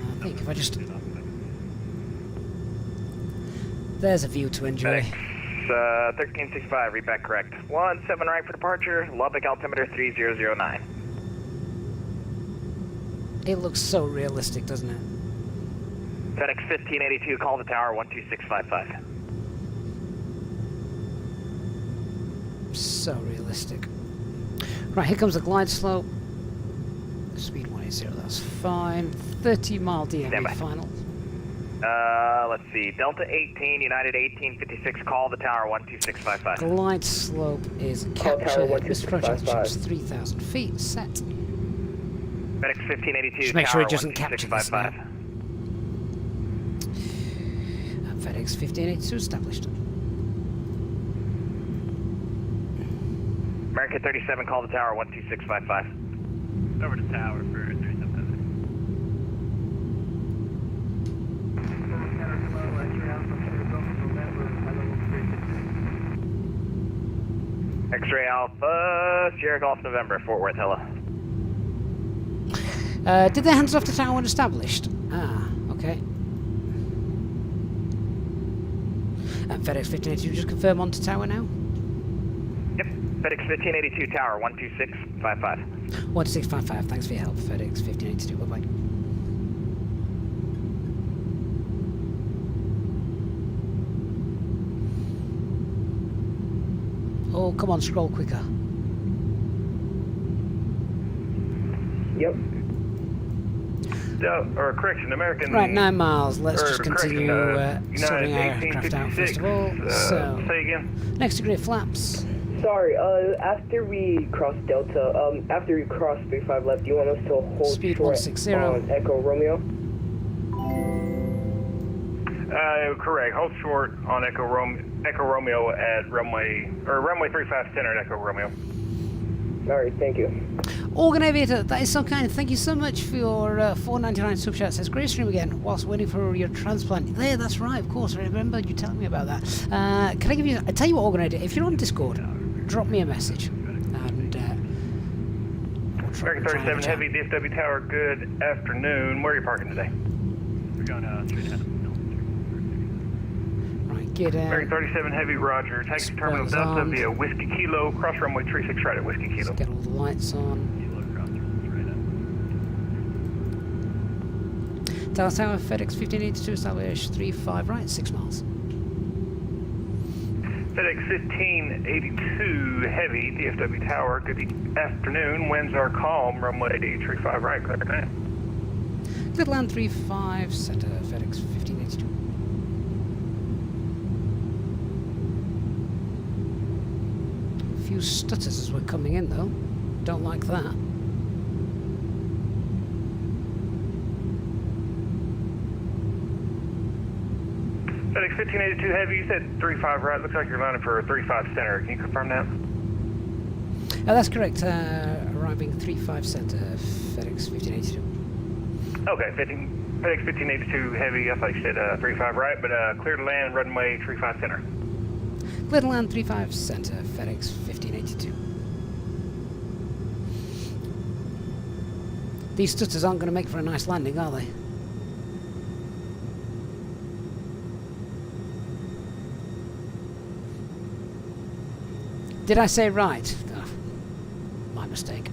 I think if I just... There's a view to enjoy. FedEx 1365, read back correct. 17 right for departure, Lubbock altimeter 3009. It looks so realistic, doesn't it? FedEx 1582, call the tower 12655. So realistic. Right, here comes the glide slope. Speed 180, that's fine. 30-mile DMV final. Let's see, Delta 18, United 1856, call the tower 12655. Glide slope is captured. Mr. Project, 3,000 feet, set. FedEx 1582, Just make sure tower it doesn't capture this now. 12655. And FedEx 1582 established. American 37, call the tower 12655. Over to tower for 377. X-ray Alpha, Sierra Golf November, Fort Worth, hello. Did they hands off the tower when established? Ah, okay. And FedEx 1582 just confirm onto tower now? Yep, FedEx 1582, tower 12655. 12655, thanks for your help, FedEx 1582, bye-bye. Oh, come on, scroll quicker. Yep. Or correction, American. Right, 9 miles. Let's just continue United sorting our aircraft out first of all. So, say again. next degree of flaps. Sorry, after we cross Delta, after we cross 35 left, do you want us to hold Speed short 160. on Echo Romeo? Correct. Hold short on Echo Romeo at runway 35 center at Echo Romeo. Alright, thank you. Organ Aviator, that is so kind. Thank you so much for your $4.99 super chat. Says great stream again whilst waiting for your transplant. Yeah, that's right, of course. I remember you telling me about that. Can I give you? I tell you what, Organ Aviator, if you're on Discord, drop me a message. And American 37 Heavy, DFW Tower. Good afternoon. Where are you parking today? We're going straight ahead. Right, get American 37 Heavy, Roger. Taxi Terminal Delta via Whiskey Kilo. Cross runway 36 right at Whiskey Kilo. Get all the lights on. Dallas Tower, FedEx 1582, establish 35 right, 6 miles. FedEx 1582 Heavy, DFW Tower. Good afternoon. Winds are calm. Runway 35 right. Clear command. Little Land 35 center, FedEx 1582. A few stutters as we're coming in though. Don't like that. FedEx 1582 Heavy, you said 35 right. Looks like you're lining for 35 center. Can you confirm that? That's correct. Arriving 35 center, FedEx 1582. Okay, FedEx 1582 Heavy. I thought you said 35 right, but clear to land, runway 35 center. Little Land 35 center, FedEx 1582. These stutters aren't going to make for a nice landing, are they? Did I say right? Oh, my mistake.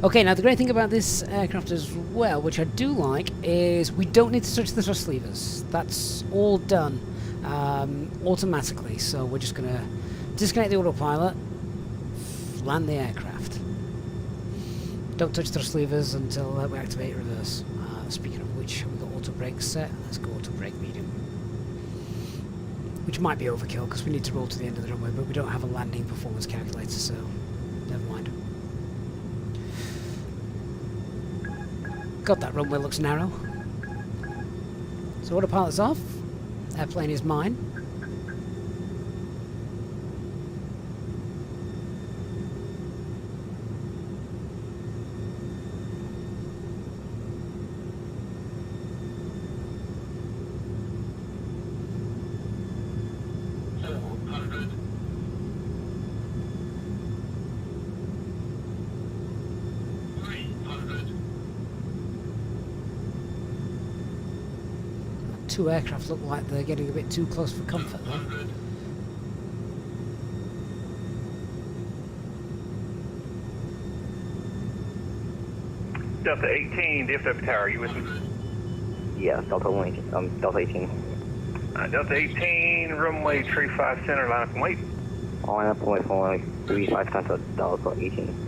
Okay, now the great thing about this aircraft as well, which I do like, is we don't need to touch the thrust levers. That's all done automatically, so we're just going to disconnect the autopilot, land the aircraft. Don't touch thrust levers until we activate reverse. Speaking of which, we've got auto brake set. Let's go auto brake medium. Which might be overkill because we need to roll to the end of the runway, but we don't have a landing performance calculator, so never mind. God, that runway looks narrow. So autopilot's off. Airplane is mine. Two aircraft look like they're getting a bit too close for comfort though. Delta 18, DFW Tower, are you with me? Yeah, Delta 18. Delta 18. Delta 18, runway 35 center, line up and wait. Line up and wait for like 35 center, Delta 18.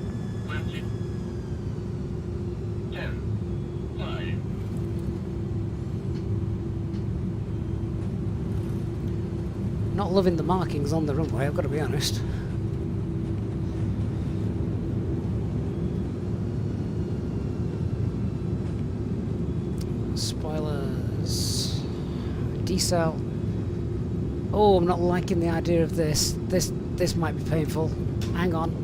Not loving the markings on the runway, I've got to be honest. Spoilers. Decel. Oh, I'm not liking the idea of this. This might be painful. Hang on.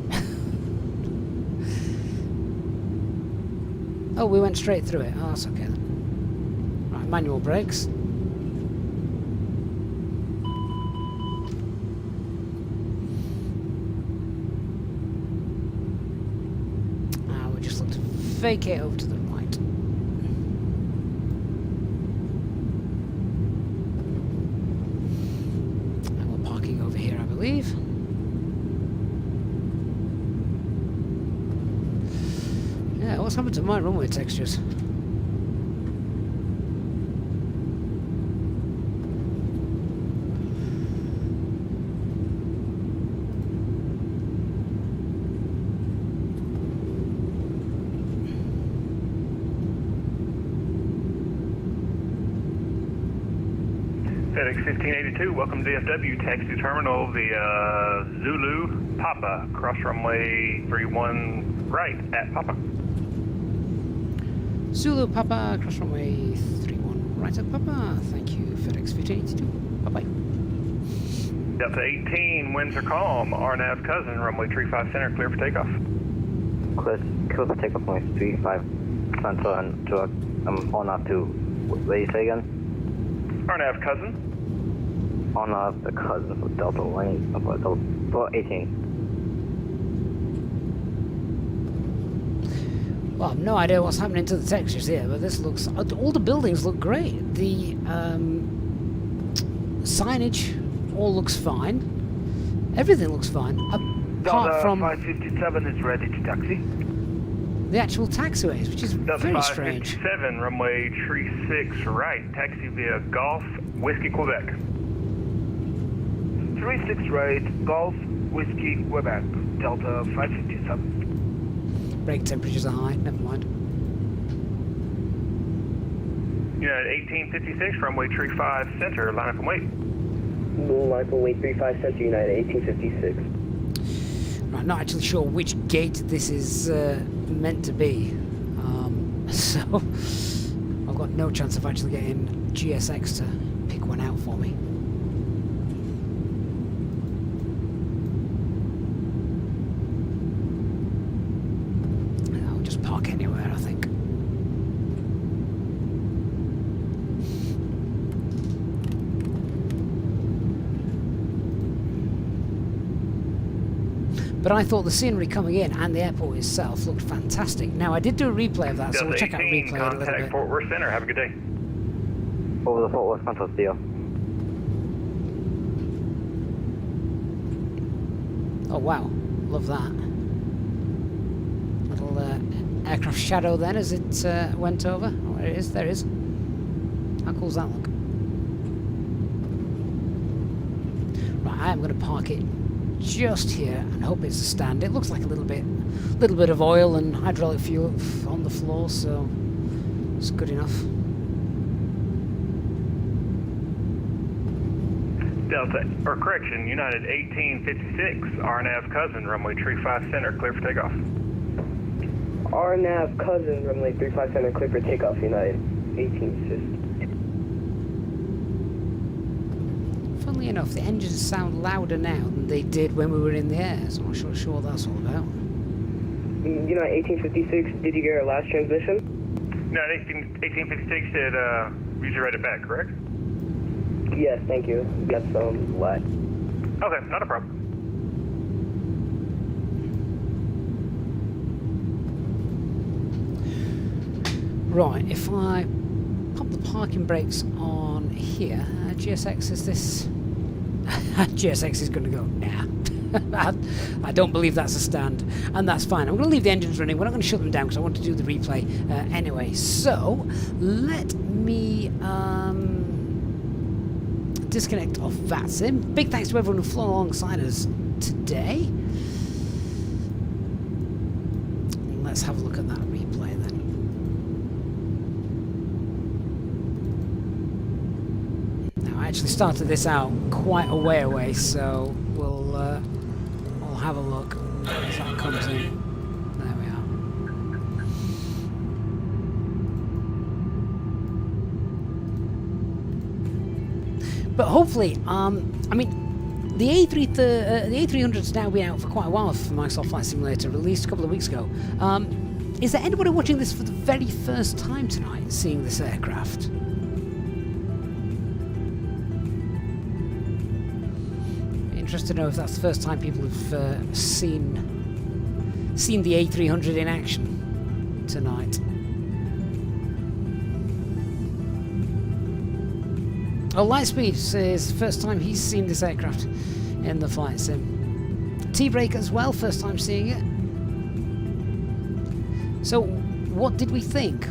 Oh, we went straight through it. Oh, that's okay then. Right, manual brakes. Vacate over to the right. And we're parking over here, I believe. Yeah, what's happened to my runway textures? FedEx 1582, welcome to DFW, taxi terminal, the Zulu Papa, cross runway 31 right at Papa. Zulu Papa, cross runway 31 right at Papa. Thank you, FedEx 1582. Bye-bye. Delta 18, winds are calm, RNAV cousin, runway 35 center, clear for takeoff. Clear for takeoff, runway 35 center, and I'm on up to, what do you say again? RNAV cousin. On up the cousin for Delta 1, Delta 18. Well, I've no idea what's happening to the textures here, but this looks... all the buildings look great. The signage all looks fine. Everything looks fine, apart from... 557 is ready to taxi. The actual taxiways, which is very strange. 557, runway 36 right, taxi via Golf, Whiskey, Quebec. 36 right, Golf, Whiskey, Quebec, Delta 557. Brake temperatures are high, never mind. United 1856, runway 35 center, line up and wait. Line up and wait, 35 center, United 1856. I'm not actually sure which gate this is meant to be, so I've got no chance of actually getting GSX to pick one out for me. I'll just park anywhere, I think. But I thought the scenery coming in and the airport itself looked fantastic. Now, I did do a replay of that, so we'll check out a replay in a little bit. Contact Fort Worth Center. Have a good day. Over the Fort Worth Central, deal. Oh, wow. Love that. Little aircraft shadow then as it went over. Oh, there it is. There it is. How cool does that look? Right, I am going to park it just here and hope it's a stand. It looks like a little bit of oil and hydraulic fuel on the floor, so it's good enough. Delta, or correction, United 1856, RNAV cousin, runway 35 center, clear for takeoff. RNAV cousin, runway 35 center, clear for takeoff, United 1860. Funnily enough, the engines sound louder now than they did when we were in the air, so I'm not sure what that's all about. United 1856, did you get our last transmission? No, 1856 did reiterate it back, correct? Yes, thank you. Got some lag. Okay, not a problem. Right, if I pop the parking brakes on here, GSX is this... GSX is going to go, nah. I don't believe that's a stand, and that's fine. I'm going to leave the engines running. We're not going to shut them down because I want to do the replay anyway. So, let me disconnect off VATSIM. Big thanks to everyone who flew alongside us today. Let's have a look at that replay then. Now, I actually started this out quite a way away, so we'll have a look as that comes in. There we are. But hopefully, I mean, the A300's now been out for quite a while for Microsoft Flight Simulator, released a couple of weeks ago. Is there anybody watching this for the very first time tonight, seeing this aircraft? Interested to know if that's the first time people have seen the A300 in action tonight. Oh, Lightspeed says first time he's seen this aircraft in the flight sim. T-Break as well, first time seeing it. So, what did we think?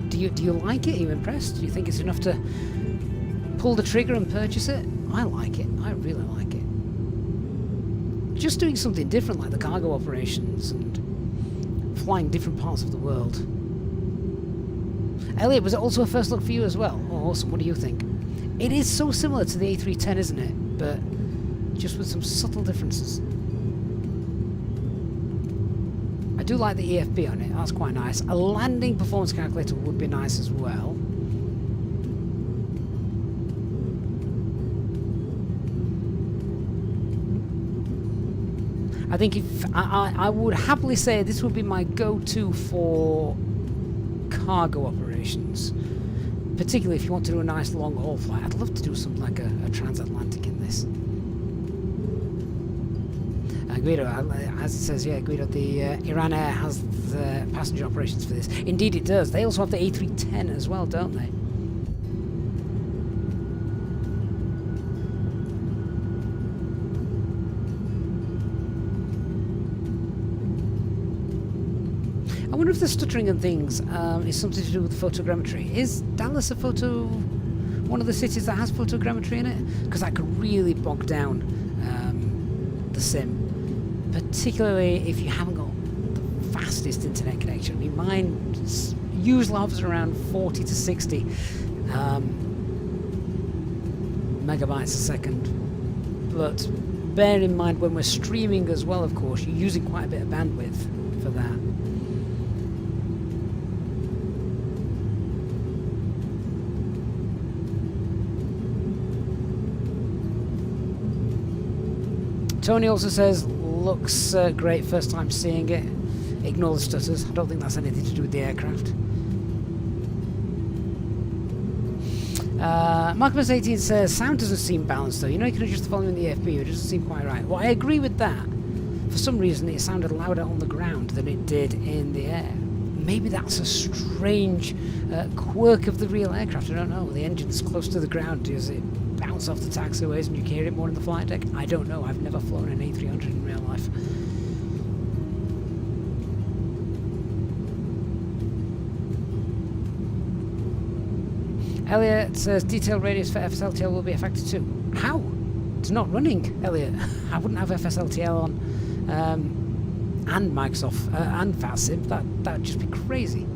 Do you like it? Are you impressed? Do you think it's enough to pull the trigger and purchase it? I like it. I really like it. Just doing something different like the cargo operations and flying different parts of the world. Elliot, was it also a first look for you as well? Oh, awesome. What do you think? It is so similar to the A310, isn't it? But just with some subtle differences. I do like the EFB on it, that's quite nice. A landing performance calculator would be nice as well. I think if I would happily say this would be my go-to for cargo operations, particularly if you want to do a nice long haul flight. I'd love to do something like a transatlantic in this. Guido, as it says, yeah, Guido, the Iran Air has the passenger operations for this. Indeed it does. They also have the A310 as well, don't they? I wonder if the stuttering and things is something to do with photogrammetry. Is Dallas one of the cities that has photogrammetry in it? Because that could really bog down the sim. Particularly if you haven't got the fastest internet connection. I mean, mine usually hovers around 40 to 60 megabytes a second. But bear in mind when we're streaming as well, of course, you're using quite a bit of bandwidth for that. Tony also says, looks great, first time seeing it. Ignore the stutters. I don't think that's anything to do with the aircraft. Marcus 18 says, sound doesn't seem balanced though. You know, you can adjust the volume in the EFB, it doesn't seem quite right. Well, I agree with that. For some reason, it sounded louder on the ground than it did in the air. Maybe that's a strange quirk of the real aircraft. I don't know. The engine's close to the ground. Does it bounce off the taxiways and you can hear it more in the flight deck? I don't know. I've never flown an A300 in real life. Elliot says detail radius for FSLTL will be a factor 2. How? It's not running, Elliot. I wouldn't have FSLTL on and Microsoft and VATSIM. That would just be crazy.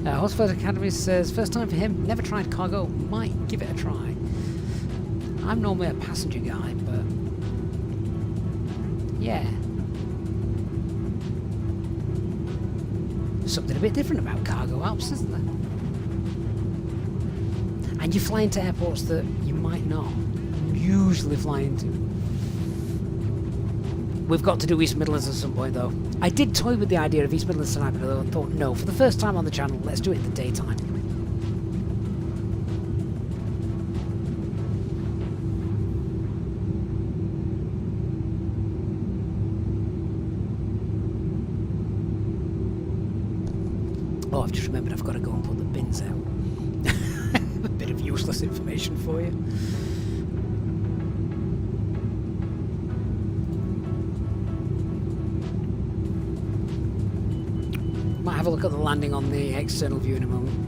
Hotspur Academy says, first time for him, never tried cargo, might give it a try. I'm normally a passenger guy, but yeah. Something a bit different about cargo Alps, isn't there? And you fly into airports that you might not usually fly into. We've got to do East Midlands at some point though. I did toy with the idea of East Midlands tonight, but I thought, no, for the first time on the channel, let's do it in the daytime. Oh, I've just remembered I've got to go and put the bins out. A bit of useless information for you. Might have a look at the landing on the external view in a moment.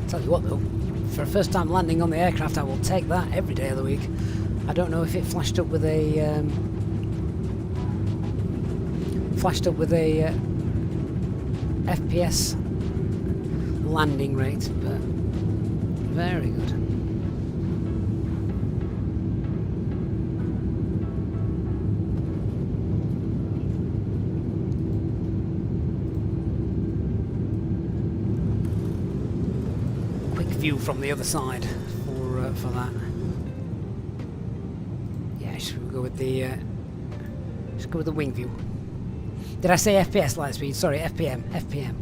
Tell you what though, for a first time landing on the aircraft, I will take that every day of the week. I don't know if it flashed up with a FPS landing rate, but very good. Quick view from the other side for that. Yeah, should we go with the just go with the wing view. Did I say FPS light speed? Sorry, FPM. FPM.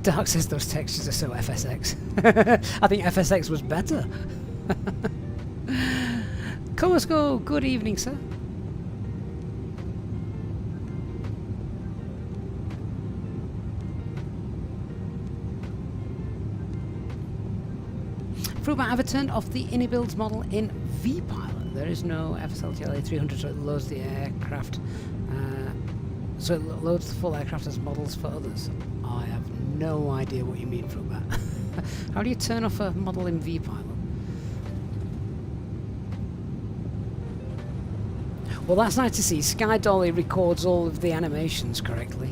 Dark says those textures are so FSX. I think FSX was better. Kosko, good evening, sir. Fruitbat, I've turned off the Inibuilds model in V-Pilot. There is no FSLTL A300, so it loads the aircraft. So it loads the full aircraft as models for others. I have no idea what you mean, Fruitbat. How do you turn off a model in V-Pilot? Well, that's nice to see. Sky Dolly records all of the animations correctly.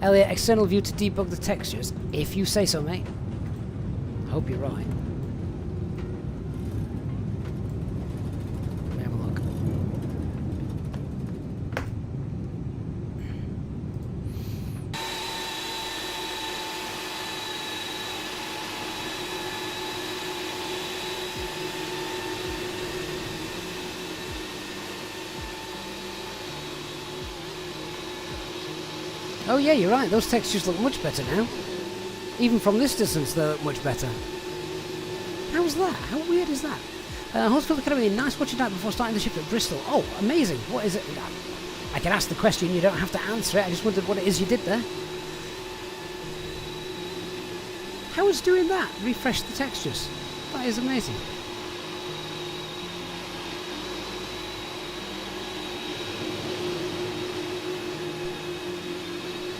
Elliot, external view to debug the textures. If you say so, mate. I hope you're right. Let me have a look. Oh yeah, you're right. Those textures look much better now. Even from this distance, they look much better. How's that? How weird is that? Hospital Academy, nice watching night before starting the shift at Bristol. Oh, amazing. What is it? I can ask the question, you don't have to answer it. I just wondered what it is you did there. How is doing that? Refresh the textures. That is amazing.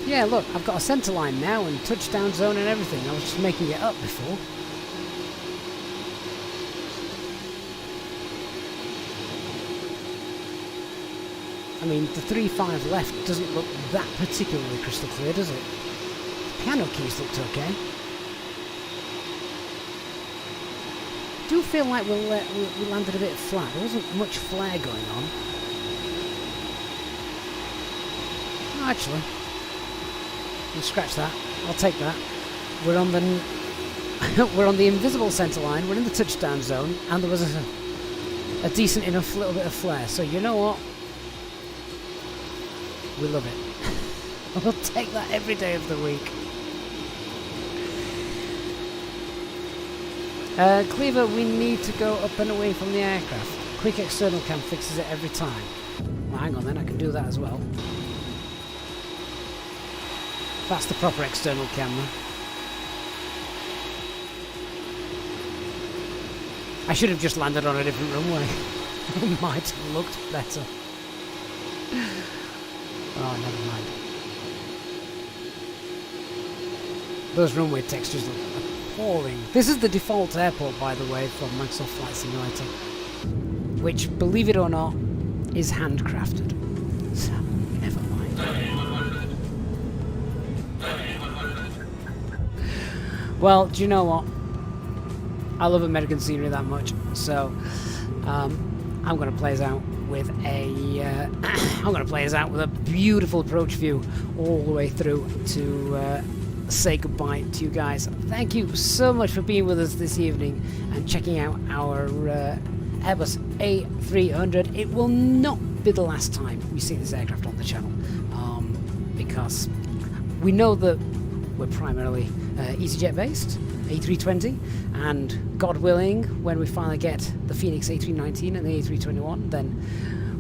Yeah, look, I've got a centre line now and touchdown zone and everything. I was just making it up before. I mean, the 3.5 left doesn't look that particularly crystal clear, does it? The piano keys looked okay. I do feel like we landed a bit flat. There wasn't much flare going on. Oh, actually. We'll scratch that. I'll take that. We're on the we're on the invisible centre line. We're in the touchdown zone, and there was a decent enough little bit of flare. So you know what? We love it. We'll take that every day of the week. Cleaver, we need to go up and away from the aircraft. Quick external cam fixes it every time. Well, hang on then, I can do that as well. That's the proper external camera. I should have just landed on a different runway. It might have looked better. Oh, never mind. Those runway textures look appalling. This is the default airport, by the way, from Microsoft Flight Simulator, which, believe it or not, is handcrafted. So, never mind. Well, do you know what? I love American scenery that much, so I'm going to play us out with a beautiful approach view all the way through to say goodbye to you guys. Thank you so much for being with us this evening and checking out our Airbus A300. It will not be the last time we see this aircraft on the channel, because we know that we're primarily EasyJet based, A320, and God willing, when we finally get the Phoenix A319 and the A321, then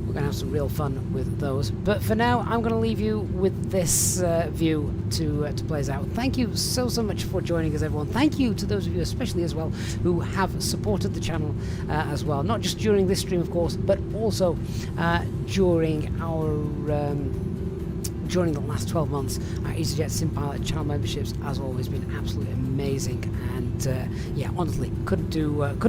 we're going to have some real fun with those. But for now, I'm going to leave you with this view to play us out. Thank you so much for joining us, everyone. Thank you to those of you especially as well who have supported the channel as well, not just during this stream, of course, but also during our during the last 12 months. Our EasyJet SimPilot channel memberships has always been absolutely amazing, and yeah, honestly, couldn't do what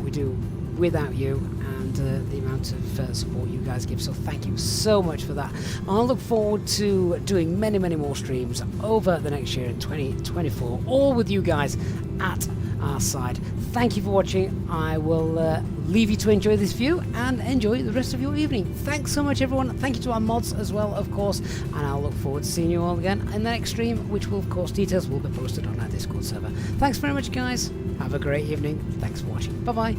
we do without you and the amount of support you guys give. So thank you so much for that. I'll look forward to doing many more streams over the next year in 2024, all with you guys at our side. Thank you for watching. I will leave you to enjoy this view and enjoy the rest of your evening. Thanks so much, everyone. Thank you to our mods as well, of course, and I'll look forward to seeing you all again in the next stream, which will, of course, details will be posted on our Discord server. Thanks very much, guys. Have a great evening. Thanks for watching. Bye bye.